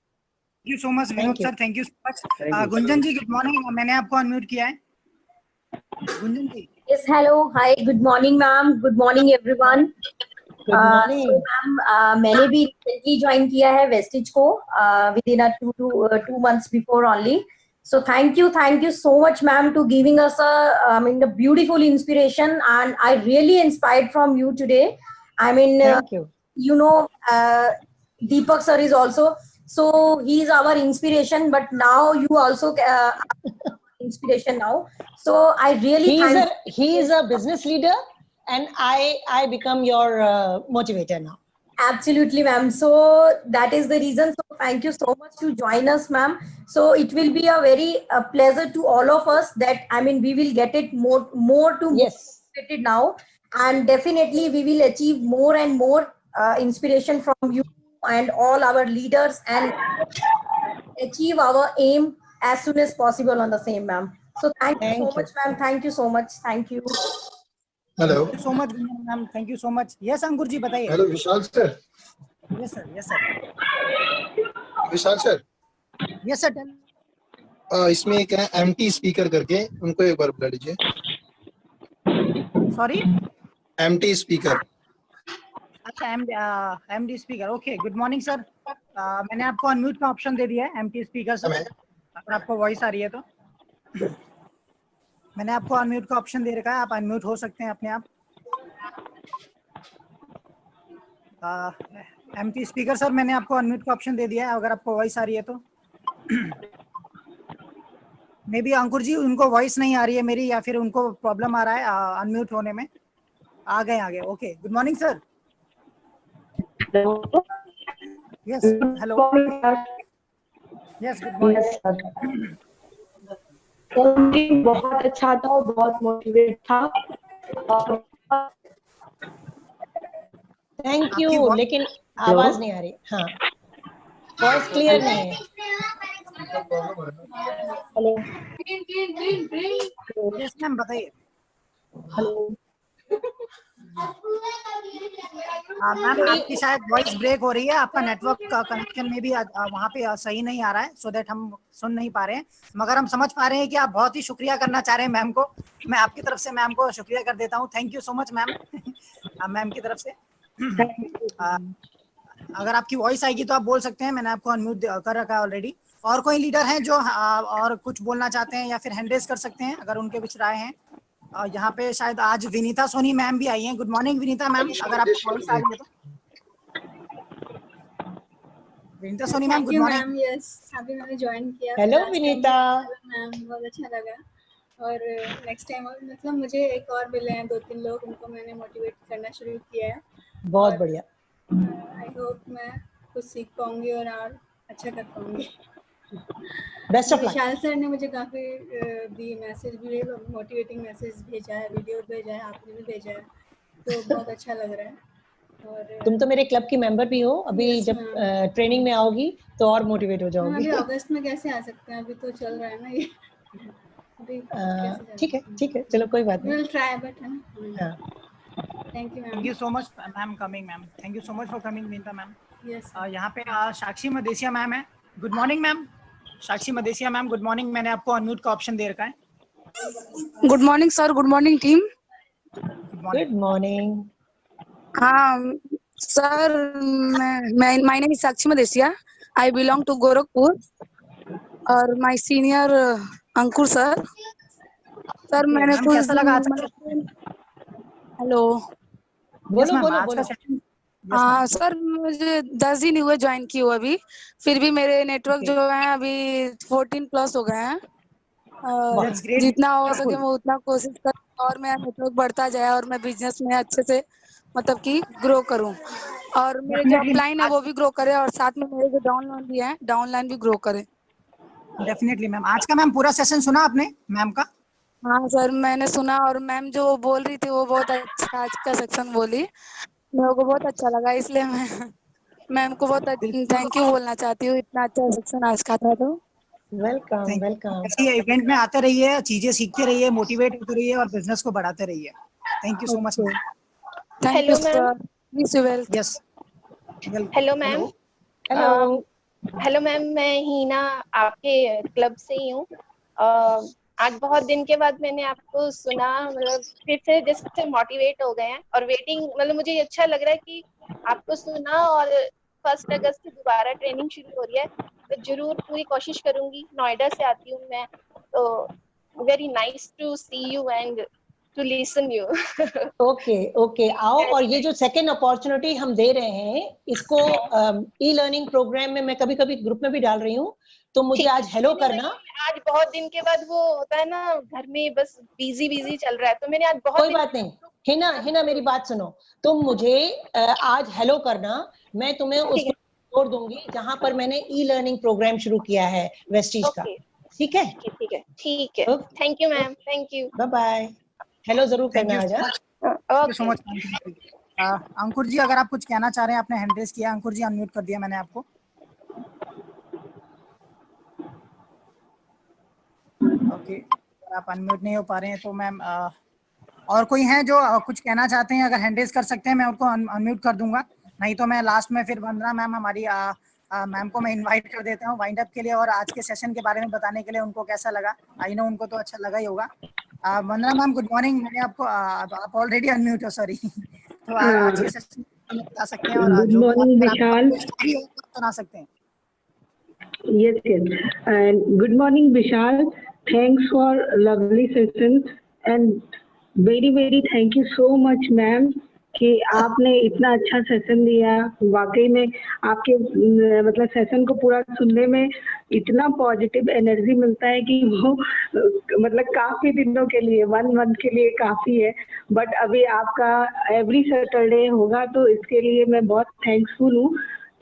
You so much Vinod sir, thank you so much. Gunjan ji good morning, मैंने आपको अनम्यूट किया है। गुंजन जी। Yes, hello, hi, good morning, ma'am. Good morning, everyone. Good morning. So, ma'am, मैंने भी recently join किया है Vestige को within 2 months before only. So thank you so much, ma'am, to giving us a beautiful inspiration, and I really inspired from you today. I mean, thank you. You know, Deepak sir is also, so he is our inspiration, but now you also inspiration now. So I really he is a business leader, and I become your motivator now. Absolutely, ma'am. So that is the reason. So thank you so much to join us, ma'am. So it will be a very pleasure to all of us that, I mean, we will get it more to motivated now, and definitely we will achieve more and more inspiration from you and all our leaders, and achieve our aim as soon as possible on the same, ma'am. So thank you so much, ma'am. Thank you so much. Thank you. Hello, thank you so much ma'am, thank you so much. Yes Ankur ji बताइए। Hello Vishal sir. Yes sir, yes sir. Vishal sir. Yes sir. इसमें एक है MT speaker करके, उनको एक बार बुला लीजिए। Sorry, MT speaker. अच्छा, MD speaker, okay. Good morning sir, मैंने आपको अनम्यूट का ऑप्शन दे दिया है एमटी स्पीकर सर, अगर आपको वॉइस आ रही है तो। मैंने आपको अनम्यूट का ऑप्शन दे रखा है, आप अनम्यूट हो सकते हैं अपने आप। एमटी स्पीकर सर, मैंने आपको अनम्यूट का ऑप्शन दे दिया है, अगर आपको वॉइस आ रही है तो। मे बी अंकुर जी उनको वॉइस नहीं आ रही है मेरी, या फिर उनको प्रॉब्लम आ रहा है अनम्यूट होने में। आ गए, okay. Good morning sir. Yes, hello. Yes, good morning. बहुत अच्छा था और बहुत मोटिवेट था। थैंक यू, लेकिन आवाज नहीं आ रही। हाँ, वॉइस क्लियर नहीं है। हेलो, यस मैम बताइए। हेलो मैम, आपकी शायद वॉइस ब्रेक हो रही है, आपका नेटवर्क का कनेक्शन में भी वहाँ पे सही नहीं आ रहा है, सो दैट हम सुन नहीं पा रहे हैं, मगर हम समझ पा रहे हैं कि आप बहुत ही शुक्रिया करना चाह रहे हैं मैम को। मैं आपकी तरफ से मैम को शुक्रिया कर देता हूँ। Thank you so much ma'am, ma'am की तरफ से। अगर आपकी वॉइस आएगी तो आप बोल सकते हैं, मैंने आपको अनम्यूट कर रखा है ऑलरेडी। और कोई लीडर हैं जो और कुछ बोलना चाहते हैं या फिर हैंड रेज कर सकते हैं अगर उनके कुछ राय हैं। यहाँ पे शायद आज विनीता सोनी मैम भी आई हैं। गुड मॉर्निंग विनीता मैम, अगर आपको वॉइस आ रही है तो। Vinita Soni ma'am, good morning. Yes, अभी मैंने ज्वाइन किया। हेलो विनीता मैम, बहुत अच्छा लगा। और नेक्स्ट टाइम मतलब मुझे एक और मिले हैं 2-3 लोग, उनको मैंने मोटिवेट करना शुरू किया है। बहुत बढ़िया। आई होप मैं कुछ सीख पाऊंगी और अच्छा कर पाऊंगी। Best of luck. Vishal sir ने मुझे काफी दी मैसेज भी, मोटिवेटिंग मैसेज भेजा है, वीडियो भेजा है, आपने भी भेजा है, तो बहुत अच्छा लग रहा है। और तुम तो मेरे क्लब की मेंबर भी हो, अभी जब ट्रेनिंग में आओगी तो और मोटिवेट हो जाओगी। अभी अगस्त में कैसे आ सकते हैं, अभी तो चल रहा है ना ये। ठीक है, चलो कोई बात नहीं। विल ट्राई, बट है ना। Thank you ma'am. Thank you so much ma'am coming ma'am, thank you so much for coming Vinita ma'am. Yes, यहाँ पे साक्षी मदेसिया मैम है। Good morning ma'am. Sakshi Madesiya ma'am, good morning. मैंने आपको अनम्यूट का ऑप्शन दे रखा है। Good morning sir, good morning team. Good morning. हाँ sir, my name is Sakshi Madesiya, I belong to Gorakhpur, और my senior Ankur sir. Sir मैंने कुछ कैसा लगा आज? हेलो, बोलो। हाँ सर, मुझे 10 दिन हुए ज्वाइन किए हुए अभी, फिर भी मेरे नेटवर्क जो है अभी 14+ हो गए हैं, और जितना हो सके मैं उतना कोशिश कर, और मेरा नेटवर्क बढ़ता जाए और मैं बिजनेस में अच्छे से मतलब कि ग्रो करूं, और मेरे जो अपलाइन है वो भी ग्रो करे, और साथ में मेरे जो डाउनलाइन भी है, डाउनलाइन भी ग्रो करे। Definitely ma'am. आज का मैम पूरा सेशन सुना आपने मैम का? हाँ सर, मैंने सुना, और मैम जो बोल रही थी वो बहुत अच्छा आज का सेक्शन बोली, मेरे को बहुत अच्छा लगा, इसलिए मैं मैम को बहुत थैंक यू बोलना चाहती हूँ, इतना अच्छा सेक्शन आज का था। तो वेलकम। ऐसे इवेंट में आते रहिए, चीजें सीखते रहिए, मोटिवेट होते रहिए और बिजनेस को बढ़ाते रहिए। Thank you so much ma'am. Thank you sir. Wish you well. Yes, hello ma'am. Hello. Hello ma'am, मैं हीना आपके क्लब से ही हूँ। आज बहुत दिन के बाद मैंने आपको सुना, मतलब फिर से जैसे मोटिवेट हो गए हैं और वेटिंग, मतलब मुझे ये अच्छा लग रहा है कि आपको सुना और 1 अगस्त से दोबारा ट्रेनिंग शुरू हो रही है, तो जरूर पूरी कोशिश करूंगी। नोएडा से आती हूँ मैं, तो very nice to see you and to listen you. Okay okay, आओ। और ये जो सेकेंड अपॉर्चुनिटी हम दे रहे हैं, इसको ई लर्निंग प्रोग्राम में मैं कभी कभी ग्रुप में भी डाल रही हूँ, तो मुझे आज हेलो करना। आज बहुत दिन के बाद वो होता है ना, घर में बस बिजी चल रहा है, तो मैंने आज बहुत कोई बात नहीं, हिना मेरी बात सुनो, तुम मुझे आज हेलो करना, मैं तुम्हें उस जोड़ दूंगी जहां पर मैंने ई लर्निंग प्रोग्राम शुरू किया है वेस्टीज का। ठीक है? ठीक है। Thank you ma'am, thank you, bye bye. Hello जरूर करना आज। Thank you so much. Ankur ji, अगर आप कुछ कहना चाह रहे हैं, आपने हैंड रेज किया। अंकुर जी, अनम्यूट कर दिया मैंने आपको। ओके, अगर आप अनम्यूट नहीं हो पा रहे हैं तो मैम और कोई है जो कुछ कहना चाहते हैं, अगर हैंड रेज कर सकते हैं, मैं उनको अनम्यूट कर दूंगा। नहीं तो मैं लास्ट में फिर वंदना मैम, हमारी मैम को मैं इनवाइट कर देता हूँ वाइंड अप के लिए और आज के सेशन के बारे में बताने के लिए। उनको कैसा लगा, आई नो उनको तो अच्छा लगा ही होगा। वंदना मैम, गुड मॉर्निंग। मैंने आपको आप ऑलरेडी अनम्यूट हो, सॉरी। तो आज के सेशन में बता सकते हैं और गुड जो मॉर्निंग विशाल। सुना सकते हैं। Yes, and good morning Vishal. Thanks for lovely session and very thank you so much ma'am कि आपने इतना अच्छा सेशन दिया। वाकई में आपके मतलब सेशन को पूरा सुनने में इतना पॉजिटिव एनर्जी मिलता है कि वो मतलब काफी दिनों के लिए, 1 मंथ के लिए काफी है। बट अभी आपका एवरी सैटरडे होगा, तो इसके लिए मैं बहुत थैंक्सफुल हूँ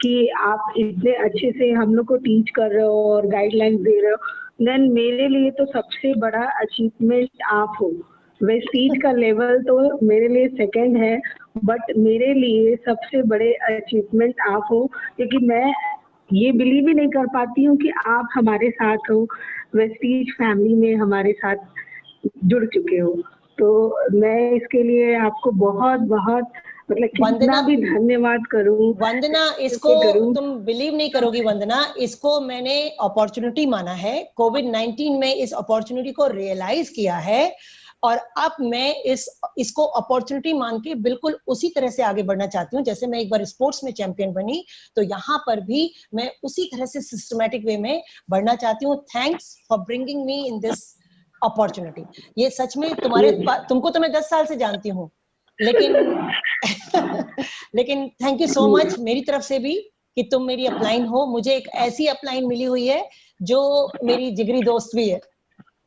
कि आप इतने अच्छे से हम लोग को टीच कर रहे हो और गाइडलाइंस दे रहे हो। देन मेरे लिए तो सबसे बड़ा अचीवमेंट आप हो। वेस्टीज का लेवल तो मेरे लिए सेकंड है, बट मेरे लिए सबसे बड़े अचीवमेंट आप हो, क्योंकि मैं ये बिलीव ही नहीं कर पाती हूँ कि आप हमारे साथ हो, वेस्टीज फैमिली में हमारे साथ जुड़ चुके हो। तो मैं इसके लिए आपको बहुत मतलब कितना भी धन्यवाद करूं। वंदना, इसको तुम बिलीव नहीं करोगी वंदना, इसको मैंने अपॉर्चुनिटी माना है। कोविड-19 में इस अपॉर्चुनिटी को रियलाइज किया है और अब मैं इसको अपॉर्चुनिटी मान के बिल्कुल उसी तरह से आगे बढ़ना चाहती हूँ। जैसे मैं एक बार स्पोर्ट्स में चैंपियन बनी, तो यहाँ पर भी मैं उसी तरह से सिस्टमैटिक वे में बढ़ना चाहती हूँ। Thanks for bringing me in this opportunity. ये सच में तुमको तो मैं 10 साल से जानती हूँ, लेकिन थैंक यू सो मच मेरी तरफ से भी कि तुम मेरी अपलाइन हो। मुझे एक ऐसी अपलाइन मिली हुई है जो मेरी जिगरी दोस्त भी है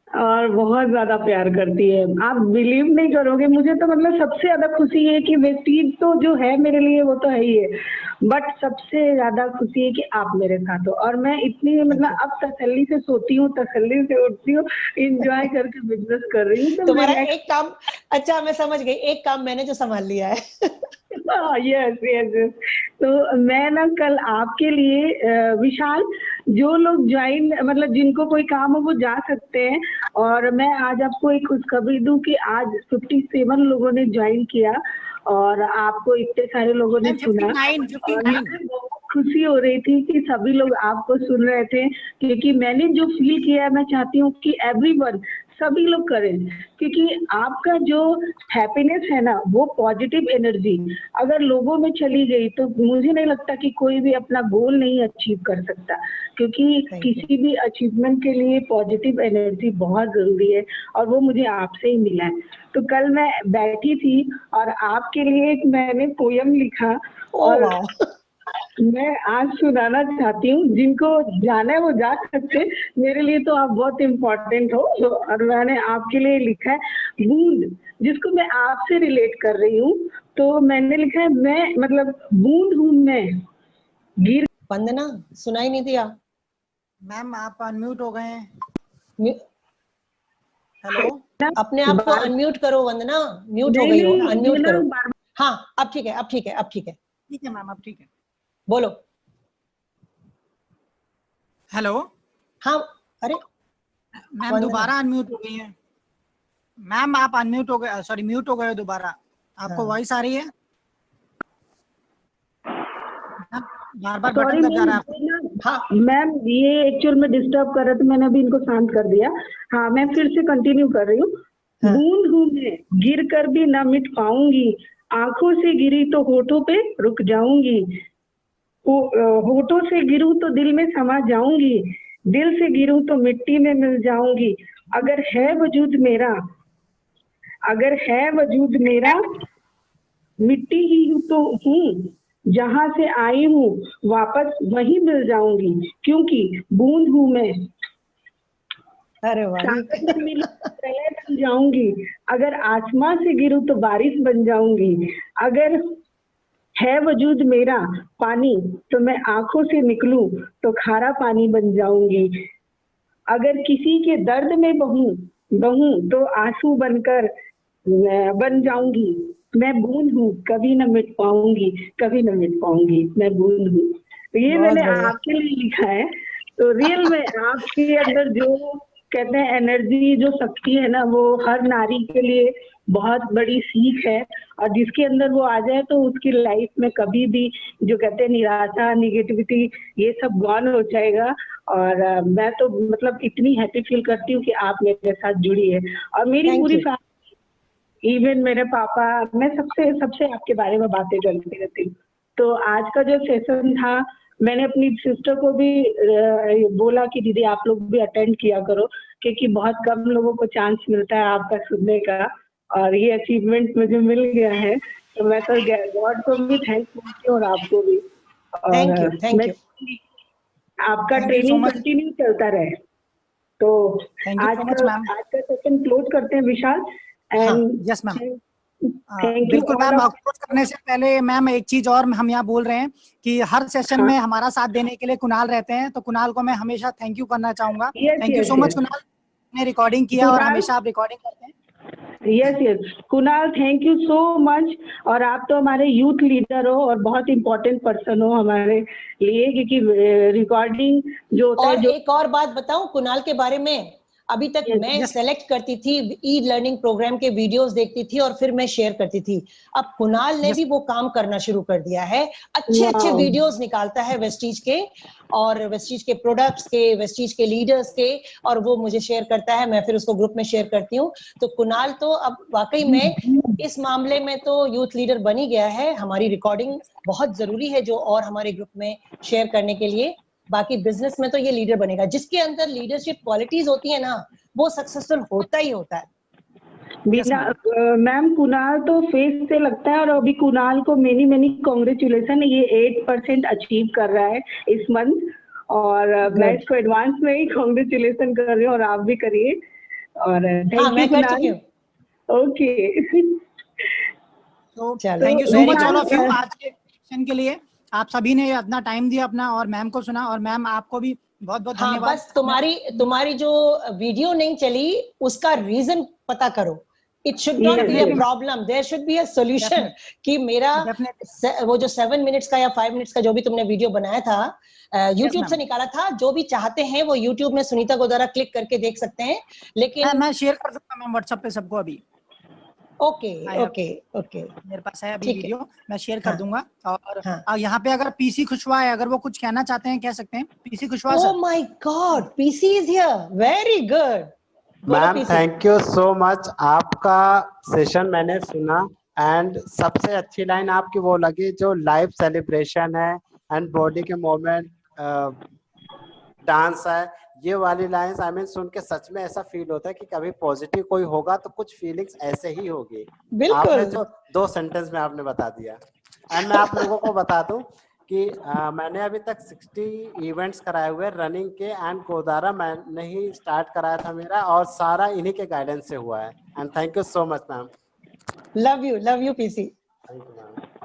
और बहुत ज्यादा प्यार करती है। आप बिलीव नहीं करोगे, मुझे तो मतलब सबसे ज्यादा खुशी है कि वेस्टीज तो जो है मेरे लिए वो तो है ही है, बट सबसे ज्यादा खुशी है कि आप मेरे साथ हो। और मैं इतनी मतलब अब तसल्ली से सोती हूँ, तसल्ली से उठती हूँ, इंजॉय करके बिजनेस कर रही हूँ। तो तुम्हारा एक काम, अच्छा मैं समझ गई, एक काम मैंने जो संभाल लिया है। यस। तो मैं ना कल आपके लिए विशाल, जो लोग ज्वाइन मतलब जिनको कोई काम हो वो जा सकते हैं, और मैं आज आपको एक खुशखबरी दूं कि आज 57 लोगों ने ज्वाइन किया और आपको इतने सारे लोगों ने सुना। 59 खुशी हो रही थी कि सभी लोग आपको सुन रहे थे, क्योंकि मैंने जो फील किया मैं चाहती हूँ कि एवरीवन सभी लोग करें, क्योंकि आपका जो हैप्पीनेस है ना, वो पॉजिटिव एनर्जी अगर लोगों में चली गई तो मुझे नहीं लगता कि कोई भी अपना गोल नहीं अचीव कर सकता, क्योंकि किसी भी अचीवमेंट के लिए पॉजिटिव एनर्जी बहुत जरूरी है और वो मुझे आपसे ही मिला है। तो कल मैं बैठी थी और आपके लिए एक मैंने पोयम लिखा और मैं आज सुनाना चाहती हूँ। जिनको जाना है वो जा सकते, मेरे लिए तो आप बहुत इम्पोर्टेंट हो। और मैंने आपके लिए लिखा है बूंद, जिसको मैं आपसे रिलेट कर रही हूँ। तो मैंने लिखा है मैं मतलब बूंद हूँ मैं गिर। वंदना सुनाई नहीं दिया मैम, आप अनम्यूट हो गए हैं। हेलो, अपने आप को अनम्यूट करो वंदना, म्यूट हो गई हो, अनम्यूट करो। हाँ अब ठीक है, अब ठीक है, अब ठीक है, ठीक है मैम, अब ठीक है, बोलो। हेलो, हाँ, अरे मैम दोबारा अनम्यूट हो गई है। मैम आप अनम्यूट हो गए, सॉरी म्यूट हो गए दोबारा। आपको वॉइस आ रही है? बार बार बटन दबा रहा है। मैम ये एक्चुअल में डिस्टर्ब कर रहे थे, मैंने अभी इनको शांत कर दिया। हाँ, मैं फिर से कंटिन्यू कर रही हूँ। बूंद हूँ मैं, गिर कर भी ना मिट पाऊंगी, आंखों से गिरी तो होठों पे रुक जाऊंगी, होठों से गिरूं तो दिल में समा जाऊंगी, दिल से गिरूं तो मिट्टी में मिल जाऊंगी। अगर है वजूद मेरा, अगर है वजूद मेरा, मिट्टी ही तो हूँ, जहां से आई हूँ वापस वहीं मिल जाऊंगी, क्योंकि बूंद हूँ मैं। अरे सागर में मिली तो प्रलय बन जाऊंगी, अगर आसमां से गिरूं तो बारिश बन जाऊंगी। अगर है वजूद मेरा पानी, तो मैं आंखों से निकलूं तो खारा पानी बन जाऊंगी। अगर किसी के दर्द में बहूं तो आंसू बनकर बन जाऊंगी। मैं बूंद हूँ, कभी न मिट पाऊंगी, कभी न मिट पाऊंगी, मैं बूंद हूँ। तो ये मैंने आपके लिए लिखा है। तो रियल में आपके अंदर जो कहते हैं एनर्जी, जो शक्ति है ना, वो हर नारी के लिए बहुत बड़ी सीख है। और जिसके अंदर वो आ जाए तो उसकी लाइफ में कभी भी जो कहते हैं निराशा, निगेटिविटी, ये सब गॉन हो जाएगा। और मैं तो मतलब इतनी हैप्पी फील करती हूँ कि आप मेरे साथ जुड़ी है। और मेरी पूरी फैमिली, इवन मेरे पापा, मैं सबसे आपके बारे में बातें करती रहती हूँ। तो आज का जो सेशन था, मैंने अपनी सिस्टर को भी बोला कि दीदी आप लोग भी अटेंड किया करो, क्योंकि बहुत कम लोगों को चांस मिलता है आपका सुनने का, और ये अचीवमेंट मुझे मिल गया है। तो मैं तो गॉड को भी थैंक करती हूँ और आपको भी। और थैंक यू। आपका ट्रेनिंग कंटिन्यू चलता रहे। तो आज का सेशन क्लोज करते हैं विशाल। यस मैम, बिल्कुल मैम। क्लोज करने से पहले मैम एक चीज और हम यहाँ बोल रहे हैं कि हर सेशन में हमारा साथ देने के लिए कुणाल रहते हैं, तो कुणाल को मैं हमेशा थैंक यू करना चाहूंगा। Thank you so much Kunal, ने रिकॉर्डिंग किया और हमेशा आप रिकॉर्डिंग करते हैं। Yes Kunal, thank you so much. और आप तो हमारे यूथ लीडर हो और बहुत इम्पोर्टेंट पर्सन हो हमारे लिए, क्योंकि रिकॉर्डिंग जो होता है। एक और बात बताऊं कुणाल के बारे में, अभी तक मैं सेलेक्ट करती थी, ई लर्निंग प्रोग्राम के वीडियोस देखती थी और फिर मैं शेयर करती थी। अब कुणाल ने भी वो काम करना शुरू कर दिया है। अच्छे वीडियोस निकालता है वेस्टीज के, और वेस्टीज के प्रोडक्ट्स के, वेस्टीज के लीडर्स के, और वो मुझे शेयर करता है, मैं फिर उसको ग्रुप में शेयर करती हूँ। तो कुणाल तो अब वाकई में इस मामले में तो यूथ लीडर बन ही गया है। हमारी रिकॉर्डिंग बहुत जरूरी है जो और हमारे ग्रुप में शेयर करने के लिए। बाकी बिजनेस में तो ये लीडर बनेगा। जिसके अंदर लीडरशिप क्वालिटीज होती है ना, वो सक्सेसफुल होता ही होता है। मैम कुणाल तो फेस से लगता है, और अभी कुणाल को मेनी कांग्रेचुलेशन। ये 8% अचीव कर रहा है इस मंथ, और मैं इसको एडवांस में ही कांग्रेचुलेशन कर रही हूँ, और आप भी करिए। और thank you Kunal. Okay, thank you so much all of you आज के सेशन के लिए। आप सभी ने अपना टाइम दिया अपना, और मैम को सुना, और मैम आपको भी बहुत बहुत धन्यवाद। बस तुम्हारी जो वीडियो नहीं चली उसका रीजन पता करो। It should not be a problem, there should be a solution. कि मेरा वो जो 7 मिनट्स का या 5 मिनट्स का जो भी तुमने वीडियो बनाया था, यूट्यूब से निकाला था। जो भी चाहते हैं वो यूट्यूब में सुनीता गोदारा क्लिक करके देख सकते हैं। लेकिन मैं शेयर कर दूंगा मैम व्हाट्सएप पे सबको अभी। ओके मेरे पास है अभी वीडियो, मैं शेयर कर दूंगा। और यहाँ पे अगर पीसी खुशवा है, अगर वो कुछ कहना चाहते हैं कह सकते हैं। PC Khushwa sir. Oh my god, PC is here, very good ma'am. Thank you so much. आपका सेशन मैंने सुना, एंड सबसे अच्छी लाइन आपकी वो लगी जो लाइव सेलिब्रेशन है एंड बॉडी के मूवमेंट, डांस है, ये वाली लाइंस आई मीन सुन के सच में ऐसा फील होता है कि कभी पॉजिटिव कोई होगा तो कुछ फीलिंग्स ऐसे ही होगी। आपने जो 2 सेंटेंस में आपने बता दिया। एंड मैं आप लोगों को बता दूं कि मैंने अभी तक 60 इवेंट्स कराए हुए रनिंग के, एंड गोदारा मैंने ही स्टार्ट कराया था मेरा, और सारा इन्हीं के गाइडेंस से हुआ है। And thank you so much ma'am. Love you PC.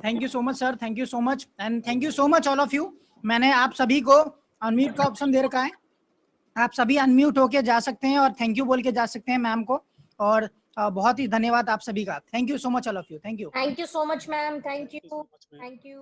Thank you so much sir, thank you so much, and thank you so much all of you. मैंने आप सभी को अनम्यूट का ऑप्शन दे रखा है, आप सभी अनम्यूट होके जा सकते हैं और थैंक यू बोल के जा सकते हैं मैम को। और बहुत ही धन्यवाद आप सभी का। Thank you so much all of you. Thank you so much ma'am. Thank you.